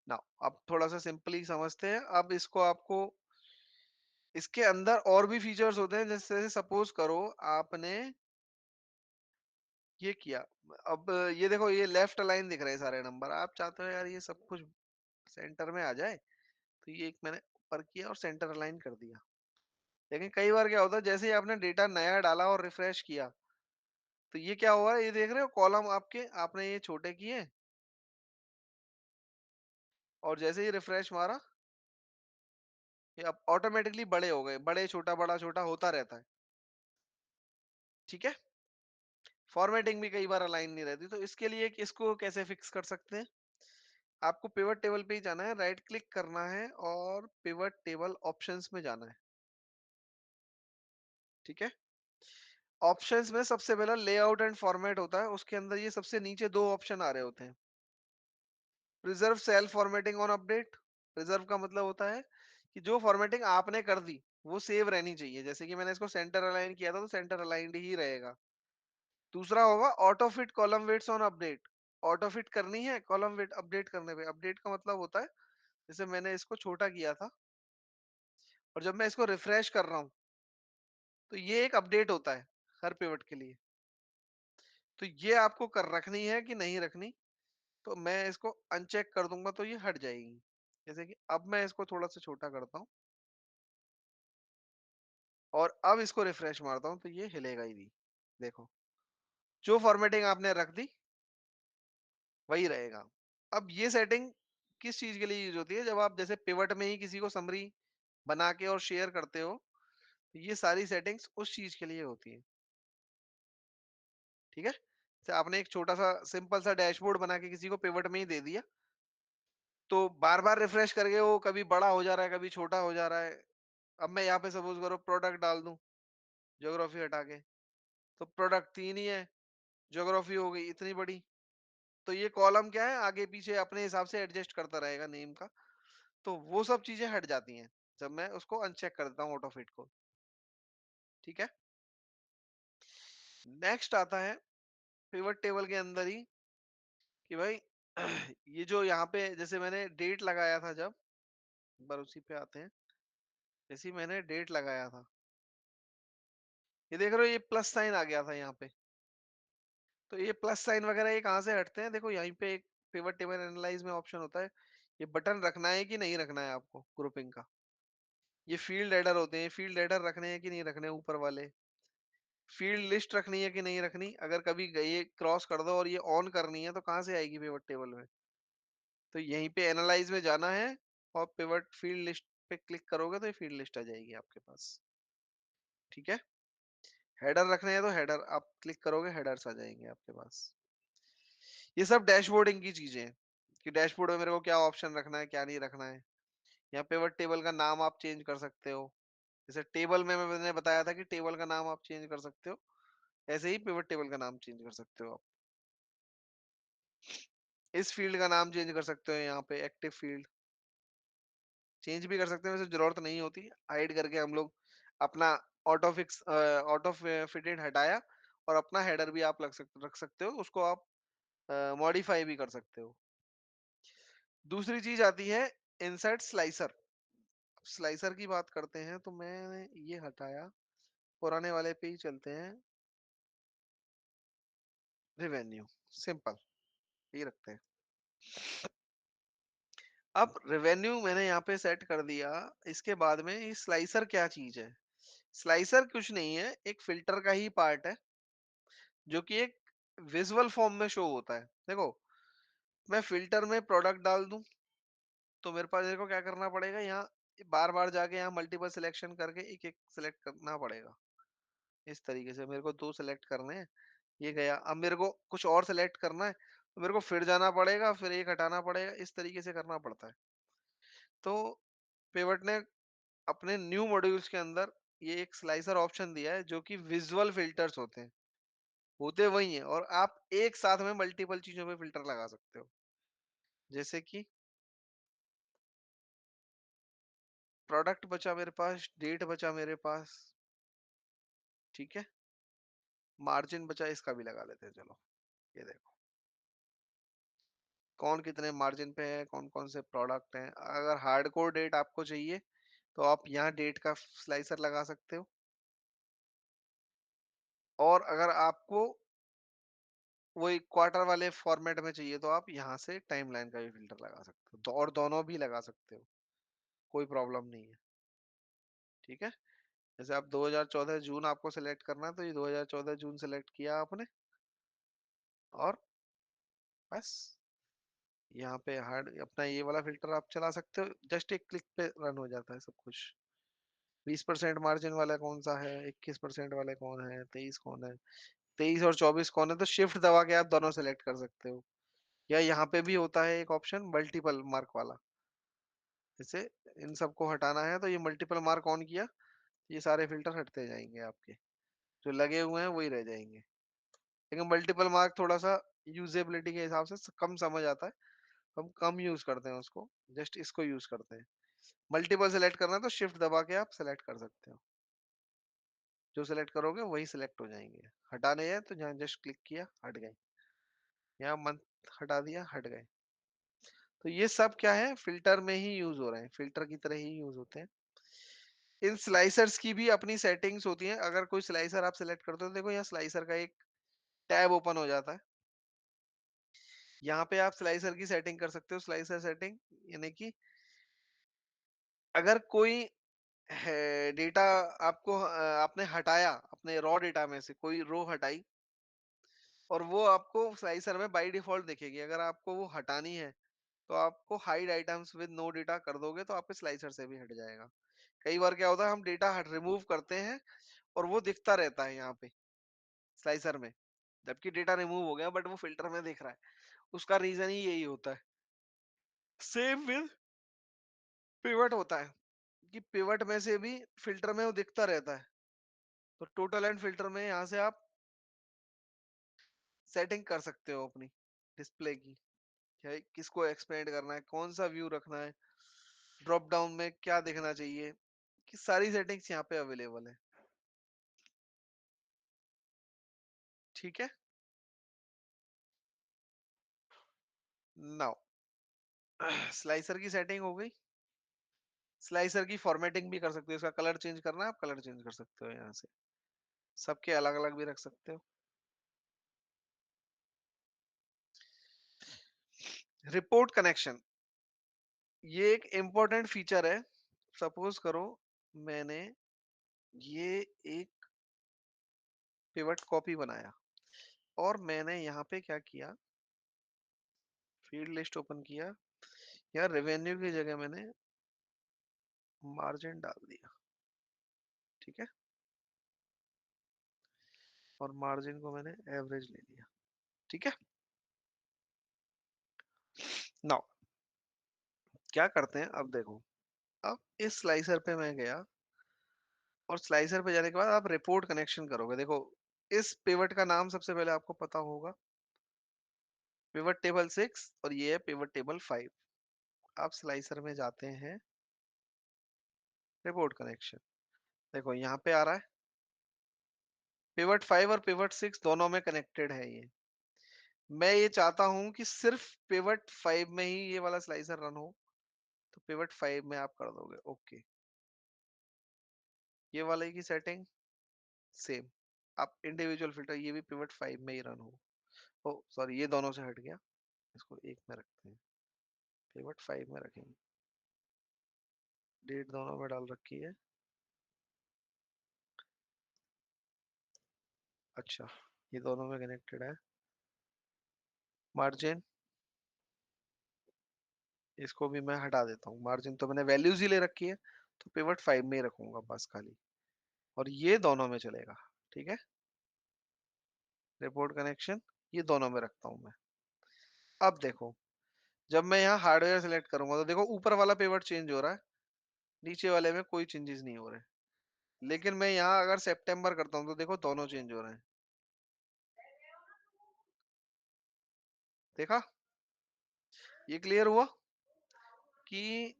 A: ना, अब थोड़ा सा सिंपली समझते हैं। अब इसको आपको इसके अंदर और भी फीचर्स होते हैं, जैसे सपोज करो आपने ये किया। अब ये देखो, ये लेफ्ट अलाइन दिख रहे हैं सारे नंबर, आप चाहते हो यार ये सब कुछ सेंटर में आ जाए, तो ये एक मैंने ऊपर किया और सेंटर अलाइन कर दिया। लेकिन कई बार क्या होता है, जैसे ही आपने डेटा नया डाला और रिफ्रेश किया, तो ये क्या हुआ, ये देख रहे हो कॉलम आपके, आपने ये छोटे किए और जैसे ही रिफ्रेश मारा, ये अब ऑटोमेटिकली बड़े हो गए, बड़ा छोटा होता रहता है। ठीक है। फॉर्मेटिंग भी कई बार अलाइन नहीं रहती, तो इसके लिए इसको कैसे फिक्स कर सकते हैं। आपको पिवट टेबल पे ही जाना है, राइट क्लिक करना है और पिवट टेबल ऑप्शंस में जाना है। ठीक है। ऑप्शंस में सबसे पहला लेआउट एंड फॉर्मेट होता है, उसके अंदर ये सबसे नीचे दो ऑप्शन आ रहे होते हैं। Preserve cell formatting on update. Preserve का मतलब होता है कि जो फॉर्मेटिंग आपने कर दी वो सेव रहनी चाहिए, जैसे कि मैंने इसको सेंटर अलाइन किया था तो सेंटर अलाइंड ही रहेगा। दूसरा होगा auto fit column widths on update. Auto fit करनी है कॉलम वेट अपडेट करने पे। अपडेट का मतलब होता है, जैसे मैंने इसको छोटा किया था और जब मैं इसको रिफ्रेश कर रहा हूँ, तो ये एक अपडेट होता है हर पिवट के लिए। तो ये आपको कर रखनी है कि नहीं रखनी, तो मैं इसको अनचेक कर दूंगा तो ये हट जाएगी। जैसे कि अब मैं इसको थोड़ा सा छोटा करता हूँ और अब इसको रिफ्रेश मारता हूँ, तो ये हिलेगा ही नहीं। देखो, जो फॉर्मेटिंग आपने रख दी वही रहेगा। अब ये सेटिंग किस चीज के लिए यूज होती है, जब आप जैसे पिवट में ही किसी को समरी बना के और शेयर करते हो, तो ये सारी सेटिंग्स उस चीज के लिए होती है। ठीक है। जैसे आपने एक छोटा सा सिंपल सा डैशबोर्ड बना के किसी को पिवट में ही दे दिया, तो बार बार रिफ्रेश करके वो कभी बड़ा हो जा रहा है कभी छोटा हो जा रहा है। अब मैं यहाँ पे सपोज करो प्रोडक्ट डाल दूं, ज्योग्राफी हटा के, तो प्रोडक्ट 3 ही है, ज्योग्राफी हो गई इतनी बड़ी। तो ये कॉलम क्या है, आगे पीछे अपने हिसाब से एडजस्ट करता रहेगा नेम का। तो वो सब चीजें हट जाती हैं जब मैं उसको अनचेक कर देता हूँ ऑटो फिट को। ठीक है। नेक्स्ट आता है पिवट टेबल के अंदर ही कि भाई ये जो यहाँ पे जैसे मैंने डेट लगाया था, जब एक बार उसी पे आते हैं, जैसे ही मैंने डेट लगाया था, ये देख रहे हो ये प्लस साइन आ गया था यहाँ पे। तो ये प्लस साइन वगैरह ये कहाँ से हटते हैं, देखो यहीं पे एक पिवट टेबल एनालाइज में ऑप्शन होता है, ये बटन रखना है कि नहीं रखना है आपको ग्रुपिंग का। ये फील्ड हेडर होते हैं, फील्ड हेडर रखने हैं कि नहीं रखने, ऊपर वाले फील्ड लिस्ट रखनी है कि नहीं रखनी, अगर कभी ये क्रॉस कर दो और ये ऑन करनी है तो कहाँ से आएगी पिवट टेबल में। तो यहीं पे एनालाइज में जाना है और पिवट फील्ड लिस्ट पे क्लिक करोगे तो ये फील्ड लिस्ट आ जाएगी आपके पास। ठीक है। हेडर रखने हैं तो हेडर आप क्लिक करोगे, हेडर्स आ जाएंगे आपके पास। ये सब डैशबोर्डिंग की चीजें हैं कि डैशबोर्ड में मेरे को क्या ऑप्शन रखना है क्या नहीं रखना है। यहाँ पिवट टेबल का नाम आप चेंज कर सकते हो, जैसे टेबल में मैंने बताया था कि टेबल का नाम आप चेंज कर सकते हो, ऐसे ही पिवट टेबल का नाम चेंज कर सकते हो आप। इस फील्ड का नाम चेंज कर सकते हो, यहाँ पे एक्टिव फील्ड चेंज भी कर सकते हैं, वैसे जरूरत नहीं होती, हाइड करके हम लोग अपना ऑटो फिटेड हटाया और अपना हेडर भी आप रख सकते हो, उसको आप मॉडिफाई भी कर सकते हो। दूसरी चीज आती है इंसर्ट स्लाइसर। स्लाइसर की बात करते हैं तो मैंने ये हटाया, पुराने वाले पे ही चलते हैं, रेवेन्यू, सिंपल ये रखते हैं। अब रेवेन्यू मैंने यहाँ पे सेट कर दिया। इसके बाद में ये स्लाइसर क्या चीज है, स्लाइसर कुछ नहीं है, एक फिल्टर का ही पार्ट है जो कि एक विजुअल फॉर्म में शो होता है। देखो, मैं फिल्टर में प्रोडक्ट डाल दूं तो मेरे को क्या करना पड़ेगा, यहाँ बार बार जाके यहाँ मल्टीपल सिलेक्शन करके एक एक सिलेक्ट करना पड़ेगा। इस तरीके से मेरे को दो सिलेक्ट करने हैं, ये गया। अब मेरे को कुछ और सिलेक्ट करना है तो मेरे को फिर जाना पड़ेगा, फिर एक हटाना पड़ेगा, इस तरीके से करना पड़ता है। तो पिवट ने अपने न्यू मॉड्यूल्स के अंदर ये एक स्लाइसर ऑप्शन दिया है जो कि विजुअल फिल्टर्स होते हैं, होते वही हैं और आप एक साथ में मल्टीपल चीजों पे फिल्टर लगा सकते हो। जैसे कि प्रोडक्ट बचा मेरे पास, डेट बचा मेरे पास, ठीक है, मार्जिन बचा, इसका भी लगा लेते हैं चलो। ये देखो, कौन कितने मार्जिन पे है, कौन कौन से प्रोडक्ट हैं। अगर हार्डकोर डेट आपको चाहिए तो आप यहाँ डेट का स्लाइसर लगा सकते हो, और अगर आपको वही क्वार्टर वाले फॉर्मेट में चाहिए तो आप यहाँ से टाइमलाइन का भी फिल्टर लगा सकते हो, और दोनों भी लगा सकते हो, कोई प्रॉब्लम नहीं है। ठीक है, जैसे आप 2014 जून आपको सिलेक्ट करना है, तो ये 2014 जून सिलेक्ट किया आपने, और बस यहाँ पे हार्ड अपना ये वाला फिल्टर आप चला सकते हो, जस्ट एक क्लिक पे रन हो जाता है सब कुछ। 20% मार्जिन वाला कौन सा है, 21% वाले कौन है, 23 कौन है, 23 और 24 कौन है, तो शिफ्ट दबा के आप दोनों सेलेक्ट कर सकते हो। या यहाँ पे भी होता है एक ऑप्शन मल्टीपल मार्क वाला, जैसे इन सबको हटाना है तो ये मल्टीपल मार्क ऑन किया, ये सारे फिल्टर हटते जाएंगे आपके, जो लगे हुए हैं वही रह जाएंगे। लेकिन मल्टीपल मार्क थोड़ा सा यूजेबिलिटी के हिसाब से कम समझ आता है, हम कम यूज करते हैं उसको, जस्ट इसको यूज करते हैं। मल्टीपल सेलेक्ट करना है तो शिफ्ट दबा के आप सेलेक्ट कर सकते हो, जो सेलेक्ट करोगे वही सिलेक्ट हो जाएंगे। हटाने हैं तो जहाँ जस्ट क्लिक किया हट गए, यहाँ मंथ हटा दिया हट गए। तो ये सब क्या है, फिल्टर में ही यूज हो रहे हैं, फिल्टर की तरह ही यूज होते हैं। इन स्लाइसर्स की भी अपनी सेटिंग्स होती हैं। अगर कोई स्लाइसर आप सिलेक्ट करते हो, देखो यहाँ स्लाइसर का एक टैब ओपन हो जाता है, यहाँ पे आप स्लाइसर की सेटिंग कर सकते हो। स्लाइसर सेटिंग यानी कि अगर कोई है डेटा आपको आपने हटाया, अपने रॉ डेटा में से कोई रो हटाई, और वो आपको स्लाइसर में बाय डिफॉल्ट दिखेगी। अगर आपको वो हटानी है तो आपको hide items with no data कर दोगे तो आपके स्लाइसर से भी हट जाएगा। कई बार क्या होता है, हम डेटा हट रिमूव करते हैं और वो दिखता रहता है यहाँ पे स्लाइसर में, जबकि डेटा रिमूव हो गया बट वो फिल्टर में दिख रहा है। उसका रीजन ही यही होता है। सेम विद पिवट होता है, कि पिवट में से भी फिल्टर में वो दिखता रहता है। तो टोटल एंड फिल्टर में यहाँ से आप सेटिंग कर सकते हो अपनी डिस्प्ले की, क्या किसको एक्सपेंड करना है, कौन सा व्यू रखना है, ड्रॉप डाउन में क्या देखना चाहिए, कि सारी सेटिंग्स यहाँ पे अवेलेबल है। ठीक है, नाउ स्लाइसर की सेटिंग हो गई। स्लाइसर की फॉर्मेटिंग भी कर सकते हो, इसका कलर चेंज करना है आप कलर चेंज कर सकते हो यहाँ से, सबके अलग अलग भी रख सकते हो। रिपोर्ट कनेक्शन, ये एक इम्पोर्टेंट फीचर है। सपोज करो मैंने ये एक पिवट कॉपी बनाया, और मैंने यहाँ पे क्या किया, फील्ड लिस्ट ओपन किया, या रेवेन्यू की जगह मैंने मार्जिन डाल दिया। ठीक है, और मार्जिन को मैंने एवरेज ले लिया। ठीक है, नाउ क्या करते हैं, अब देखो, अब इस स्लाइसर पे मैं गया, और स्लाइसर पे जाने के बाद आप रिपोर्ट कनेक्शन करोगे। देखो इस पिवट का नाम सबसे पहले आपको पता होगा, पिवट टेबल 6, और ये है पिवट टेबल 5। आप स्लाइसर में जाते हैं, रिपोर्ट कनेक्शन, देखो यहाँ पे आ रहा है पिवट 5 और पिवट 6 दोनों में कनेक्टेड है ये। मैं ये चाहता हूं कि सिर्फ पिवट 5 में ही ये वाला स्लाइसर रन हो, तो पिवट 5 में आप कर दोगे ओके। ये वाले की सेटिंग सेम, आप इंडिविजुअल फिल्टर ये भी पिवट 5 में ही रन हो। ओ सॉरी, ये दोनों से हट गया, इसको एक में रखते हैं, पिवट 5 में रखेंगे। डेट दोनों में डाल रखी है। अच्छा, ये दोनों में कनेक्टेड है। मार्जिन, इसको भी मैं हटा देता हूँ, मार्जिन तो मैंने वैल्यूज ही ले रखी है, तो पिवट 5 में ही रखूंगा बस खाली, और ये दोनों में चलेगा। ठीक है, रिपोर्ट कनेक्शन ये दोनों में रखता हूँ मैं। अब देखो, जब मैं यहाँ हार्डवेयर सेलेक्ट करूंगा तो देखो ऊपर वाला पिवट चेंज हो रहा है, नीचे वाले में कोई चेंजेस नहीं हो रहे। लेकिन मैं यहाँ अगर सितंबर करता हूँ तो देखो दोनों चेंज हो रहे हैं। देखा, ये क्लियर हुआ कि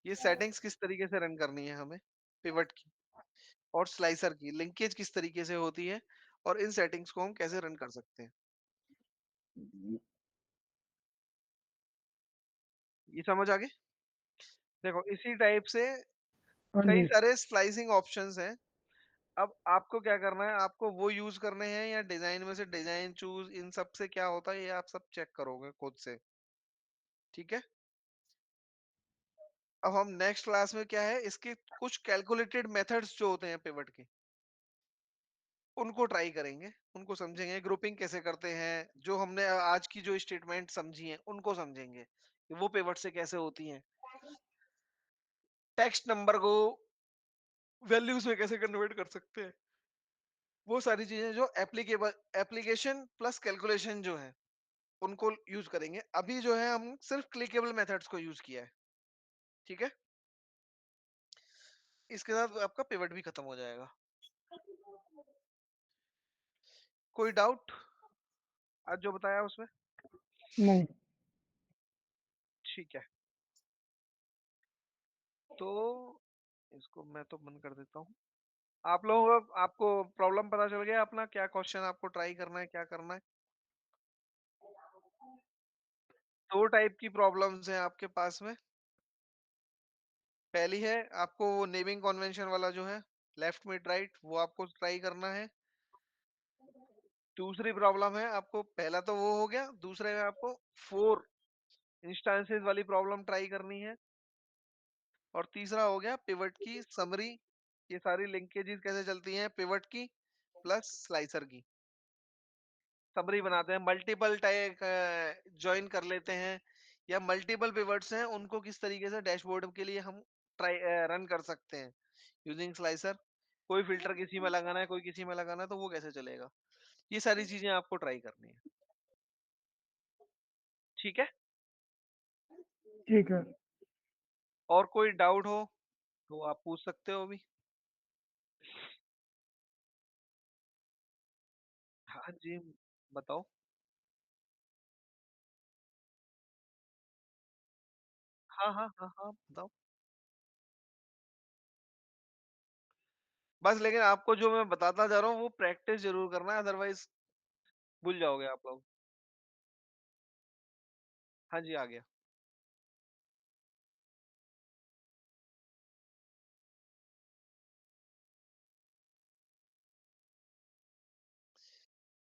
A: ये सेटिंग्स किस तरीके से रन करनी है हमें, पिवट की और स्लाइसर की लिंकेज किस तरीके से होती है, और इन सेटिंग्स को हम कैसे रन कर सकते हैं। ये समझ आ गई? देखो इसी टाइप से
B: हाँ
A: कई
B: जी।
A: सारे स्लाइसिंग ऑप्शंस हैं। अब आपको क्या करना है, आपको वो यूज़ करने हैं या डिज़ाइन में से डिज़ाइन चूज़, इन सब से क्या होता है ये आप सब चेक करोगे खुद से, ठीक है? अब हम नेक्स्ट क्लास में क्या है, इसके कुछ कैलकुलेटेड मेथड्स जो होते हैं पिवट के, उनको ट्राई करेंगे, उनको समझेंगे, ग्रुपिंग कैसे करते हैं, जो हमने आज की जो स्टेटमेंट समझी हैं, उनको समझेंगे, कि वो पिवट से कैसे होती हैं। टेक्स्ट नंबर को वैल्यूज़ में कैसे कन्वर्ट कर सकते हैं। वो सारी चीज़ें जो एप्लीकेबल एप्लीकेशन प्लस कैलकुलेशन जो है, उनको यूज़ करेंगे। अभी जो है हम सिर्फ क्लिकेबल मेथड्स को यूज़ किया है, ठीक है? इसके साथ आपका पिवट भी खत्म हो जाएगा। कोई डाउट आज जो बताया उसमें?
B: नहीं।
A: ठीक है। तो इसको मैं तो बंद कर देता हूँ। आप लोगों को आपको प्रॉब्लम पता चल गया अपना क्या क्वेश्चन आपको ट्राई करना है, क्या करना है? 2 टाइप की प्रॉब्लम्स हैं आपके पास में। पहली है आपको वो नेमिंग कन्वेंशन वाला जो है, लेफ्ट मिड राइट, वो आपको ट्राई करना है। दूसरी प्रॉब्लम है आपको, पहला तो वो हो गया, दूसरे में आपको 4 इंस्टांसेस वाली प्रॉब्लम ट्राई करनी है। और तीसरा हो गया पिवट की समरी, ये सारी लिंकेजेस कैसे चलती हैं पिवट की प्लस स्लाइसर की। समरी बनाते हैं, मल्टीपल टाइप जॉइन कर लेते हैं, या मल्टीपल पिवट्स हैं उनको किस तरीके से डैशबोर्ड के लिए हम ट्राई रन कर सकते हैं यूजिंग स्लाइसर। कोई फिल्टर किसी में लगाना है, कोई किसी में लगाना है, तो वो कैसे चलेगा। ये सारी चीजें आपको ट्राई करनी है, ठीक है?
B: ठीक है।
A: और कोई डाउट हो तो आप पूछ सकते हो अभी। हाँ जी, बताओ। हाँ हाँ हाँ हाँ, बताओ। बस लेकिन आपको जो मैं बताता जा रहा हूँ वो प्रैक्टिस जरूर करना है, अदरवाइज भूल जाओगे आप लोग। हाँ जी, आ गया।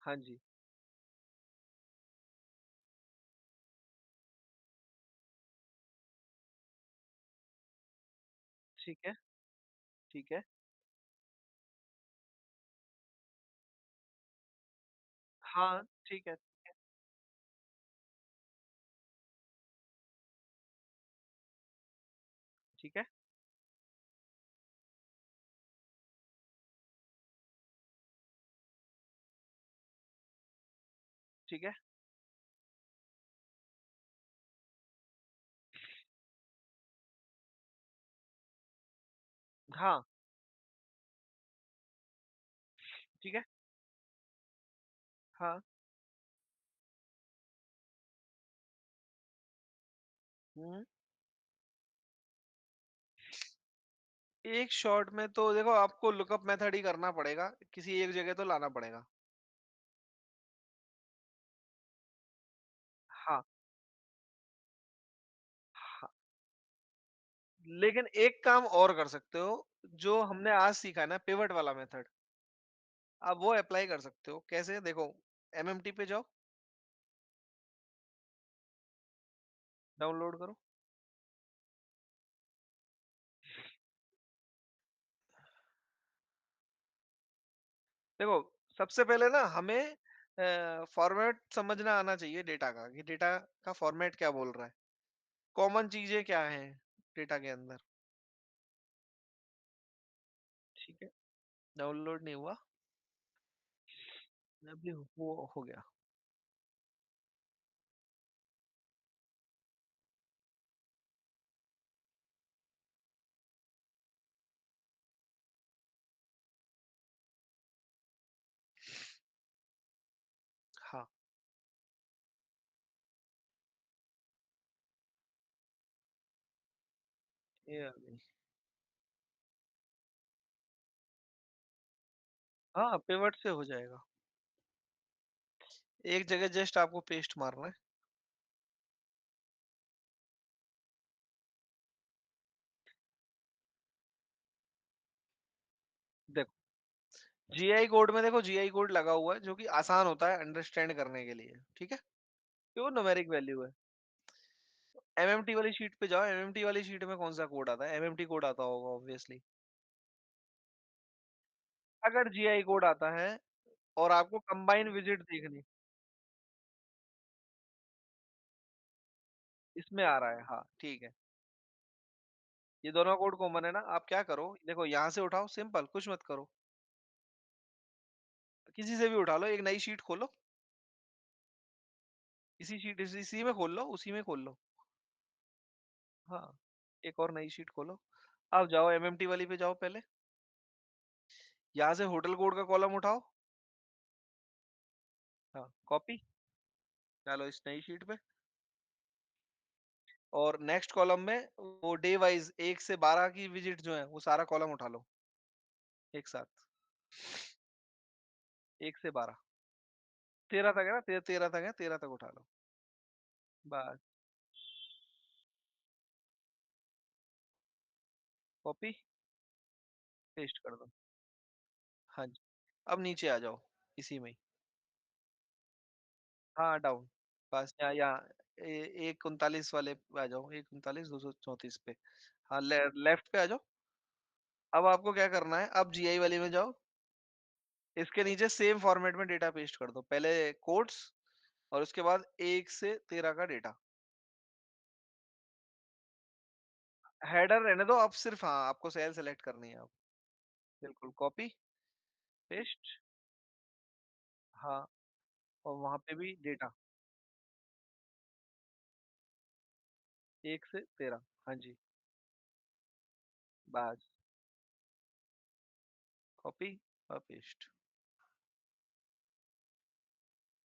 A: हाँ जी, ठीक है, ठीक है। हाँ, ठीक है, ठीक है। ठीक है। हाँ, ठीक है। हाँ। हुँ। एक शॉट में तो देखो आपको लुकअप मेथड ही करना पड़ेगा, किसी एक जगह तो लाना पड़ेगा। हाँ, हाँ। लेकिन एक काम और कर सकते हो, जो हमने आज सीखा है ना पिवट वाला मेथड, आप वो अप्लाई कर सकते हो। कैसे? देखो, एमएमटी पे जाओ, डाउनलोड करो। देखो, सबसे पहले ना हमें फॉर्मेट समझना आना चाहिए डेटा का, कि डेटा का फॉर्मेट क्या बोल रहा है। कॉमन चीज़ें क्या हैं डेटा के अंदर, ठीक है? डाउनलोड नहीं हुआ, अभी वो हो गया। हाँ, ये आ गई। हाँ, पिवट से हो जाएगा। एक जगह जस्ट आपको पेस्ट मारना है। जीआई कोड में देखो जीआई कोड लगा हुआ है जो कि आसान होता है अंडरस्टैंड करने के लिए, ठीक है? ये वो न्यूमेरिक वैल्यू है। एमएमटी वाली शीट पे जाओ, एमएमटी वाली शीट में कौन-सा कोड आता है? एमएमटी कोड आता होगा ऑब्वियसली। अगर जीआई कोड आता है और आपको कंबाइन विजिट देखनी इसमें आ रहा है, हाँ, ठीक है। ये दोनों कोड कॉमन है ना, आप क्या करो, देखो यहाँ से उठाओ सिंपल, कुछ मत करो। किसी से भी उठा लो, एक नई शीट खोलो, इसी में खोल लो, उसी में खोल लो। हाँ, एक और नई शीट खोलो। अब जाओ एमएमटी वाली पे जाओ पहले। यहाँ से होटल कोड का कॉलम उठाओ। हाँ, कॉपी डालो इस नई शीट पे और नेक्स्ट कॉलम में वो डे वाइज़ 1 से 12 की विजिट जो है, वो सारा कॉलम उठा लो, एक साथ। 1 से 12 13 तक है ना? 13 तक है, 13 तक उठा लो। बस, कॉपी, पेस्ट कर दो। हाँ जी। अब नीचे आ जाओ, इसी में ही। हाँ, डाउन। बस यहाँ ए 139 वाले पे आ जाओ, 139 234 पे। हाँ, लेफ्ट पे आ जाओ। अब आपको क्या करना है, अब जीआई वाले में जाओ। इसके नीचे सेम फॉर्मेट में डेटा पेस्ट कर दो। पहले कोट्स और उसके बाद 1 से 13 का डेटा। हेडर रहने दो, अब सिर्फ हाँ, आपको सेल सेलेक्ट करनी है अब। बिल्कुल, कॉपी, पेस्ट, हाँ, और वहाँ पे भी डेटा 1 से 13। हाँ जी, बस कॉपी और पेस्ट।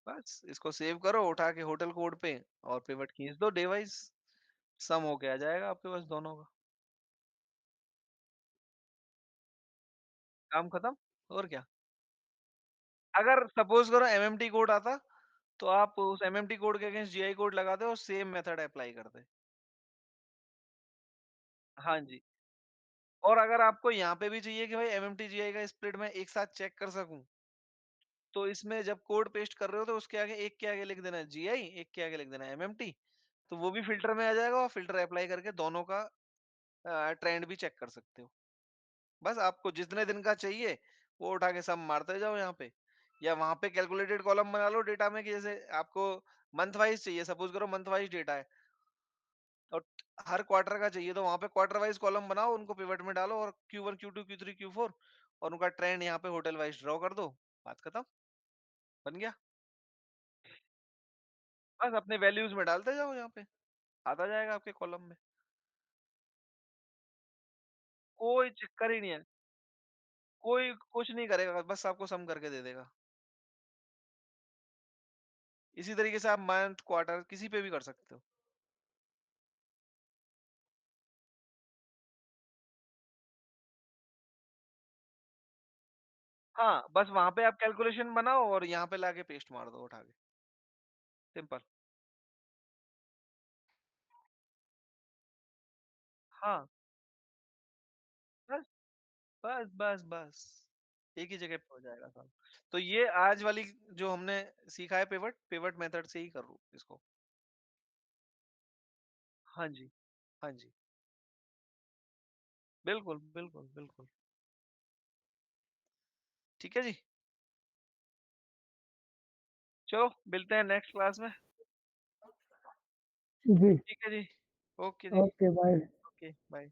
A: बस इसको सेव करो उठा के होटल कोड पे और पिवट खींच दो डे वाइज। सम होके आ जाएगा आपके पास दोनों का। काम खत्म, और क्या। अगर सपोज करो एमएमटी कोड आता तो आप उस एमएमटी कोड के अगेंस्ट जीआई कोड लगाते और सेम मेथड अप्लाई करते। हाँ जी। और अगर आपको यहाँ पे भी चाहिए कि भाई एमएमटी जीआई का स्प्लिट मैं एक साथ चेक कर सकूं, तो इसमें जब कोड पेस्ट कर रहे हो तो उसके आगे एक के आगे लिख देना है जीआई, एक के आगे लिख देना है एमएमटी। तो वो भी फिल्टर में आ जाएगा और फिल्टर अप्लाई करके दोनों का ट्रेंड भी चेक कर सकते हो। बस आपको जितने दिन का चाहिए वो उठा के सम मारते जाओ यहाँ पे, या वहां पे कैलकुलेटेड कॉलम बना लो डेटा में कि जैसे आपको मंथ वाइज चाहिए, सपोज करो मंथ वाइज डेटा है और हर क्वार्टर का चाहिए, तो वहां पे क्वार्टर वाइज कॉलम बनाओ, उनको पिवट में डालो और Q1 Q2 Q3 Q4 और उनका ट्रेंड यहाँ पे होटल वाइज ड्रॉ कर दो। बात खत्म, बन गया। बस अपने वैल्यूज में डालते जाओ, यहाँ पे आता जाएगा आपके कॉलम में। कोई चक्कर ही नहीं है, कोई कुछ नहीं करेगा, बस आपको सम करके दे देगा। इसी तरीके से आप मंथ क्वार्टर किसी पे भी कर सकते हो। हाँ, बस वहाँ पे आप कैलकुलेशन बनाओ और यहाँ पे लाके पेस्ट मार दो उठा के, सिंपल। हाँ, बस, बस। एक ही जगह पे हो जाएगा सब। तो ये आज वाली जो हमने सीखा है पिवट, पिवट मेथड से ही करो इसको। हाँ जी, हाँ जी। बिल्कुल, बिल्कुल, बिल्कुल। ठीक है जी। चलो मिलते हैं नेक्स्ट क्लास में।
B: जी।
A: ठीक है जी। ओके जी।
B: Okay bye.
A: Okay, bye.